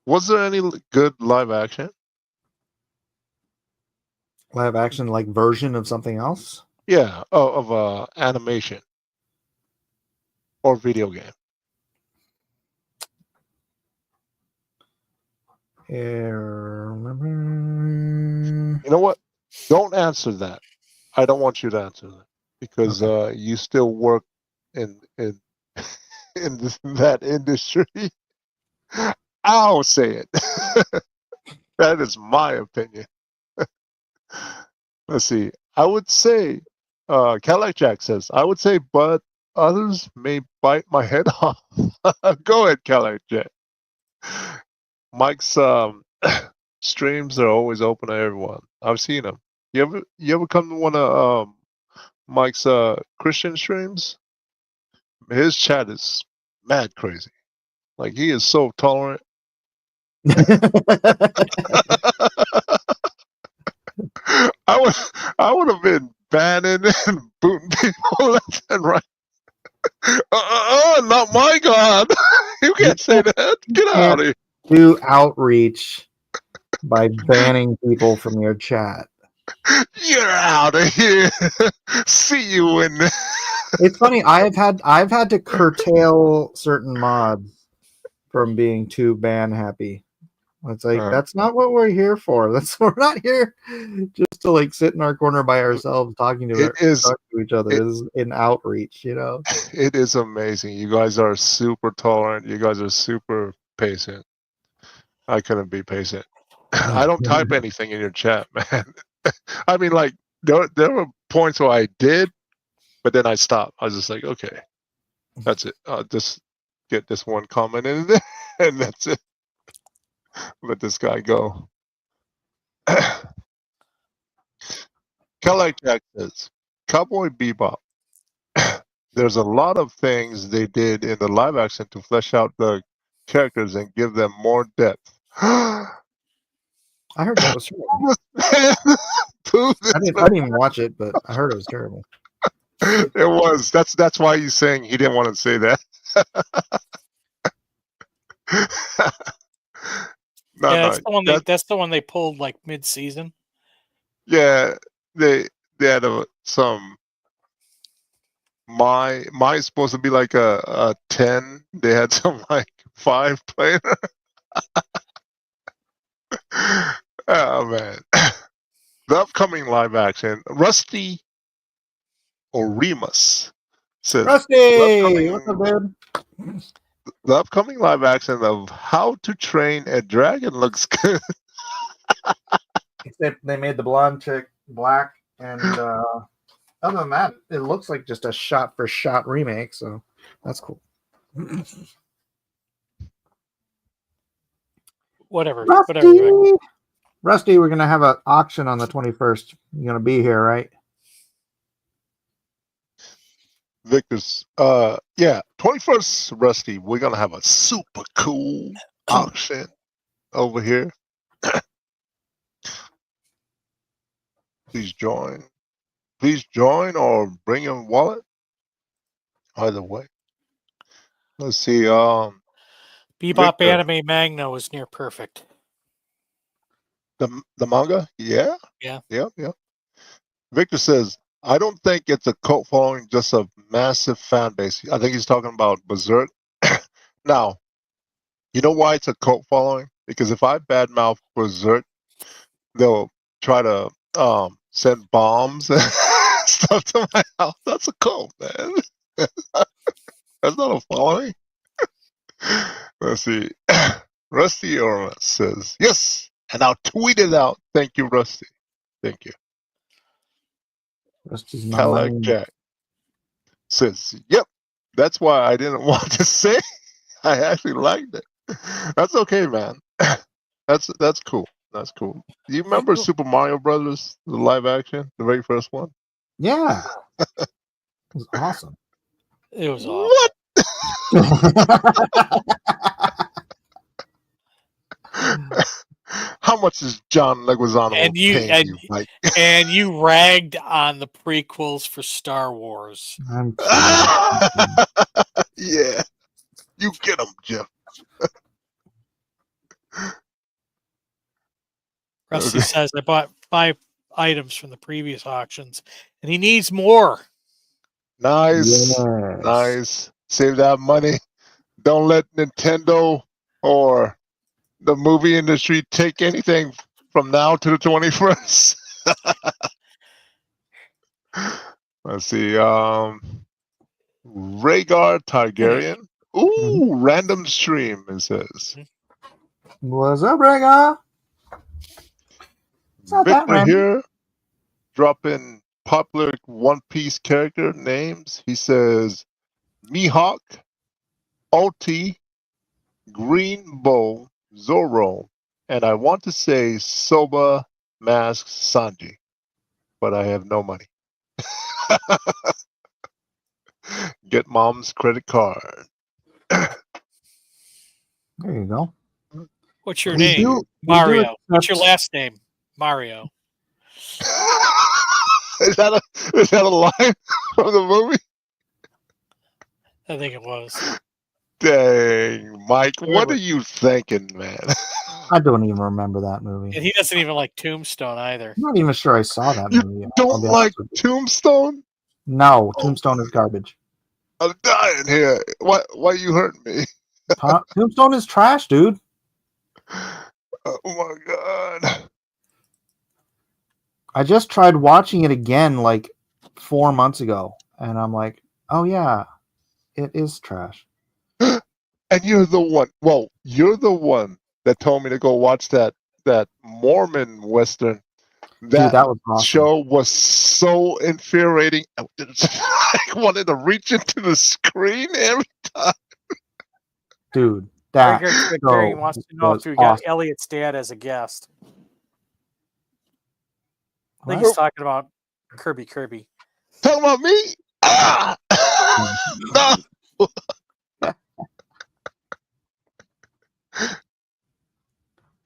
[SPEAKER 5] Was there any good live action?
[SPEAKER 1] Live action like version of something else?
[SPEAKER 5] Yeah, of animation or video game.
[SPEAKER 1] Remember?
[SPEAKER 5] You know what? Don't answer that. I don't want you to answer that because
[SPEAKER 1] Okay.
[SPEAKER 5] you still work in that industry. I'll say it. That is my opinion. Let's see. I would say, Cadillac Jack says, I would say, but others may bite my head off. Go ahead, Cadillac Jack. Mike's streams are always open to everyone. I've seen them. You ever come to one of Mike's Christian streams? His chat is mad crazy. Like he is so tolerant. I would have been banning and booting people left and right. Not my God. You
[SPEAKER 1] You
[SPEAKER 5] can't say that. Get
[SPEAKER 1] can't
[SPEAKER 5] out of here.
[SPEAKER 1] do outreach by banning people from your chat.
[SPEAKER 5] You're out of here. See you in there.
[SPEAKER 1] It's funny. I've had to curtail certain mods from being too ban happy. It's like that's not what we're here for. We're not here just to like sit in our corner by ourselves talking
[SPEAKER 5] it is
[SPEAKER 1] talk to each other.
[SPEAKER 5] it,
[SPEAKER 1] This is in outreach, you know.
[SPEAKER 5] it is amazing. You guys are super tolerant. You guys are super patient. I couldn't be patient. I don't type anything in your chat, man. I mean, like there were points where I did, but then I stopped. I was just like, okay, that's it. I'll just get this one comment in there, and that's it. Let this guy go. Kelly Jack says, Cowboy Bebop. There's a lot of things they did in the live action to flesh out the characters and give them more depth.
[SPEAKER 1] I heard that was terrible.
[SPEAKER 5] Dude,
[SPEAKER 1] I didn't even watch it, but I heard it was terrible.
[SPEAKER 5] it was. That's why he's saying he didn't want to say that. No,
[SPEAKER 2] Yeah,
[SPEAKER 5] no.
[SPEAKER 2] that's the one they pulled like mid-season.
[SPEAKER 5] Yeah, they had some. Mine's supposed to be like a 10. They had some like 5 playing. Oh man. The upcoming live action, Rusty Orimus says
[SPEAKER 1] Rusty, what's up, dude?
[SPEAKER 5] the upcoming live action of How to Train a Dragon looks good.
[SPEAKER 1] Except they made the blonde chick black, and other than that, it looks like just a shot-for-shot remake. So that's cool.
[SPEAKER 2] Whatever.
[SPEAKER 1] Rusty, Rusty, we're gonna have an auction on the 21st. You're gonna be here, right?
[SPEAKER 5] Victor's yeah, 21st Rusty, we're gonna have a super cool auction over here. Please join. Please join or bring your wallet. Either way. Let's see.
[SPEAKER 2] Bebop
[SPEAKER 5] Victor,
[SPEAKER 2] Anime Magno is near perfect.
[SPEAKER 5] the manga? Yeah.
[SPEAKER 2] Yeah.
[SPEAKER 5] Yeah. Victor says, I don't think it's a cult following, just a massive fan base. I think he's talking about Berserk. Now, you know why it's a cult following? Because if I badmouth Berserk, they'll try to send bombs and stuff to my house. That's a cult, man. That's not a following. Let's see. Rusty Orma says, yes, and I'll tweet it out. Thank you, Rusty. Thank you.
[SPEAKER 1] Rusty's my
[SPEAKER 5] Cadillac
[SPEAKER 1] money.
[SPEAKER 5] Jack says, yep, that's why I didn't want to say. I actually liked it. That's okay, man. That's cool. That's cool. Do you remember Super Mario Brothers, the live action, the very first one?
[SPEAKER 1] Yeah. It was awesome.
[SPEAKER 2] It was awful.
[SPEAKER 5] What? How much is John Leguizamo
[SPEAKER 2] And
[SPEAKER 5] paying you, Mike?
[SPEAKER 2] and you ragged on the prequels for Star Wars.
[SPEAKER 1] I'm kidding.
[SPEAKER 5] Yeah. You get him, Jeff.
[SPEAKER 2] Rusty
[SPEAKER 5] Okay.
[SPEAKER 2] says I bought 5 items from the previous auctions, and he needs more.
[SPEAKER 5] Nice.
[SPEAKER 1] Yes.
[SPEAKER 5] Nice. Save that money. Don't let Nintendo or the movie industry take anything from now to the 21st. Let's see. Rhaegar Targaryen. Ooh, random stream, it says.
[SPEAKER 1] What's up, Rega? It's not that
[SPEAKER 5] Victor
[SPEAKER 1] random.
[SPEAKER 5] here, dropping popular One Piece character names. He says Mihawk, Ulti, Green Bow, Zoro, and I want to say Soba Mask Sanji, but I have no money. Get mom's credit card.
[SPEAKER 1] There you go.
[SPEAKER 2] What's your
[SPEAKER 1] We
[SPEAKER 2] name?
[SPEAKER 1] do
[SPEAKER 2] Mario. What's your
[SPEAKER 1] accept-
[SPEAKER 2] last name? Mario.
[SPEAKER 5] Is that a line from the movie?
[SPEAKER 2] I think it was.
[SPEAKER 5] Dang, Mike, what are you thinking, man?
[SPEAKER 1] I don't even remember that movie.
[SPEAKER 2] And he doesn't even like Tombstone either.
[SPEAKER 1] I'm not even sure I saw that
[SPEAKER 5] You
[SPEAKER 1] movie. I'll
[SPEAKER 5] don't
[SPEAKER 1] be
[SPEAKER 5] like
[SPEAKER 1] honest with you.
[SPEAKER 5] Tombstone?
[SPEAKER 1] No,
[SPEAKER 5] Oh.
[SPEAKER 1] Tombstone is garbage.
[SPEAKER 5] I'm dying here. Why you hurting me?
[SPEAKER 1] Tombstone is trash, dude.
[SPEAKER 5] Oh my god.
[SPEAKER 1] I just tried watching it again like 4 months ago, and I'm like, oh yeah, it is trash.
[SPEAKER 5] And you're the one. Well, you're the one that told me to go watch that Mormon Western.
[SPEAKER 1] Dude, that was awesome.
[SPEAKER 5] Show was so infuriating. I wanted to reach into the screen every time.
[SPEAKER 1] Dude, that
[SPEAKER 2] Edgar
[SPEAKER 1] show
[SPEAKER 2] Gary wants to know
[SPEAKER 1] was
[SPEAKER 2] if we got
[SPEAKER 1] awesome.
[SPEAKER 2] Elliot's dad as a guest. I think
[SPEAKER 1] What?
[SPEAKER 2] he's talking about Kirby.
[SPEAKER 5] Talking about me? Ah! No.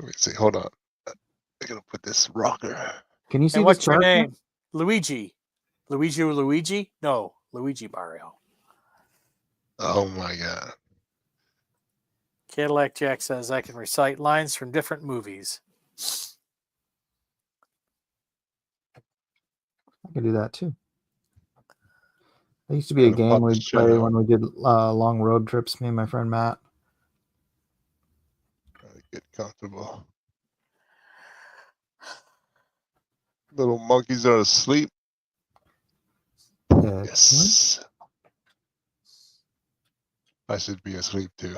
[SPEAKER 5] Let me see. Hold on. I'm gonna put this rocker.
[SPEAKER 1] Can you see
[SPEAKER 2] And
[SPEAKER 1] this
[SPEAKER 2] what's your
[SPEAKER 1] character?
[SPEAKER 2] name? Luigi. Luigi? No, Luigi Mario.
[SPEAKER 5] Oh my god.
[SPEAKER 2] Cadillac Jack says I can recite lines from different movies.
[SPEAKER 1] I can do that too. That used to be a game we'd play when we did long road trips, me and my friend Matt.
[SPEAKER 5] Try to get comfortable. Little monkeys are asleep.
[SPEAKER 1] Excellent.
[SPEAKER 5] Yes. I should be asleep too.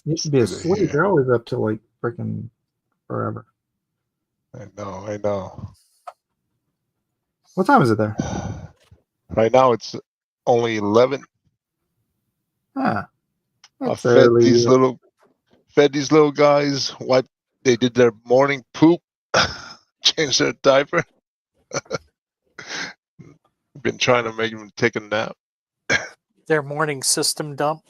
[SPEAKER 1] You should be asleep. They're always up till like freaking forever.
[SPEAKER 5] I know.
[SPEAKER 1] What time is it there?
[SPEAKER 5] Right now it's only 11.
[SPEAKER 1] Ah,
[SPEAKER 5] I
[SPEAKER 1] it's
[SPEAKER 5] fed
[SPEAKER 1] early.
[SPEAKER 5] these little guys. They did their morning poop, changed their diaper. Been trying to make them take a nap.
[SPEAKER 2] Their morning system dump.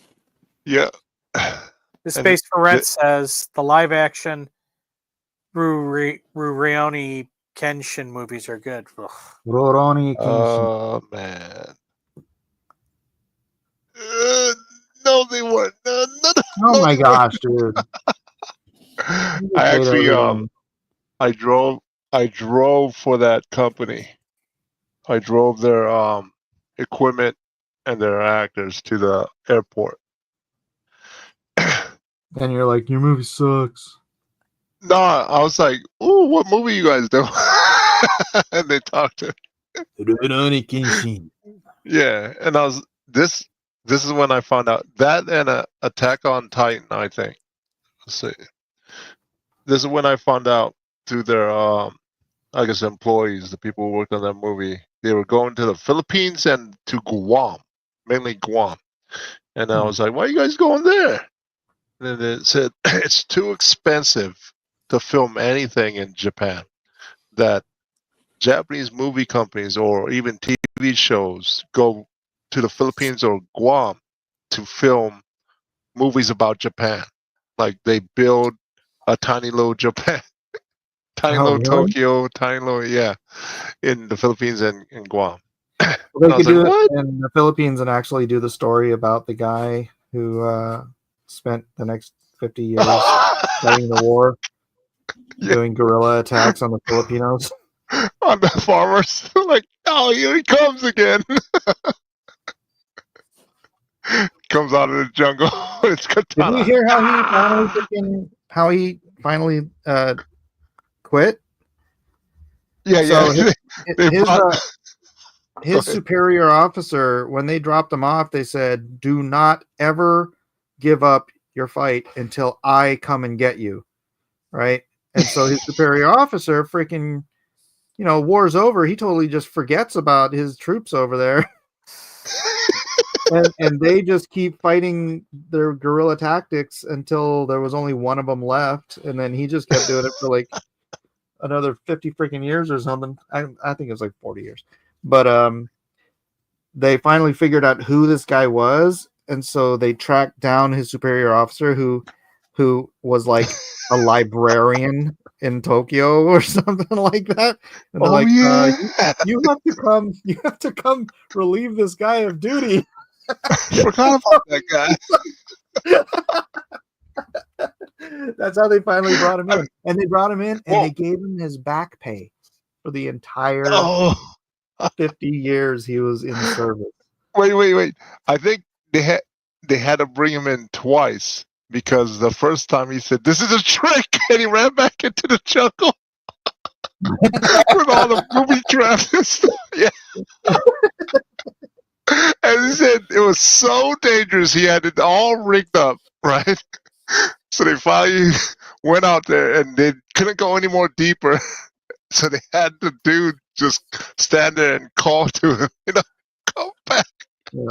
[SPEAKER 5] Yeah.
[SPEAKER 2] The Space for Rent says the live action Rurouni Kenshin movies are good. Ugh.
[SPEAKER 1] Rurouni Kenshin.
[SPEAKER 5] Oh man. No, they weren't. No,
[SPEAKER 1] Oh my gosh, dude!
[SPEAKER 5] I actually I drove for that company. I drove their equipment and their actors to the airport.
[SPEAKER 1] And you're like, your movie sucks.
[SPEAKER 5] No, I was like, "Ooh, what movie you guys do?" And they talked to, yeah, and I was this. This is when I found out that and Attack on Titan. I think. So, this is when I found out through their I guess employees, the people who worked on that movie, they were going to the Philippines and to Guam, mainly Guam. And I was like, "Why are you guys going there?" And then it said it's too expensive to film anything in Japan. That Japanese movie companies or even TV shows go to the Philippines or Guam to film movies about Japan. Like they build a tiny little Japan, tiny
[SPEAKER 1] Oh,
[SPEAKER 5] little
[SPEAKER 1] really?
[SPEAKER 5] Tokyo, tiny little, yeah, in the Philippines and Guam.
[SPEAKER 1] Well,
[SPEAKER 5] And
[SPEAKER 1] they
[SPEAKER 5] I
[SPEAKER 1] could
[SPEAKER 5] was like,
[SPEAKER 1] do it
[SPEAKER 5] what?
[SPEAKER 1] in the Philippines and actually do the story about the guy who spent the next 50 years fighting the war,
[SPEAKER 5] Yeah,
[SPEAKER 1] doing guerrilla attacks on the Filipinos.
[SPEAKER 5] on the farmers. Like, oh, here he comes again. Comes out of the jungle. It's
[SPEAKER 1] Did you
[SPEAKER 5] katana.
[SPEAKER 1] hear
[SPEAKER 5] Ah!
[SPEAKER 1] how he finally quit?
[SPEAKER 5] Yeah, yeah.
[SPEAKER 1] So
[SPEAKER 5] They
[SPEAKER 1] his
[SPEAKER 5] brought. Go
[SPEAKER 1] his
[SPEAKER 5] ahead.
[SPEAKER 1] superior officer, when they dropped him off, they said, "Do not ever give up your fight until I come and get you." Right? And so his superior officer, freaking, war's over. He totally just forgets about his troops over there, and they just keep fighting their guerrilla tactics until there was only one of them left, and then he just kept doing it for like another 50 freaking years or something. I think it was like 40 years, but they finally figured out who this guy was, and so they tracked down his superior officer who was like a librarian in Tokyo or something like that. And they're
[SPEAKER 5] Oh
[SPEAKER 1] like,
[SPEAKER 5] yeah.
[SPEAKER 1] you have to come relieve this guy of duty.
[SPEAKER 5] Forgot about that guy.
[SPEAKER 1] That's how they finally brought him in. And they brought him in and
[SPEAKER 5] Whoa.
[SPEAKER 1] they gave him his back pay for the entire
[SPEAKER 5] Oh,
[SPEAKER 1] 50 years he was in service.
[SPEAKER 5] wait. I think they had to bring him in twice because the first time he said, "This is a trick," and he ran back into the jungle with all the booby traps and stuff. Yeah, and he said it was so dangerous. He had it all rigged up, right? So they finally went out there and they couldn't go any more deeper. So they had the dude just stand there and call to him, come back.
[SPEAKER 1] Yeah.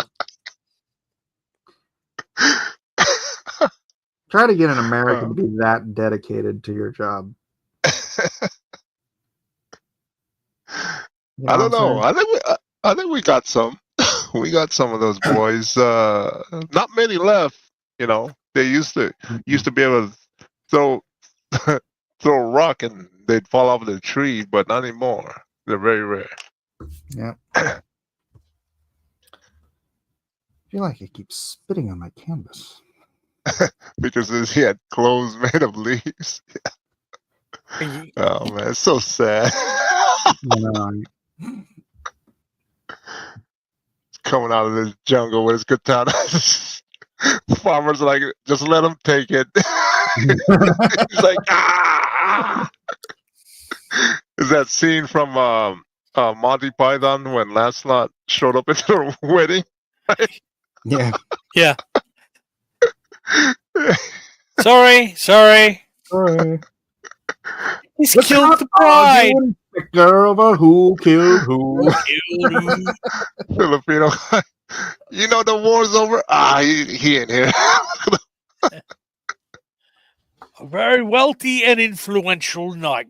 [SPEAKER 1] Try to get an American to be that dedicated to your job. You know
[SPEAKER 5] I
[SPEAKER 1] what
[SPEAKER 5] don't
[SPEAKER 1] I'm
[SPEAKER 5] know.
[SPEAKER 1] saying?
[SPEAKER 5] I think we got some. We got some of those boys. Not many left. They used to be able to throw throw a rock and they'd fall off the tree, but not anymore. They're very rare.
[SPEAKER 1] Yeah. I feel like it keeps spitting on my canvas.
[SPEAKER 5] Because he had clothes made of leaves. Oh man, it's so sad. Coming out of the jungle with his katana. Farmers are like, just let him take it. He's like, ah. Is that scene from Monty Python when Lancelot showed up at the wedding?
[SPEAKER 1] Yeah.
[SPEAKER 2] Yeah. Sorry.
[SPEAKER 1] Sorry.
[SPEAKER 2] He's
[SPEAKER 1] Let's
[SPEAKER 2] killed
[SPEAKER 1] not
[SPEAKER 2] the bride.
[SPEAKER 1] argue, Victor, over who killed who.
[SPEAKER 2] Killed him.
[SPEAKER 5] Filipino guy. The war's over. He ain't here.
[SPEAKER 2] A very wealthy and influential knight.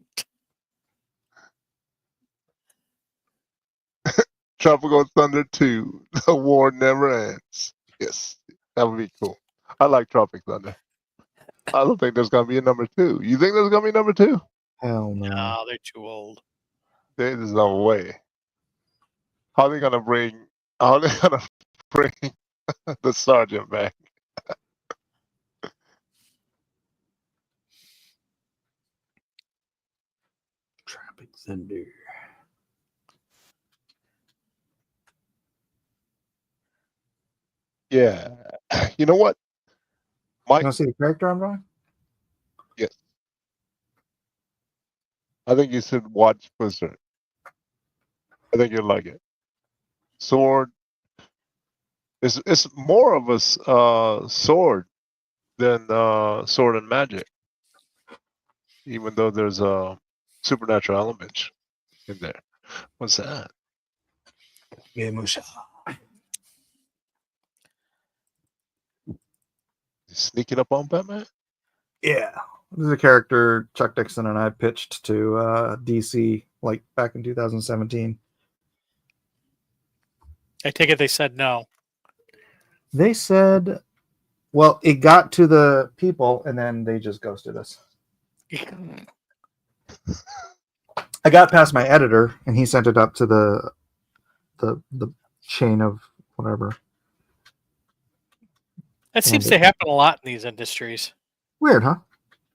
[SPEAKER 5] Tropical Thunder 2. The war never ends. Yes, that would be cool. I like Tropic Thunder. I don't think there's gonna be a number 2. You think there's gonna be number 2?
[SPEAKER 1] Hell no.
[SPEAKER 2] No, they're too old.
[SPEAKER 5] There's no way. How are they gonna bring? How are they gonna bring the sergeant back?
[SPEAKER 1] Tropic Thunder.
[SPEAKER 5] Yeah. You know what?
[SPEAKER 1] You want to see the character I'm drawing?
[SPEAKER 5] Yes. I think you should watch Berserk. I think you'll like it. Sword. It's more of a sword than sword and magic, even though there's a supernatural element in there. What's that? Sneaking up on Batman?
[SPEAKER 1] Yeah. This is a character Chuck Dixon and I pitched to DC like back in 2017.
[SPEAKER 2] I take it they said no.
[SPEAKER 1] They said, well, it got to the people and then they just ghosted us. I got past my editor and he sent it up to the chain of whatever.
[SPEAKER 2] That seems to happen a lot in these industries.
[SPEAKER 1] Weird, huh?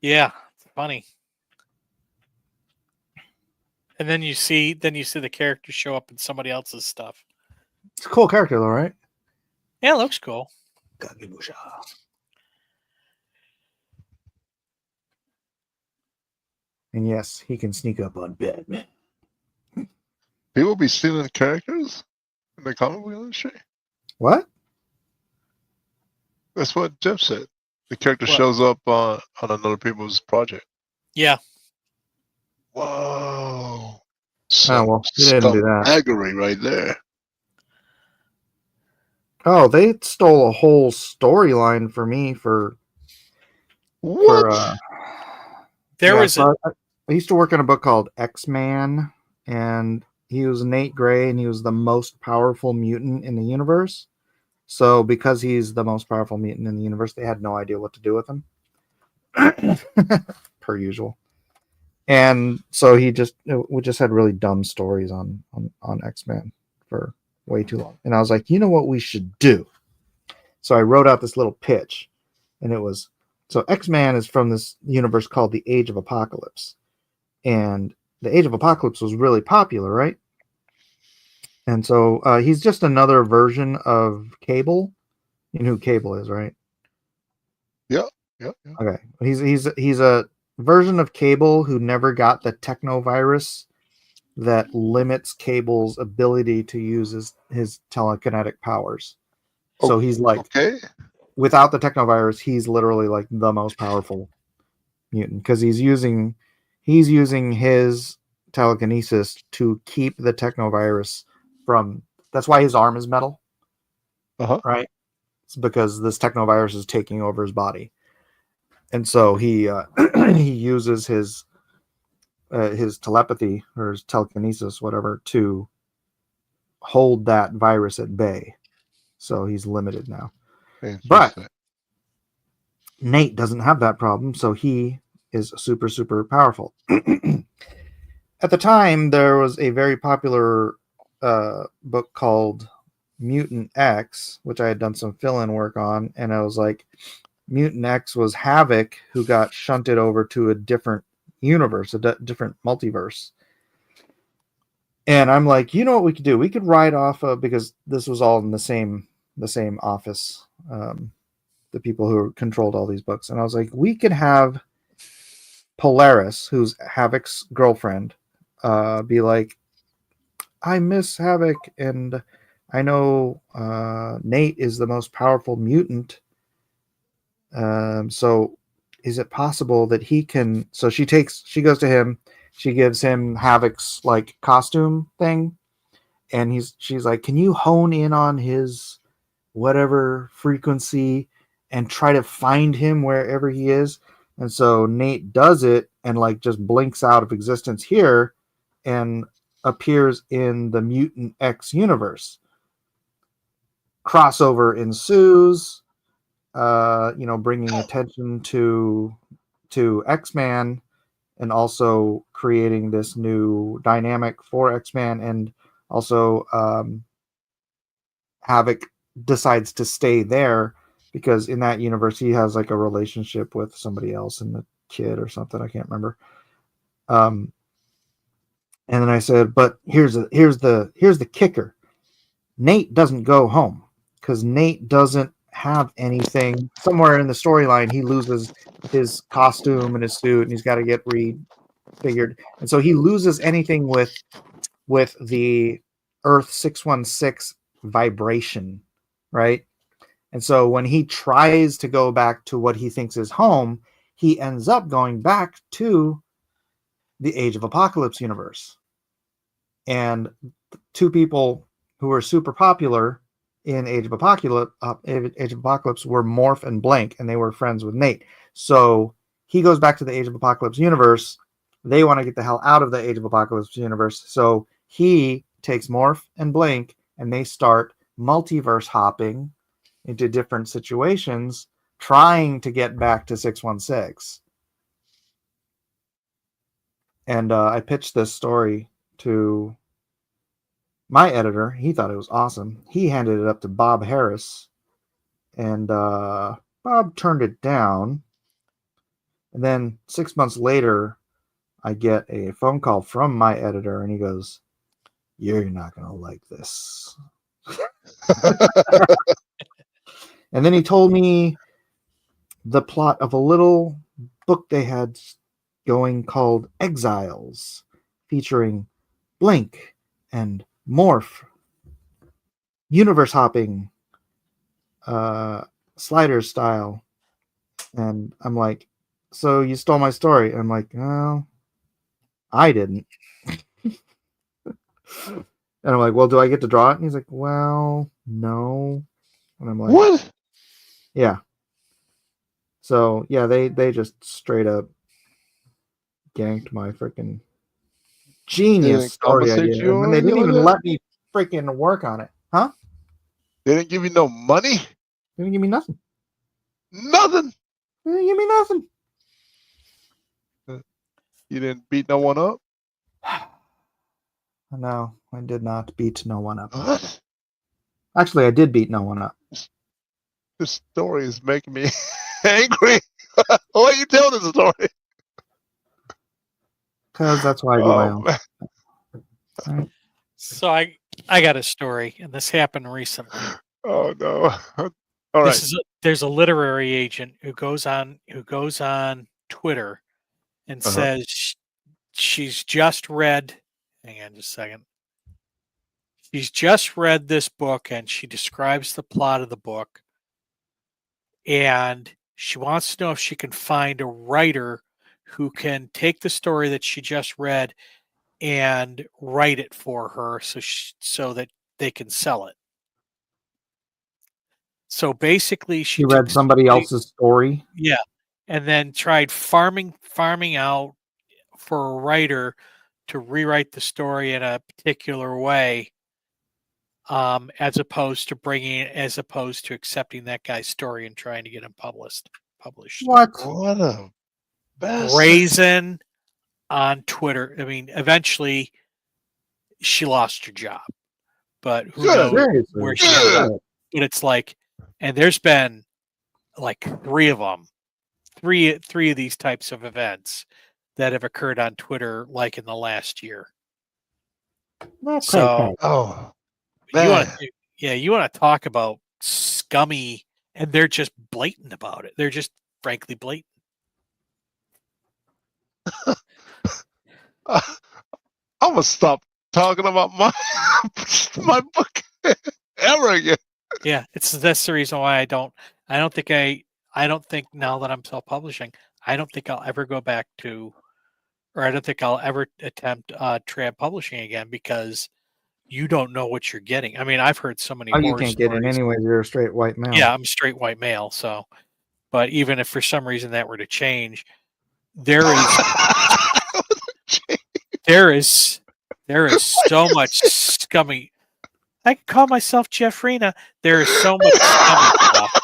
[SPEAKER 2] Yeah, it's funny. And then you see the character show up in somebody else's stuff.
[SPEAKER 1] It's a cool character though, right?
[SPEAKER 2] Yeah, it looks cool.
[SPEAKER 1] And yes, he can sneak up on Batman.
[SPEAKER 5] People be stealing characters in the comic book industry?
[SPEAKER 1] What?
[SPEAKER 5] That's what Jeff said. The character
[SPEAKER 2] What?
[SPEAKER 5] shows up on another people's project.
[SPEAKER 2] Yeah.
[SPEAKER 5] Whoa.
[SPEAKER 1] Well, he didn't do that.
[SPEAKER 5] Agony right there.
[SPEAKER 1] Oh, they stole a whole storyline for me for
[SPEAKER 5] What?
[SPEAKER 2] There was
[SPEAKER 1] so I used to work on a book called X-Man, and he was Nate Gray, and he was the most powerful mutant in the universe. So because he's the most powerful mutant in the universe, they had no idea what to do with him. Per usual. And so we just had really dumb stories on X-Men for way too long. And I was like, you know what we should do? So I wrote out this little pitch, and it was, so X-Man is from this universe called the Age of Apocalypse. And the Age of Apocalypse was really popular, right? And so he's just another version of Cable. You know who Cable is, right?
[SPEAKER 5] Yeah.
[SPEAKER 1] Okay. He's a version of Cable who never got the technovirus that limits Cable's ability to use his telekinetic powers. So he's like,
[SPEAKER 5] okay.
[SPEAKER 1] Without the technovirus, he's literally like the most powerful mutant because he's using his telekinesis to keep the technovirus from. That's why his arm is metal, right? It's because this technovirus is taking over his body, and so he he uses his telepathy or his telekinesis, whatever, to hold that virus at bay. So he's limited now. But Nate doesn't have that problem, so he is super, super powerful. At the time, there was a very popular book called Mutant X, which I had done some fill-in work on, and I was like, Mutant X was Havoc, who got shunted over to a different universe, a different multiverse. And I'm like, you know what we could do? We could write off because this was all in the same office, the people who controlled all these books. And I was like, we could have Polaris, who's Havoc's girlfriend, be like, I miss Havoc, and I know Nate is the most powerful mutant. So is it possible that he can? So she goes to him, she gives him Havoc's like costume thing, and she's like, can you hone in on his whatever frequency and try to find him wherever he is? And so Nate does it and like just blinks out of existence here and appears in the Mutant X universe. Crossover ensues, bringing attention to X-Man and also creating this new dynamic for X-Man. And also Havoc decides to stay there because in that universe he has like a relationship with somebody else and the kid or something, I can't remember. And then I said, but here's the kicker. Nate doesn't go home because Nate doesn't have anything. Somewhere in the storyline he loses his costume and his suit and he's got to get figured, and so he loses anything with the Earth 616 vibration, right? And so when he tries to go back to what he thinks is home, he ends up going back to the Age of Apocalypse universe. And two people who were super popular in Age of Apocalypse, were Morph and Blank, and they were friends with Nate. So he goes back to the Age of Apocalypse universe. They want to get the hell out of the Age of Apocalypse universe. So he takes Morph and Blank, and they start multiverse hopping into different situations, trying to get back to 616. And I pitched this story to my editor. He thought it was awesome. He handed it up to Bob Harris, and Bob turned it down. And then 6 months later, I get a phone call from my editor, and he goes, "You're not going to like this." And then he told me the plot of a little book they had going called Exiles, featuring Blink and Morph, universe hopping, sliders style. And I'm like, "So you stole my story?" I'm like, "No, I didn't." And I'm like, "Well, do I get to draw it?" And he's like, "Well, no." And I'm like,
[SPEAKER 5] What?
[SPEAKER 1] "Yeah." So yeah, they just straight up ganked my freaking genius
[SPEAKER 5] didn't
[SPEAKER 1] story
[SPEAKER 5] compensate
[SPEAKER 1] idea,
[SPEAKER 5] you
[SPEAKER 1] and then
[SPEAKER 5] or
[SPEAKER 1] they
[SPEAKER 5] anything
[SPEAKER 1] didn't
[SPEAKER 5] like
[SPEAKER 1] even
[SPEAKER 5] that?
[SPEAKER 1] let me freaking work on it, huh?
[SPEAKER 5] They didn't give you no money?
[SPEAKER 1] They didn't give me nothing.
[SPEAKER 5] Nothing.
[SPEAKER 1] They didn't give me nothing.
[SPEAKER 5] You didn't beat no one up?
[SPEAKER 1] No, I did not beat no one up.
[SPEAKER 5] What?
[SPEAKER 1] Actually, I did beat no one up.
[SPEAKER 5] This story is making me angry. Why are you telling this story?
[SPEAKER 1] Because that's why I do my
[SPEAKER 5] Oh,
[SPEAKER 1] own.
[SPEAKER 5] man.
[SPEAKER 1] Right?
[SPEAKER 2] So I got a story, and this happened recently.
[SPEAKER 5] Oh, no. All right.
[SPEAKER 2] There's a literary agent who goes on Twitter and
[SPEAKER 5] Uh-huh.
[SPEAKER 2] says she's just read. Hang on just a second. She's just read this book, and she describes the plot of the book, and she wants to know if she can find a writer who can take the story that she just read and write it for her so that they can sell it. So basically, she
[SPEAKER 1] You read
[SPEAKER 2] took
[SPEAKER 1] somebody else's story.
[SPEAKER 2] yeah, and then tried farming out for a writer to rewrite the story in a particular way, as opposed to accepting that guy's story and trying to get him published.
[SPEAKER 1] What?
[SPEAKER 5] What a bastard.
[SPEAKER 2] Brazen on Twitter. I mean, eventually she lost her job, but who
[SPEAKER 5] Good.
[SPEAKER 2] knows
[SPEAKER 1] Seriously.
[SPEAKER 2] where she ended up.
[SPEAKER 5] Good.
[SPEAKER 2] But it's like, and there's been like three of them, three of these types of events that have occurred on Twitter, like in the last year.
[SPEAKER 1] Not
[SPEAKER 2] So
[SPEAKER 5] Oh,
[SPEAKER 2] you want
[SPEAKER 5] man.
[SPEAKER 2] you want to talk about scummy, and they're just blatant about it. They're just frankly blatant.
[SPEAKER 5] I'm going to stop talking about my my book ever again.
[SPEAKER 2] Yeah, that's the reason why I don't think now that I'm self-publishing, I don't think I'll ever go back to, or I don't think I'll ever attempt trad publishing again, because you don't know what you're getting. I mean, I've heard so many
[SPEAKER 1] Oh, you
[SPEAKER 2] horror
[SPEAKER 1] can't get in
[SPEAKER 2] stories.
[SPEAKER 1] anyways. You're a straight white male.
[SPEAKER 2] Yeah, I'm straight white male, so but even if for some reason that were to change, there is so much scummy. I can call myself Jeffrina. There is so much scummy stuff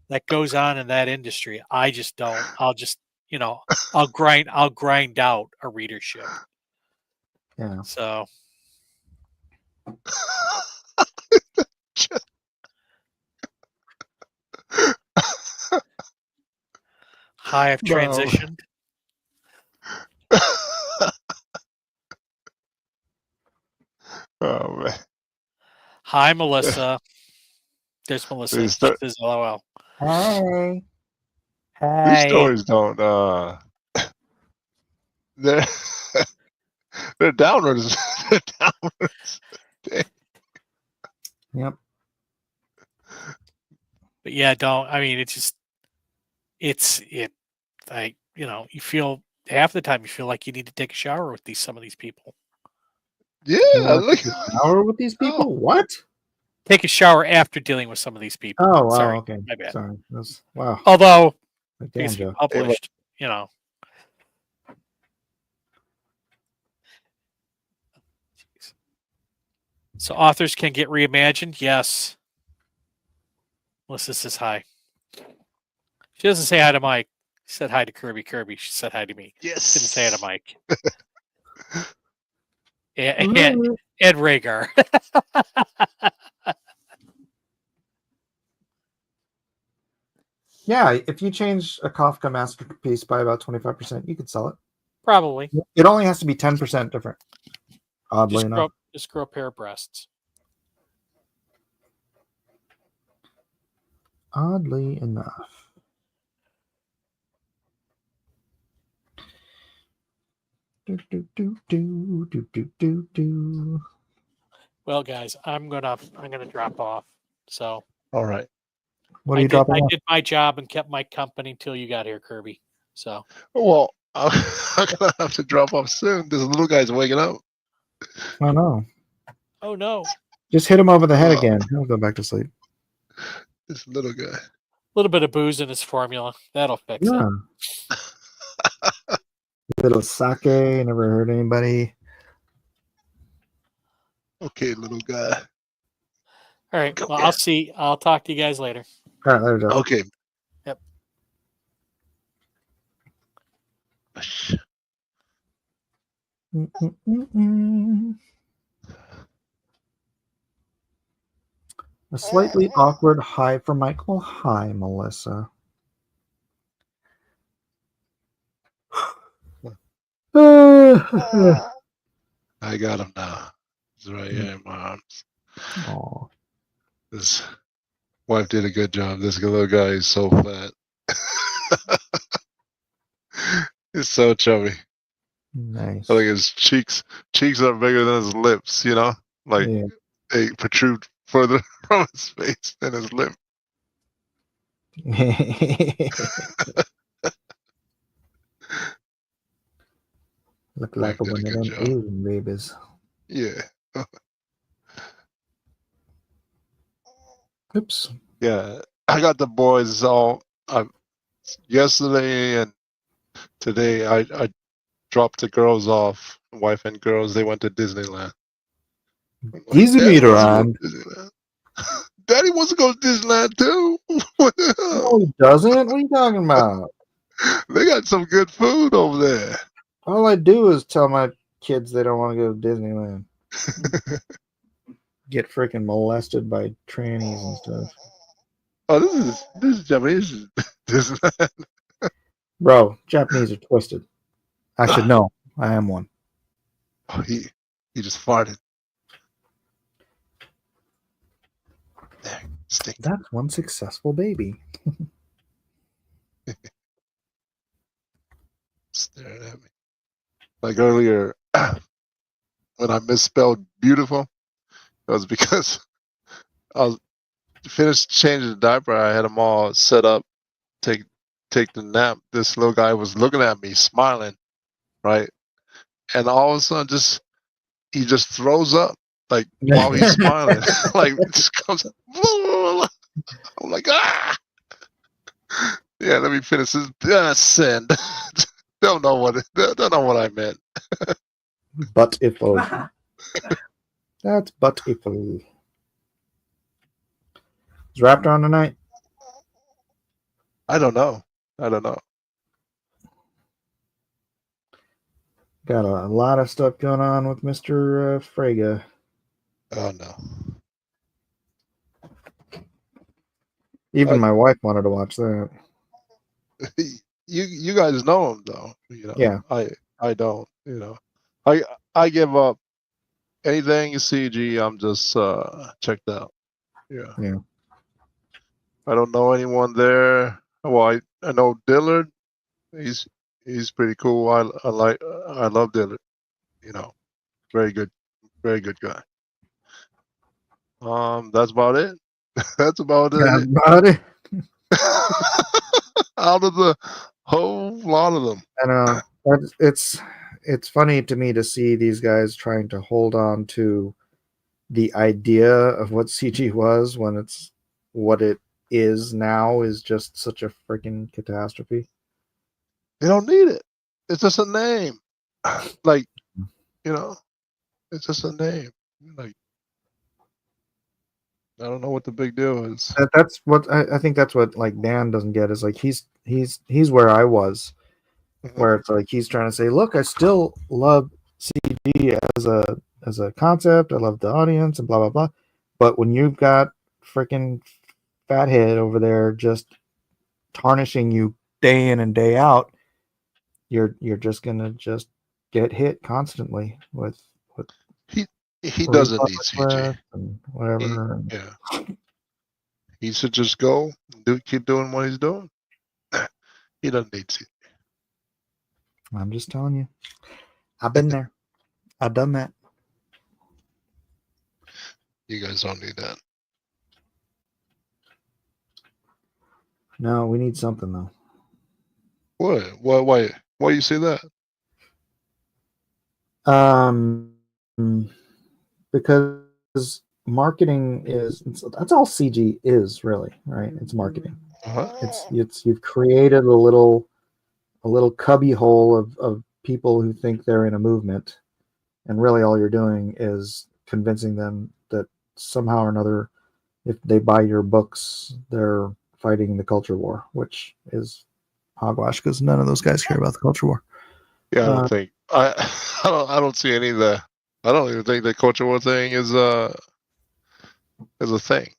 [SPEAKER 2] that goes on in that industry. I just don't. I'll just, I'll grind out a readership.
[SPEAKER 1] Yeah.
[SPEAKER 2] So hi, I've
[SPEAKER 5] No.
[SPEAKER 2] transitioned.
[SPEAKER 5] Oh, man.
[SPEAKER 2] Hi, Melissa. There's Melissa.
[SPEAKER 5] These,
[SPEAKER 2] She says LOL.
[SPEAKER 1] Hey.
[SPEAKER 5] these stories don't they're they're downers. They're downers.
[SPEAKER 1] Yep.
[SPEAKER 2] But yeah, don't. I mean, it. Like, you feel half the time you feel like you need to take a shower with some of these people.
[SPEAKER 5] Yeah,
[SPEAKER 1] You want to
[SPEAKER 5] look.
[SPEAKER 1] take a shower with these people?
[SPEAKER 5] Oh,
[SPEAKER 1] What?
[SPEAKER 2] Take a shower after dealing with some of these people.
[SPEAKER 1] Oh, wow.
[SPEAKER 2] Sorry,
[SPEAKER 1] Okay.
[SPEAKER 2] my bad.
[SPEAKER 1] Sorry. That's, wow.
[SPEAKER 2] Although
[SPEAKER 1] Like,
[SPEAKER 2] things
[SPEAKER 1] damn,
[SPEAKER 2] be
[SPEAKER 1] Joe.
[SPEAKER 2] published, So authors can get reimagined. Yes. Melissa says hi. She doesn't say hi to Mike. She said hi to Kirby. Kirby. She said hi to me.
[SPEAKER 5] yes.
[SPEAKER 2] Didn't say hi to Mike. and,
[SPEAKER 1] Mhm.
[SPEAKER 2] and Rhaegar.
[SPEAKER 1] Yeah, if you change a Kafka masterpiece by about 25%, you could sell it.
[SPEAKER 2] Probably.
[SPEAKER 1] It only has to be 10% different. Oddly enough.
[SPEAKER 2] Just grow a pair of breasts.
[SPEAKER 1] Oddly enough. Do.
[SPEAKER 2] Well, guys, I'm gonna drop off. So
[SPEAKER 5] All right.
[SPEAKER 1] What are you dropping
[SPEAKER 2] I
[SPEAKER 1] off?
[SPEAKER 2] did my job and kept my company until you got here, Kirby. So
[SPEAKER 5] Well, I'm gonna have to drop off soon. This little guy's waking up.
[SPEAKER 1] Oh no.
[SPEAKER 2] oh no.
[SPEAKER 1] Just hit him over the head
[SPEAKER 5] Oh.
[SPEAKER 1] again. He'll go back to sleep.
[SPEAKER 5] This little guy.
[SPEAKER 2] A little bit of booze in his formula. That'll fix
[SPEAKER 1] Yeah.
[SPEAKER 2] it.
[SPEAKER 1] Little sake, never hurt anybody.
[SPEAKER 5] Okay, little guy.
[SPEAKER 2] All right.
[SPEAKER 5] Go
[SPEAKER 2] Well,
[SPEAKER 5] get
[SPEAKER 2] I'll talk to you guys later.
[SPEAKER 1] All right, there we go.
[SPEAKER 5] Okay.
[SPEAKER 2] Yep.
[SPEAKER 1] A slightly awkward hi from Michael. Hi, Melissa.
[SPEAKER 5] I got him now. He's right here in my arms.
[SPEAKER 1] Aw.
[SPEAKER 5] His wife did a good job. This little guy is so fat. He's so chubby.
[SPEAKER 1] Nice.
[SPEAKER 5] I think his cheeks are bigger than his lips, Like
[SPEAKER 1] Yeah.
[SPEAKER 5] they protrude further from his face than his lip.
[SPEAKER 1] Look
[SPEAKER 5] Wife
[SPEAKER 1] like a
[SPEAKER 5] did a
[SPEAKER 1] one of
[SPEAKER 5] good
[SPEAKER 1] them
[SPEAKER 5] job.
[SPEAKER 1] Asian babies.
[SPEAKER 5] Yeah.
[SPEAKER 1] Oops.
[SPEAKER 5] Yeah. I got the boys all yesterday and today I dropped the girls off, wife and girls, they went to Disneyland. I'm like, Daddy wants to go to Disneyland. Daddy wants to go to Disneyland too. What the hell?
[SPEAKER 1] No, he doesn't. What are you talking about?
[SPEAKER 5] They got some good food over there.
[SPEAKER 1] All I do is tell my kids they don't want to go to Disneyland. Get freaking molested by trannies and stuff.
[SPEAKER 5] Oh, this is Japanese. Disneyland.
[SPEAKER 1] Bro, Japanese are twisted. I should know. I am one.
[SPEAKER 5] Oh, he just farted. There, stink.
[SPEAKER 1] That's one successful baby.
[SPEAKER 5] Staring at me. Like earlier, when I misspelled beautiful, it was because I was finished changing the diaper. I had them all set up, take the nap. This little guy was looking at me, smiling, right? And all of a sudden, he just throws up, like while he's smiling, like it just comes. I'm like, ah. Yeah, let me finish this. Send. Don't know what I meant.
[SPEAKER 1] But if that's but if is Raptor on tonight?
[SPEAKER 5] I don't know.
[SPEAKER 1] Got a lot of stuff going on with Mr. Frege.
[SPEAKER 5] Oh no.
[SPEAKER 1] Even my wife wanted to watch that.
[SPEAKER 5] You guys know him though.
[SPEAKER 1] Yeah.
[SPEAKER 5] I don't. I give up anything CG. I'm just checked out. Yeah.
[SPEAKER 1] Yeah.
[SPEAKER 5] I don't know anyone there. Well, I know Dillard. He's pretty cool. I loved it. You know, very good guy. That's about it. That's about
[SPEAKER 1] That's
[SPEAKER 5] it.
[SPEAKER 1] about it.
[SPEAKER 5] Out of the whole lot of them.
[SPEAKER 1] I know. But it's funny to me to see these guys trying to hold on to the idea of what CG was when it's what it is now is just such a freaking catastrophe.
[SPEAKER 5] They don't need it. It's just a name. Like, it's just a name. Like, I don't know what the big deal is.
[SPEAKER 1] That's what I think. That's what like Dan doesn't get is like he's where I was, where it's like he's trying to say, look, I still love CG as a concept. I love the audience and blah blah blah. But when you've got freaking fathead over there just tarnishing you day in and day out, you're just gonna just get hit constantly with
[SPEAKER 5] He doesn't need CG.
[SPEAKER 1] and whatever.
[SPEAKER 5] Yeah. He should just go and keep doing what he's doing. He doesn't need CG.
[SPEAKER 1] I'm just telling you, I've been there. I've done that.
[SPEAKER 5] You guys don't need that.
[SPEAKER 1] No, we need something though.
[SPEAKER 5] What? Why you say that?
[SPEAKER 1] Because marketing that's all CG is really, right? It's marketing.
[SPEAKER 5] Uh-huh.
[SPEAKER 1] It's you've created a little cubby hole of people who think they're in a movement, and really all you're doing is convincing them that somehow or another, if they buy your books, they're fighting the culture war, which is hogwash because none of those guys care about the culture war.
[SPEAKER 5] Yeah, I don't think I don't see any of the. I don't even think the culture war thing is a thing,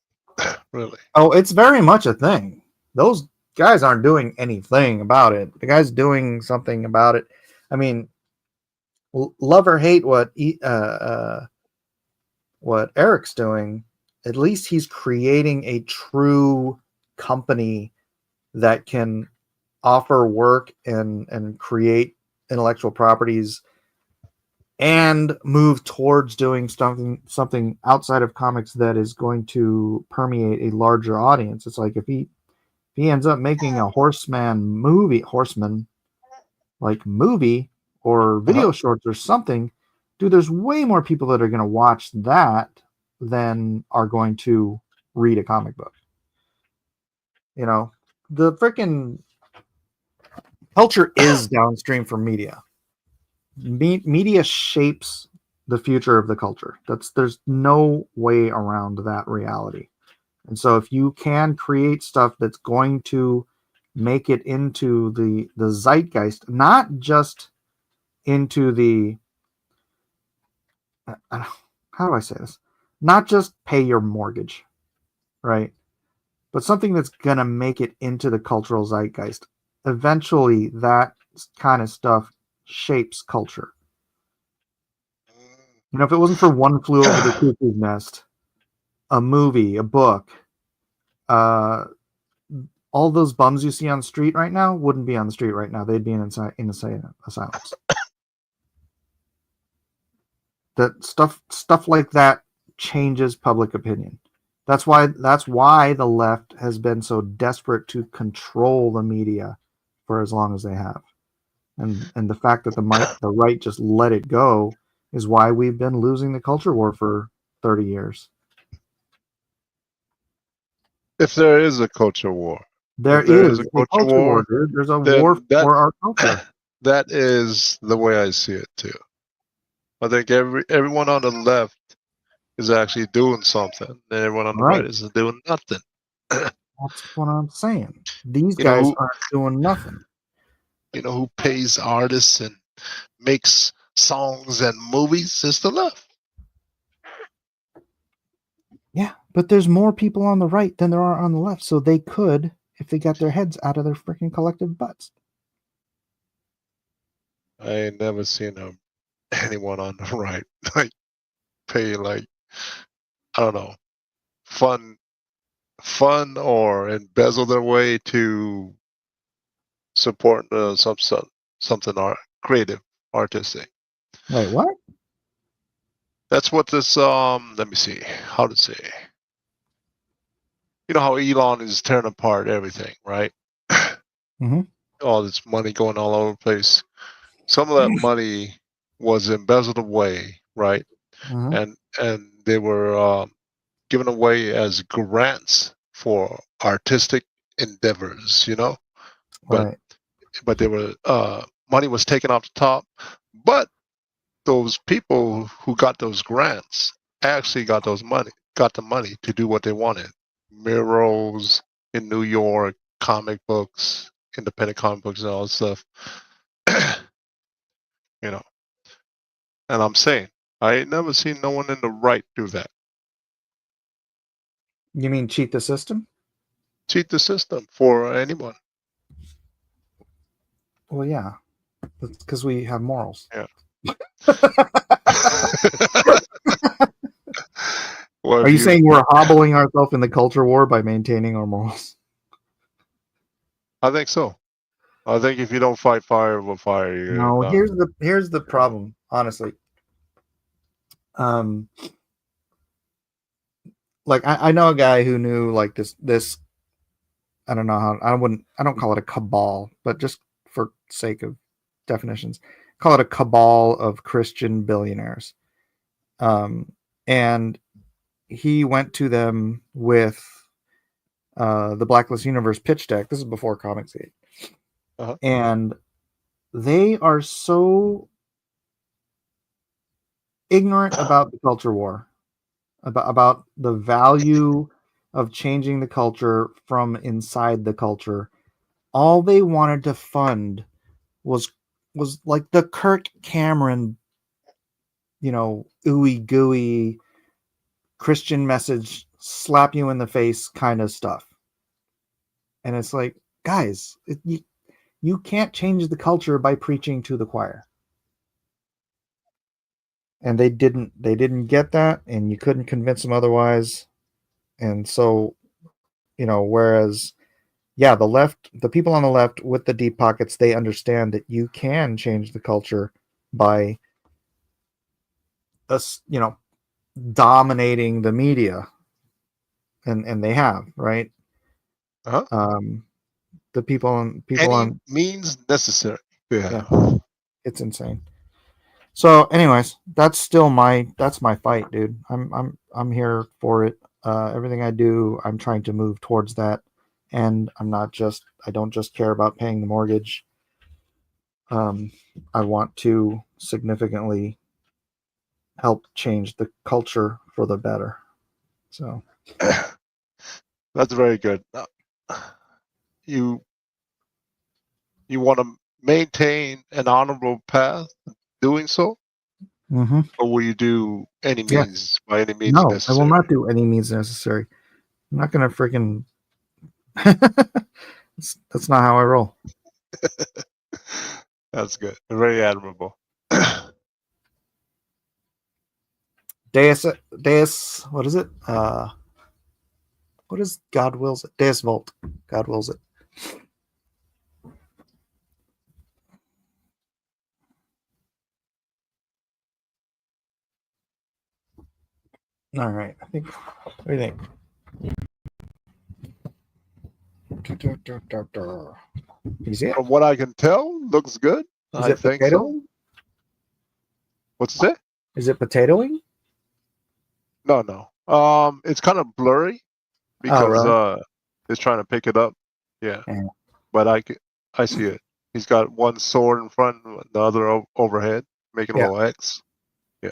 [SPEAKER 5] really.
[SPEAKER 1] Oh, it's very much a thing. Those guys aren't doing anything about it. The guy's doing something about it. I mean, love or hate what Eric's doing, at least he's creating a true company that can offer work and create intellectual properties and move towards doing something outside of comics that is going to permeate a larger audience. It's like if he ends up making a horseman like movie or video shorts or something, dude, there's way more people that are going to watch that than are going to read a comic book. The freaking culture is downstream from media. Media shapes the future of the culture. There's no way around that reality. And so if you can create stuff that's going to make it into the zeitgeist, not just into the how do I say this? Not just pay your mortgage, right? But something that's going to make it into the cultural zeitgeist. Eventually, that kind of stuff shapes culture. If it wasn't for One Flew Over the Cuckoo's Nest, a movie, a book, all those bums you see on the street right now wouldn't be on the street right now. They'd be in asylums. That stuff like that changes public opinion. That's why the left has been so desperate to control the media for as long as they have, and the fact that the right just let it go is why we've been losing the culture war for 30 years.
[SPEAKER 5] If there is a culture war,
[SPEAKER 1] There is a culture war, dude. There's a war for our culture.
[SPEAKER 5] That is the way I see it too. I think everyone on the left is actually doing something, and everyone on the right is doing nothing.
[SPEAKER 1] That's what I'm saying. These guys aren't doing nothing.
[SPEAKER 5] You know who pays artists and makes songs and movies? It's the left.
[SPEAKER 1] Yeah, but there's more people on the right than there are on the left, so they could, if they got their heads out of their freaking collective butts.
[SPEAKER 5] I ain't never seen anyone on the right pay I don't know, fun or embezzle their way to support some something creative, artistic.
[SPEAKER 1] Wait, what?
[SPEAKER 5] That's what this. Let me see how to say. You know how Elon is tearing apart everything, right?
[SPEAKER 1] Mhm.
[SPEAKER 5] All this money going all over the place. Some of that money was embezzled away, right?
[SPEAKER 1] Mhm.
[SPEAKER 5] And they were given away as grants for artistic endeavors, you know. But
[SPEAKER 1] Right.
[SPEAKER 5] they were money was taken off the top. But those people who got those grants actually got the money to do what they wanted. Murals in New York, comic books, independent comic books, and all that stuff. You know, and I'm saying I ain't never seen no one in the right do that.
[SPEAKER 1] You mean cheat the system?
[SPEAKER 5] Cheat the system for anyone.
[SPEAKER 1] Well, yeah, because we have morals.
[SPEAKER 5] Yeah. Well,
[SPEAKER 1] Are
[SPEAKER 5] if
[SPEAKER 1] you
[SPEAKER 5] you
[SPEAKER 1] saying we're hobbling ourselves in the culture war by maintaining our morals?
[SPEAKER 5] I think so. I think if you don't fight fire with fire, you're
[SPEAKER 1] No.
[SPEAKER 5] done.
[SPEAKER 1] Here's the problem. Honestly, um, like I know a guy who knew like this. I don't know how I don't call it a cabal, but just for sake of definitions, call it a cabal of Christian billionaires. And he went to them with the Blacklist Universe pitch deck. This is before Comicsgate,
[SPEAKER 5] Uh-huh.
[SPEAKER 1] and they are so ignorant about the culture war, about the value of changing the culture from inside the culture. All they wanted to fund was like the Kirk Cameron, ooey gooey Christian message, slap you in the face kind of stuff. And it's like, guys, you can't change the culture by preaching to the choir. And they didn't get that, and you couldn't convince them otherwise. And so, whereas, yeah, the people on the left with the deep pockets, they understand that you can change the culture by us, dominating the media, and they have, right?
[SPEAKER 5] Uh-huh.
[SPEAKER 1] Um, the people
[SPEAKER 5] Any
[SPEAKER 1] on,
[SPEAKER 5] means necessary.
[SPEAKER 1] yeah,
[SPEAKER 5] Yeah.
[SPEAKER 1] it's insane. So, anyways, that's my fight, dude. I'm here for it. Everything I do, I'm trying to move towards that, and I don't just care about paying the mortgage. Um, I want to significantly help change the culture for the better. So,
[SPEAKER 5] That's very good. You you want to maintain an honorable path doing so, or will you do any
[SPEAKER 1] yeah,
[SPEAKER 5] means by any means
[SPEAKER 1] no, I will
[SPEAKER 5] necessary?
[SPEAKER 1] not do any means necessary. I'm not gonna freaking. That's not how I roll.
[SPEAKER 5] That's good. Very admirable.
[SPEAKER 1] Deus, what is it? What is God wills it? Deus Volt. God wills it. All right. I think. What do you think? You see it?
[SPEAKER 5] From what I can tell, looks good.
[SPEAKER 1] Is
[SPEAKER 5] I
[SPEAKER 1] it
[SPEAKER 5] think so.
[SPEAKER 1] potatoing?
[SPEAKER 5] What's that?
[SPEAKER 1] Is it potatoing?
[SPEAKER 5] No. It's kind of blurry
[SPEAKER 1] Oh,
[SPEAKER 5] because
[SPEAKER 1] really?
[SPEAKER 5] it's trying to pick it up. Yeah,
[SPEAKER 1] Yeah.
[SPEAKER 5] but I see it. He's got one sword in front, the other overhead, making a
[SPEAKER 1] Yeah.
[SPEAKER 5] little X. Yeah.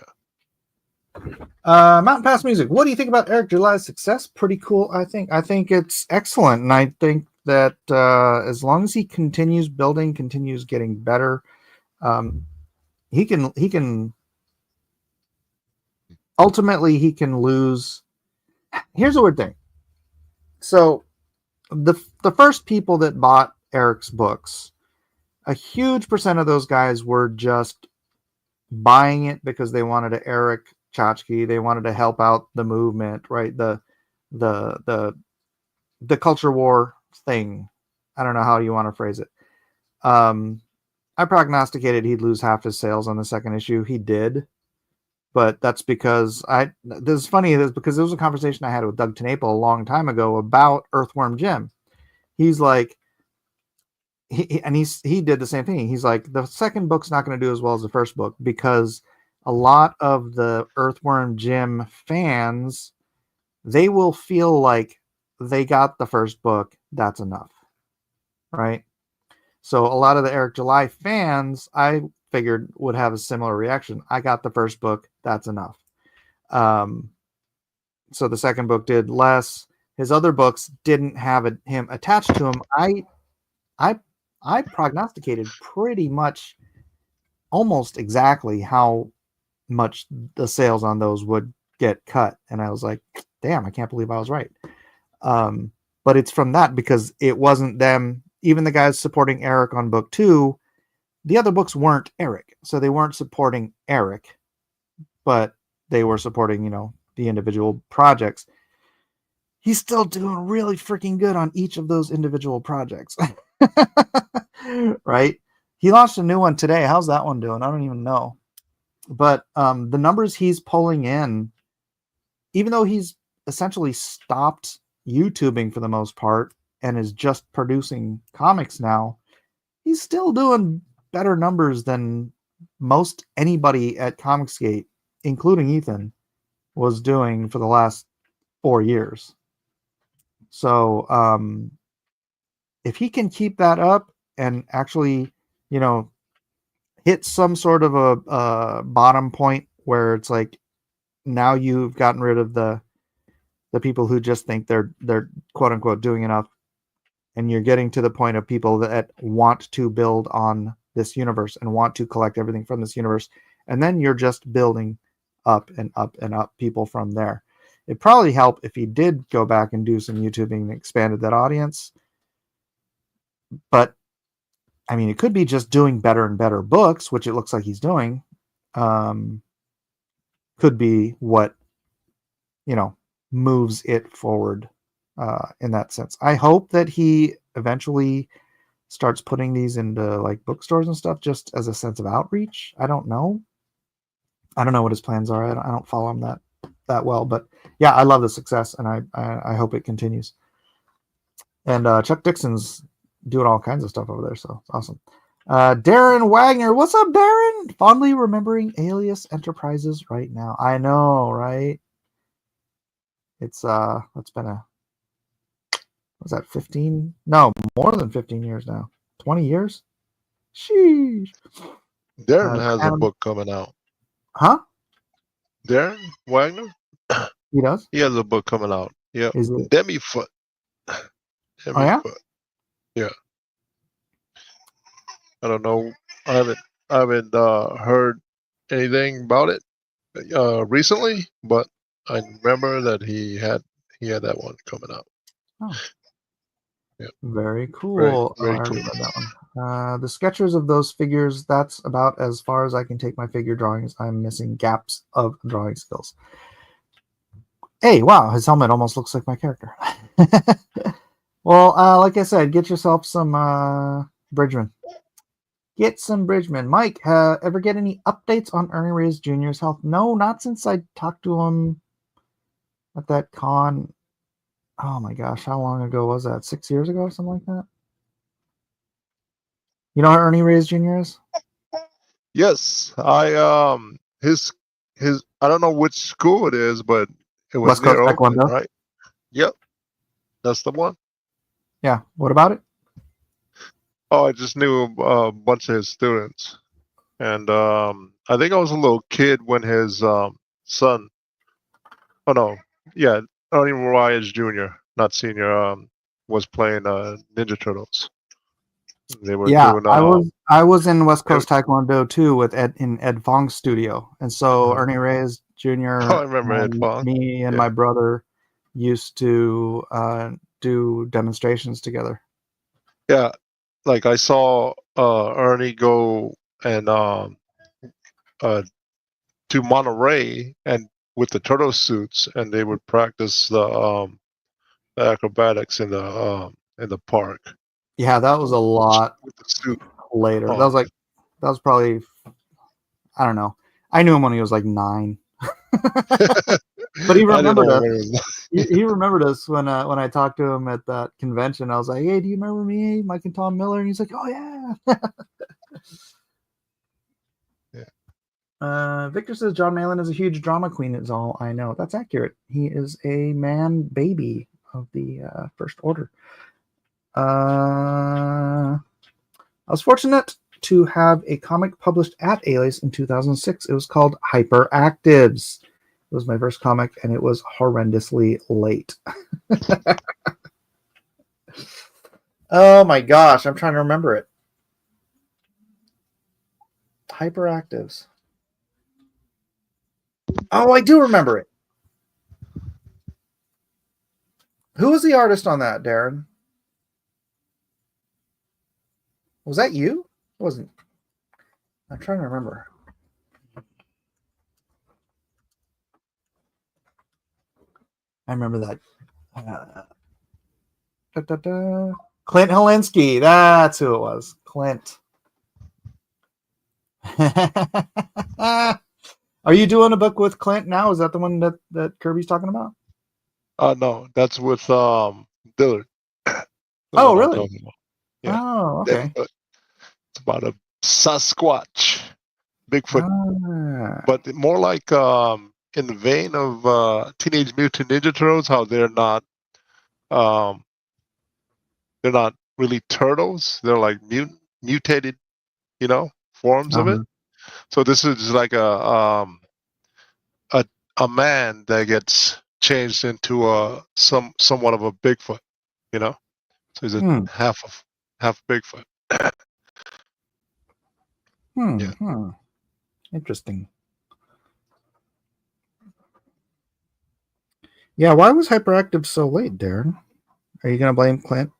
[SPEAKER 1] Mountain Pass Music. What do you think about Eric July's success? Pretty cool, I think. I think it's excellent, and I think that as long as he continues building, continues getting better, he can ultimately he can lose. Here's a weird thing. So the first people that bought Eric's books, a huge percent of those guys were just buying it because they wanted to Eric Chachki. They wanted to help out the movement, right? The the the culture war thing. I don't know how you want to phrase it. I prognosticated he'd lose half his sales on the second issue. He did, but that's because this is funny. This because there was a conversation I had with Doug Tenaple a long time ago about Earthworm Jim. He's like, he did the same thing. He's like, the second book's not going to do as well as the first book because a lot of the Earthworm Jim fans, they will feel like they got the first book. That's enough, right? So a lot of the Eric July fans, I figured, would have a similar reaction. I got the first book. That's enough. So the second book did less. His other books didn't have him attached to him. I prognosticated pretty much almost exactly how much the sales on those would get cut. And I was like, damn, I can't believe I was right. But it's from that because it wasn't them. Even the guys supporting Eric on book 2, the other books weren't Eric. So they weren't supporting Eric, but they were supporting, the individual projects. He's still doing really freaking good on each of those individual projects. Right? He launched a new one today. How's that one doing? I don't even know. But the numbers he's pulling in, even though he's essentially stopped YouTubing for the most part and is just producing comics now, he's still doing better numbers than most anybody at Comicsgate, including Ethan, was doing for the last 4 years. So if he can keep that up and actually, hit some sort of a bottom point where it's like now you've gotten rid of the people who just think they're quote unquote doing enough, and you're getting to the point of people that want to build on this universe and want to collect everything from this universe, and then you're just building up and up and up people from there. It'd probably help if he did go back and do some YouTubing and expanded that audience. But I mean, it could be just doing better and better books, which it looks like he's doing. Could be what, moves it forward in that sense. I hope that he eventually starts putting these into like bookstores and stuff just as a sense of outreach. I don't know. I don't know what his plans are. I don't follow him that well, but yeah, I love the success and I hope it continues. And Chuck Dixon's doing all kinds of stuff over there, so it's awesome. Darren Wagner, what's up, Darren? Fondly remembering Alias Enterprises right now. I know, right? It's been was that 15? No, more than 15 years now. 20 years? Sheesh.
[SPEAKER 5] Darren has a book coming out.
[SPEAKER 1] Huh?
[SPEAKER 5] Darren Wagner?
[SPEAKER 1] He does?
[SPEAKER 5] He has a book coming out. Yeah.
[SPEAKER 1] Is it?
[SPEAKER 5] Demifoot.
[SPEAKER 1] Oh, yeah?
[SPEAKER 5] Yeah. I don't know. I haven't heard anything about it recently, but I remember that he had that one coming out.
[SPEAKER 1] Oh.
[SPEAKER 5] Yeah.
[SPEAKER 1] Very cool.
[SPEAKER 5] Very
[SPEAKER 1] I
[SPEAKER 5] cool.
[SPEAKER 1] already read that one. The sketchers of those figures, that's about as far as I can take my figure drawings. I'm missing gaps of drawing skills. Hey, wow, his helmet almost looks like my character. Well, like I said, get yourself some Bridgman. Get some Bridgman. Mike, ever get any updates on Ernie Reyes Jr.'s health? No, not since I talked to him at that con. Oh my gosh, how long ago was that? 6 years ago or something like that? You know who Ernie Reyes Jr. is?
[SPEAKER 5] Yes, his I don't know which school it is, but it was
[SPEAKER 1] West Coast
[SPEAKER 5] near Oakland,
[SPEAKER 1] Taekwondo?
[SPEAKER 5] right? Yep, that's the one.
[SPEAKER 1] Yeah. What about it?
[SPEAKER 5] Oh, I just knew a bunch of his students, and I think I was a little kid when his son. Oh no, yeah, Ernie Reyes Jr., not senior, was playing Ninja Turtles. They were doing.
[SPEAKER 1] I was in West Coast Taekwondo too with Ed Fong's studio, and so Ernie Reyes Jr.
[SPEAKER 5] I remember Ed Fong.
[SPEAKER 1] Me and my brother used to do demonstrations together.
[SPEAKER 5] Yeah, like I saw Ernie go and to Monterey and with the turtle suits, and they would practice the acrobatics in the park.
[SPEAKER 1] Yeah, that was a lot
[SPEAKER 5] with the suit.
[SPEAKER 1] later.
[SPEAKER 5] Oh,
[SPEAKER 1] That was like That was probably, I don't know. I knew him when he was like 9. But he
[SPEAKER 5] I didn't
[SPEAKER 1] remembered
[SPEAKER 5] know
[SPEAKER 1] us.
[SPEAKER 5] when it was.
[SPEAKER 1] He remembered us when I talked to him at that convention. I was like, "Hey, do you remember me, Mike and Tom Miller?" And he's like, "Oh yeah."
[SPEAKER 5] Yeah.
[SPEAKER 1] Victor says John Malin is a huge drama queen. Is all I know. That's accurate. He is a man baby of the First Order. I was fortunate to have a comic published at Alias in 2006. It was called Hyperactives. It was my first comic, and it was horrendously late. Oh my gosh, I'm trying to remember it. Hyperactives. Oh, I do remember it. Who was the artist on that, Darren? Was that you? It wasn't. I'm trying to remember. I remember that. Clint Helinski. That's who it was. Clint. Are you doing a book with Clint now? Is that the one that Kirby's talking about?
[SPEAKER 5] No, that's with Dillard. The
[SPEAKER 1] Oh,
[SPEAKER 5] one I'm
[SPEAKER 1] really?
[SPEAKER 5] talking about. Yeah.
[SPEAKER 1] Oh, okay.
[SPEAKER 5] It's about a Sasquatch, Bigfoot,
[SPEAKER 1] Ah.
[SPEAKER 5] but more like in the vein of Teenage Mutant Ninja Turtles, how um, they're not really turtles. They're like mutated, forms of it.
[SPEAKER 1] Uh-huh.
[SPEAKER 5] So this is like a a man that gets changed into somewhat of a Bigfoot, you know. So he's a
[SPEAKER 1] Hmm.
[SPEAKER 5] half Bigfoot. Yeah.
[SPEAKER 1] Interesting. Yeah, why was Hyperactive so late, Darren? Are you going to blame Clint?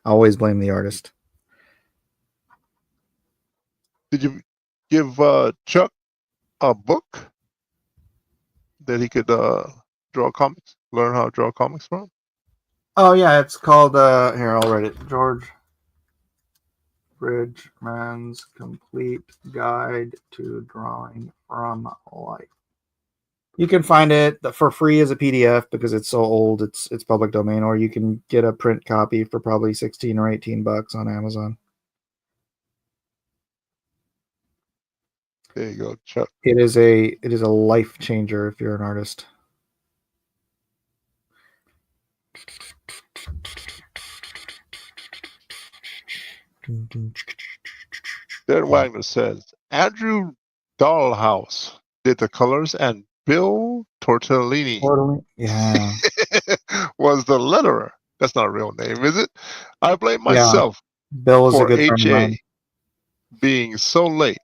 [SPEAKER 1] Always blame the artist.
[SPEAKER 5] Did you give Chuck a book that he could draw comics, learn how to draw comics from?
[SPEAKER 1] Oh, yeah, it's called, here, I'll write it. George Bridgman's Complete Guide to Drawing from Life. You can find it for free as a PDF because it's so old, it's public domain, or you can get a print copy for probably 16 or 18 bucks on Amazon.
[SPEAKER 5] There you go, Chuck.
[SPEAKER 1] It is a life changer if you're an artist.
[SPEAKER 5] Dan Wagner says Andrew Dahlhaus did the colors, and Bill Tortellini
[SPEAKER 1] Totally. Yeah.
[SPEAKER 5] was the letterer. That's not a real name, is it? I blame
[SPEAKER 1] Yeah.
[SPEAKER 5] myself
[SPEAKER 1] Bill was a
[SPEAKER 5] for
[SPEAKER 1] good friend of
[SPEAKER 5] HA
[SPEAKER 1] mine.
[SPEAKER 5] being so late.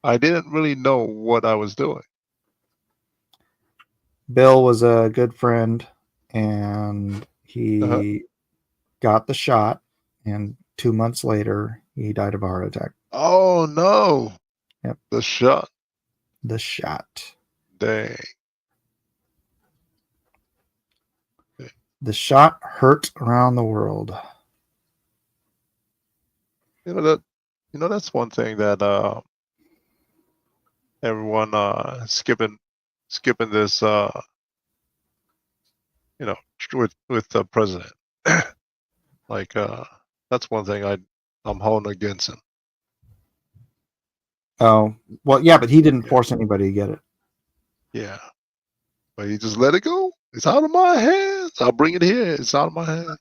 [SPEAKER 5] I didn't really know what I was doing.
[SPEAKER 1] Bill was a good friend, and he got the shot, and 2 months later, he died of a heart attack.
[SPEAKER 5] Oh no!
[SPEAKER 1] Yep.
[SPEAKER 5] The shot.
[SPEAKER 1] The shot.
[SPEAKER 5] Dang.
[SPEAKER 1] The shot hurt around the world.
[SPEAKER 5] That's one thing that everyone skipping this with the president. Like that's one thing I'm holding against him.
[SPEAKER 1] Oh, well, yeah, but he didn't
[SPEAKER 5] Yeah.
[SPEAKER 1] force anybody to get it.
[SPEAKER 5] Yeah. But he just let it go. It's out of my hands. I'll bring it here. It's out of my hands.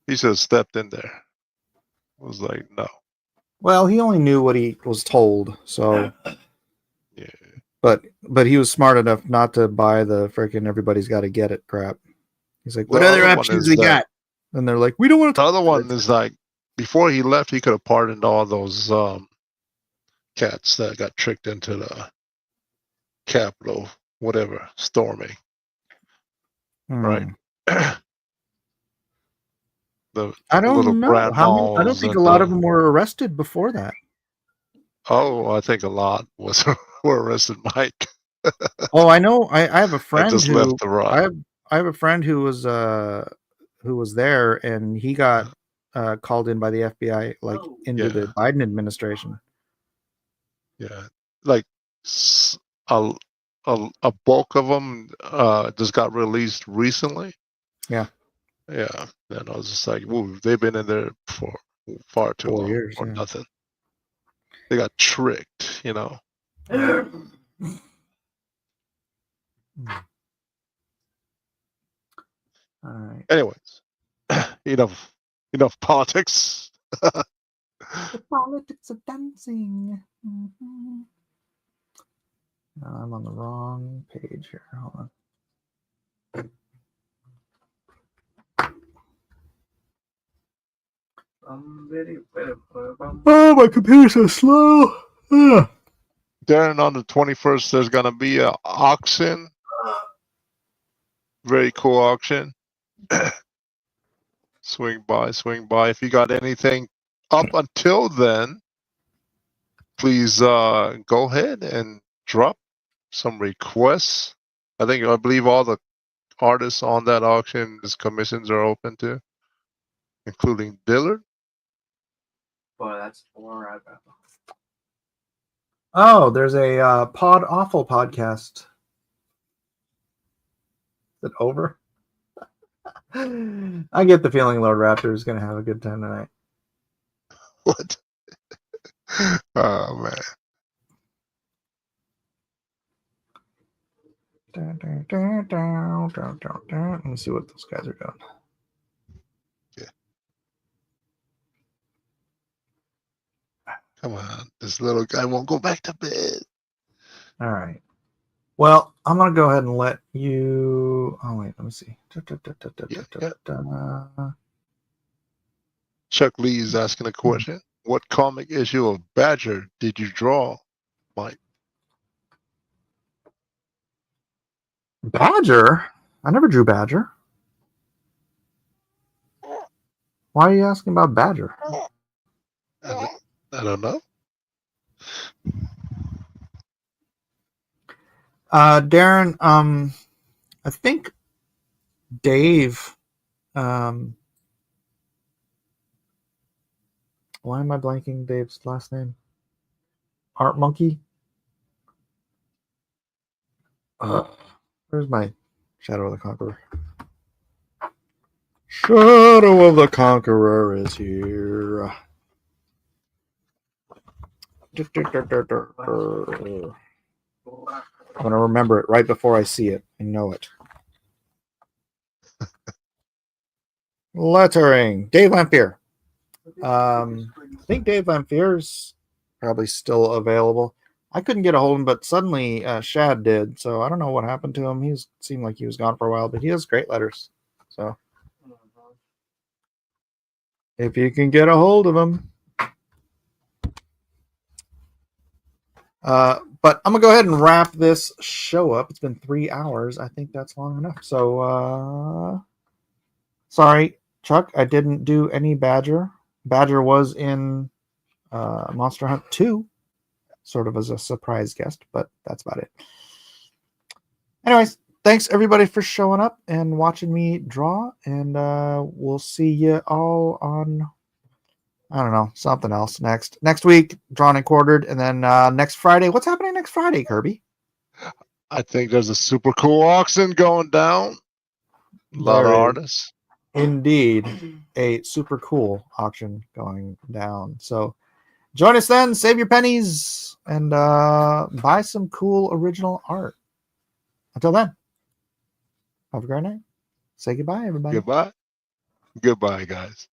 [SPEAKER 5] He should have stepped in there. I was like, no.
[SPEAKER 1] Well, he only knew what he was told, so.
[SPEAKER 5] Yeah.
[SPEAKER 1] But he was smart enough not to buy the freaking everybody's got to get it crap. He's like, what
[SPEAKER 5] The
[SPEAKER 1] other
[SPEAKER 5] other one
[SPEAKER 1] options
[SPEAKER 5] is
[SPEAKER 1] we
[SPEAKER 5] that-
[SPEAKER 1] got? And they're like, we don't want to.
[SPEAKER 5] The other one is like, before he left, he could have pardoned all those cats that got tricked into the Capitol, whatever, storming. Right.
[SPEAKER 1] I don't
[SPEAKER 5] little
[SPEAKER 1] know.
[SPEAKER 5] brat
[SPEAKER 1] I don't
[SPEAKER 5] balls
[SPEAKER 1] think a
[SPEAKER 5] and
[SPEAKER 1] lot of them were arrested before that.
[SPEAKER 5] Oh, I think a lot were arrested, Mike.
[SPEAKER 1] Oh, I know. I have a
[SPEAKER 5] And
[SPEAKER 1] friend
[SPEAKER 5] just
[SPEAKER 1] who
[SPEAKER 5] left the rock.
[SPEAKER 1] I have a friend who was there, and he got called in by the FBI, like into the Biden administration.
[SPEAKER 5] Yeah, like a a bulk of them just got released recently.
[SPEAKER 1] Yeah.
[SPEAKER 5] Yeah, and I was just like, "Whoa, they've been in there for far too
[SPEAKER 1] 4
[SPEAKER 5] long
[SPEAKER 1] years,
[SPEAKER 5] or
[SPEAKER 1] yeah.
[SPEAKER 5] nothing." They got tricked, you know.
[SPEAKER 1] All right.
[SPEAKER 5] Anyways, enough politics.
[SPEAKER 1] The politics of dancing. Mhm. No, I'm on the wrong page here. Hold on. Oh, my computer's so slow. Ugh.
[SPEAKER 5] Then on the 21st, there's gonna be a auction. Very cool auction. Swing by. If you got anything up until then, please go ahead and drop some requests. I believe all the artists on that auction, his commissions are open to, including Dillard.
[SPEAKER 1] Oh, there's a Pod Awful podcast. Is it over? I get the feeling Lord Raptor is going to have a good time tonight.
[SPEAKER 5] What? Oh man.
[SPEAKER 1] Let me see what those guys are doing.
[SPEAKER 5] Come on, this little guy won't go back to bed.
[SPEAKER 1] All right. Well, I'm going to go ahead and let you. Oh, wait, let me see.
[SPEAKER 5] Chuck Lee is asking a question. What comic issue of Badger did you draw, Mike?
[SPEAKER 1] Badger? I never drew Badger. Why are you asking about Badger?
[SPEAKER 5] I don't know.
[SPEAKER 1] Darren, I think Dave, why am I blanking Dave's last name? Art Monkey? Where's my Shadow of the Conqueror? Shadow of the Conqueror is here. I'm going to remember it right before I see it. I know it. Lettering. Dave Lamphere. I think Dave Lamphiere's probably still available. I couldn't get a hold of him, but suddenly Shad did. So I don't know what happened to him. He seemed like he was gone for a while, but he has great letters. So if you can get a hold of him. But I'm going to go ahead and wrap this show up. It's been 3 hours. I think that's long enough. So sorry, Chuck, I didn't do any Badger. Badger was in Monster Hunt 2, sort of as a surprise guest, but that's about it. Anyways, thanks everybody for showing up and watching me draw, and we'll see you all on, I don't know, something else next week, drawn and quartered, and then next Friday. What's happening next Friday, Kirby?
[SPEAKER 5] I think there's a super cool auction going down. A lot of artists.
[SPEAKER 1] Indeed, a super cool auction going down. So join us then, save your pennies, and buy some cool original art. Until then, have a great night. Say goodbye, everybody.
[SPEAKER 5] Goodbye, guys.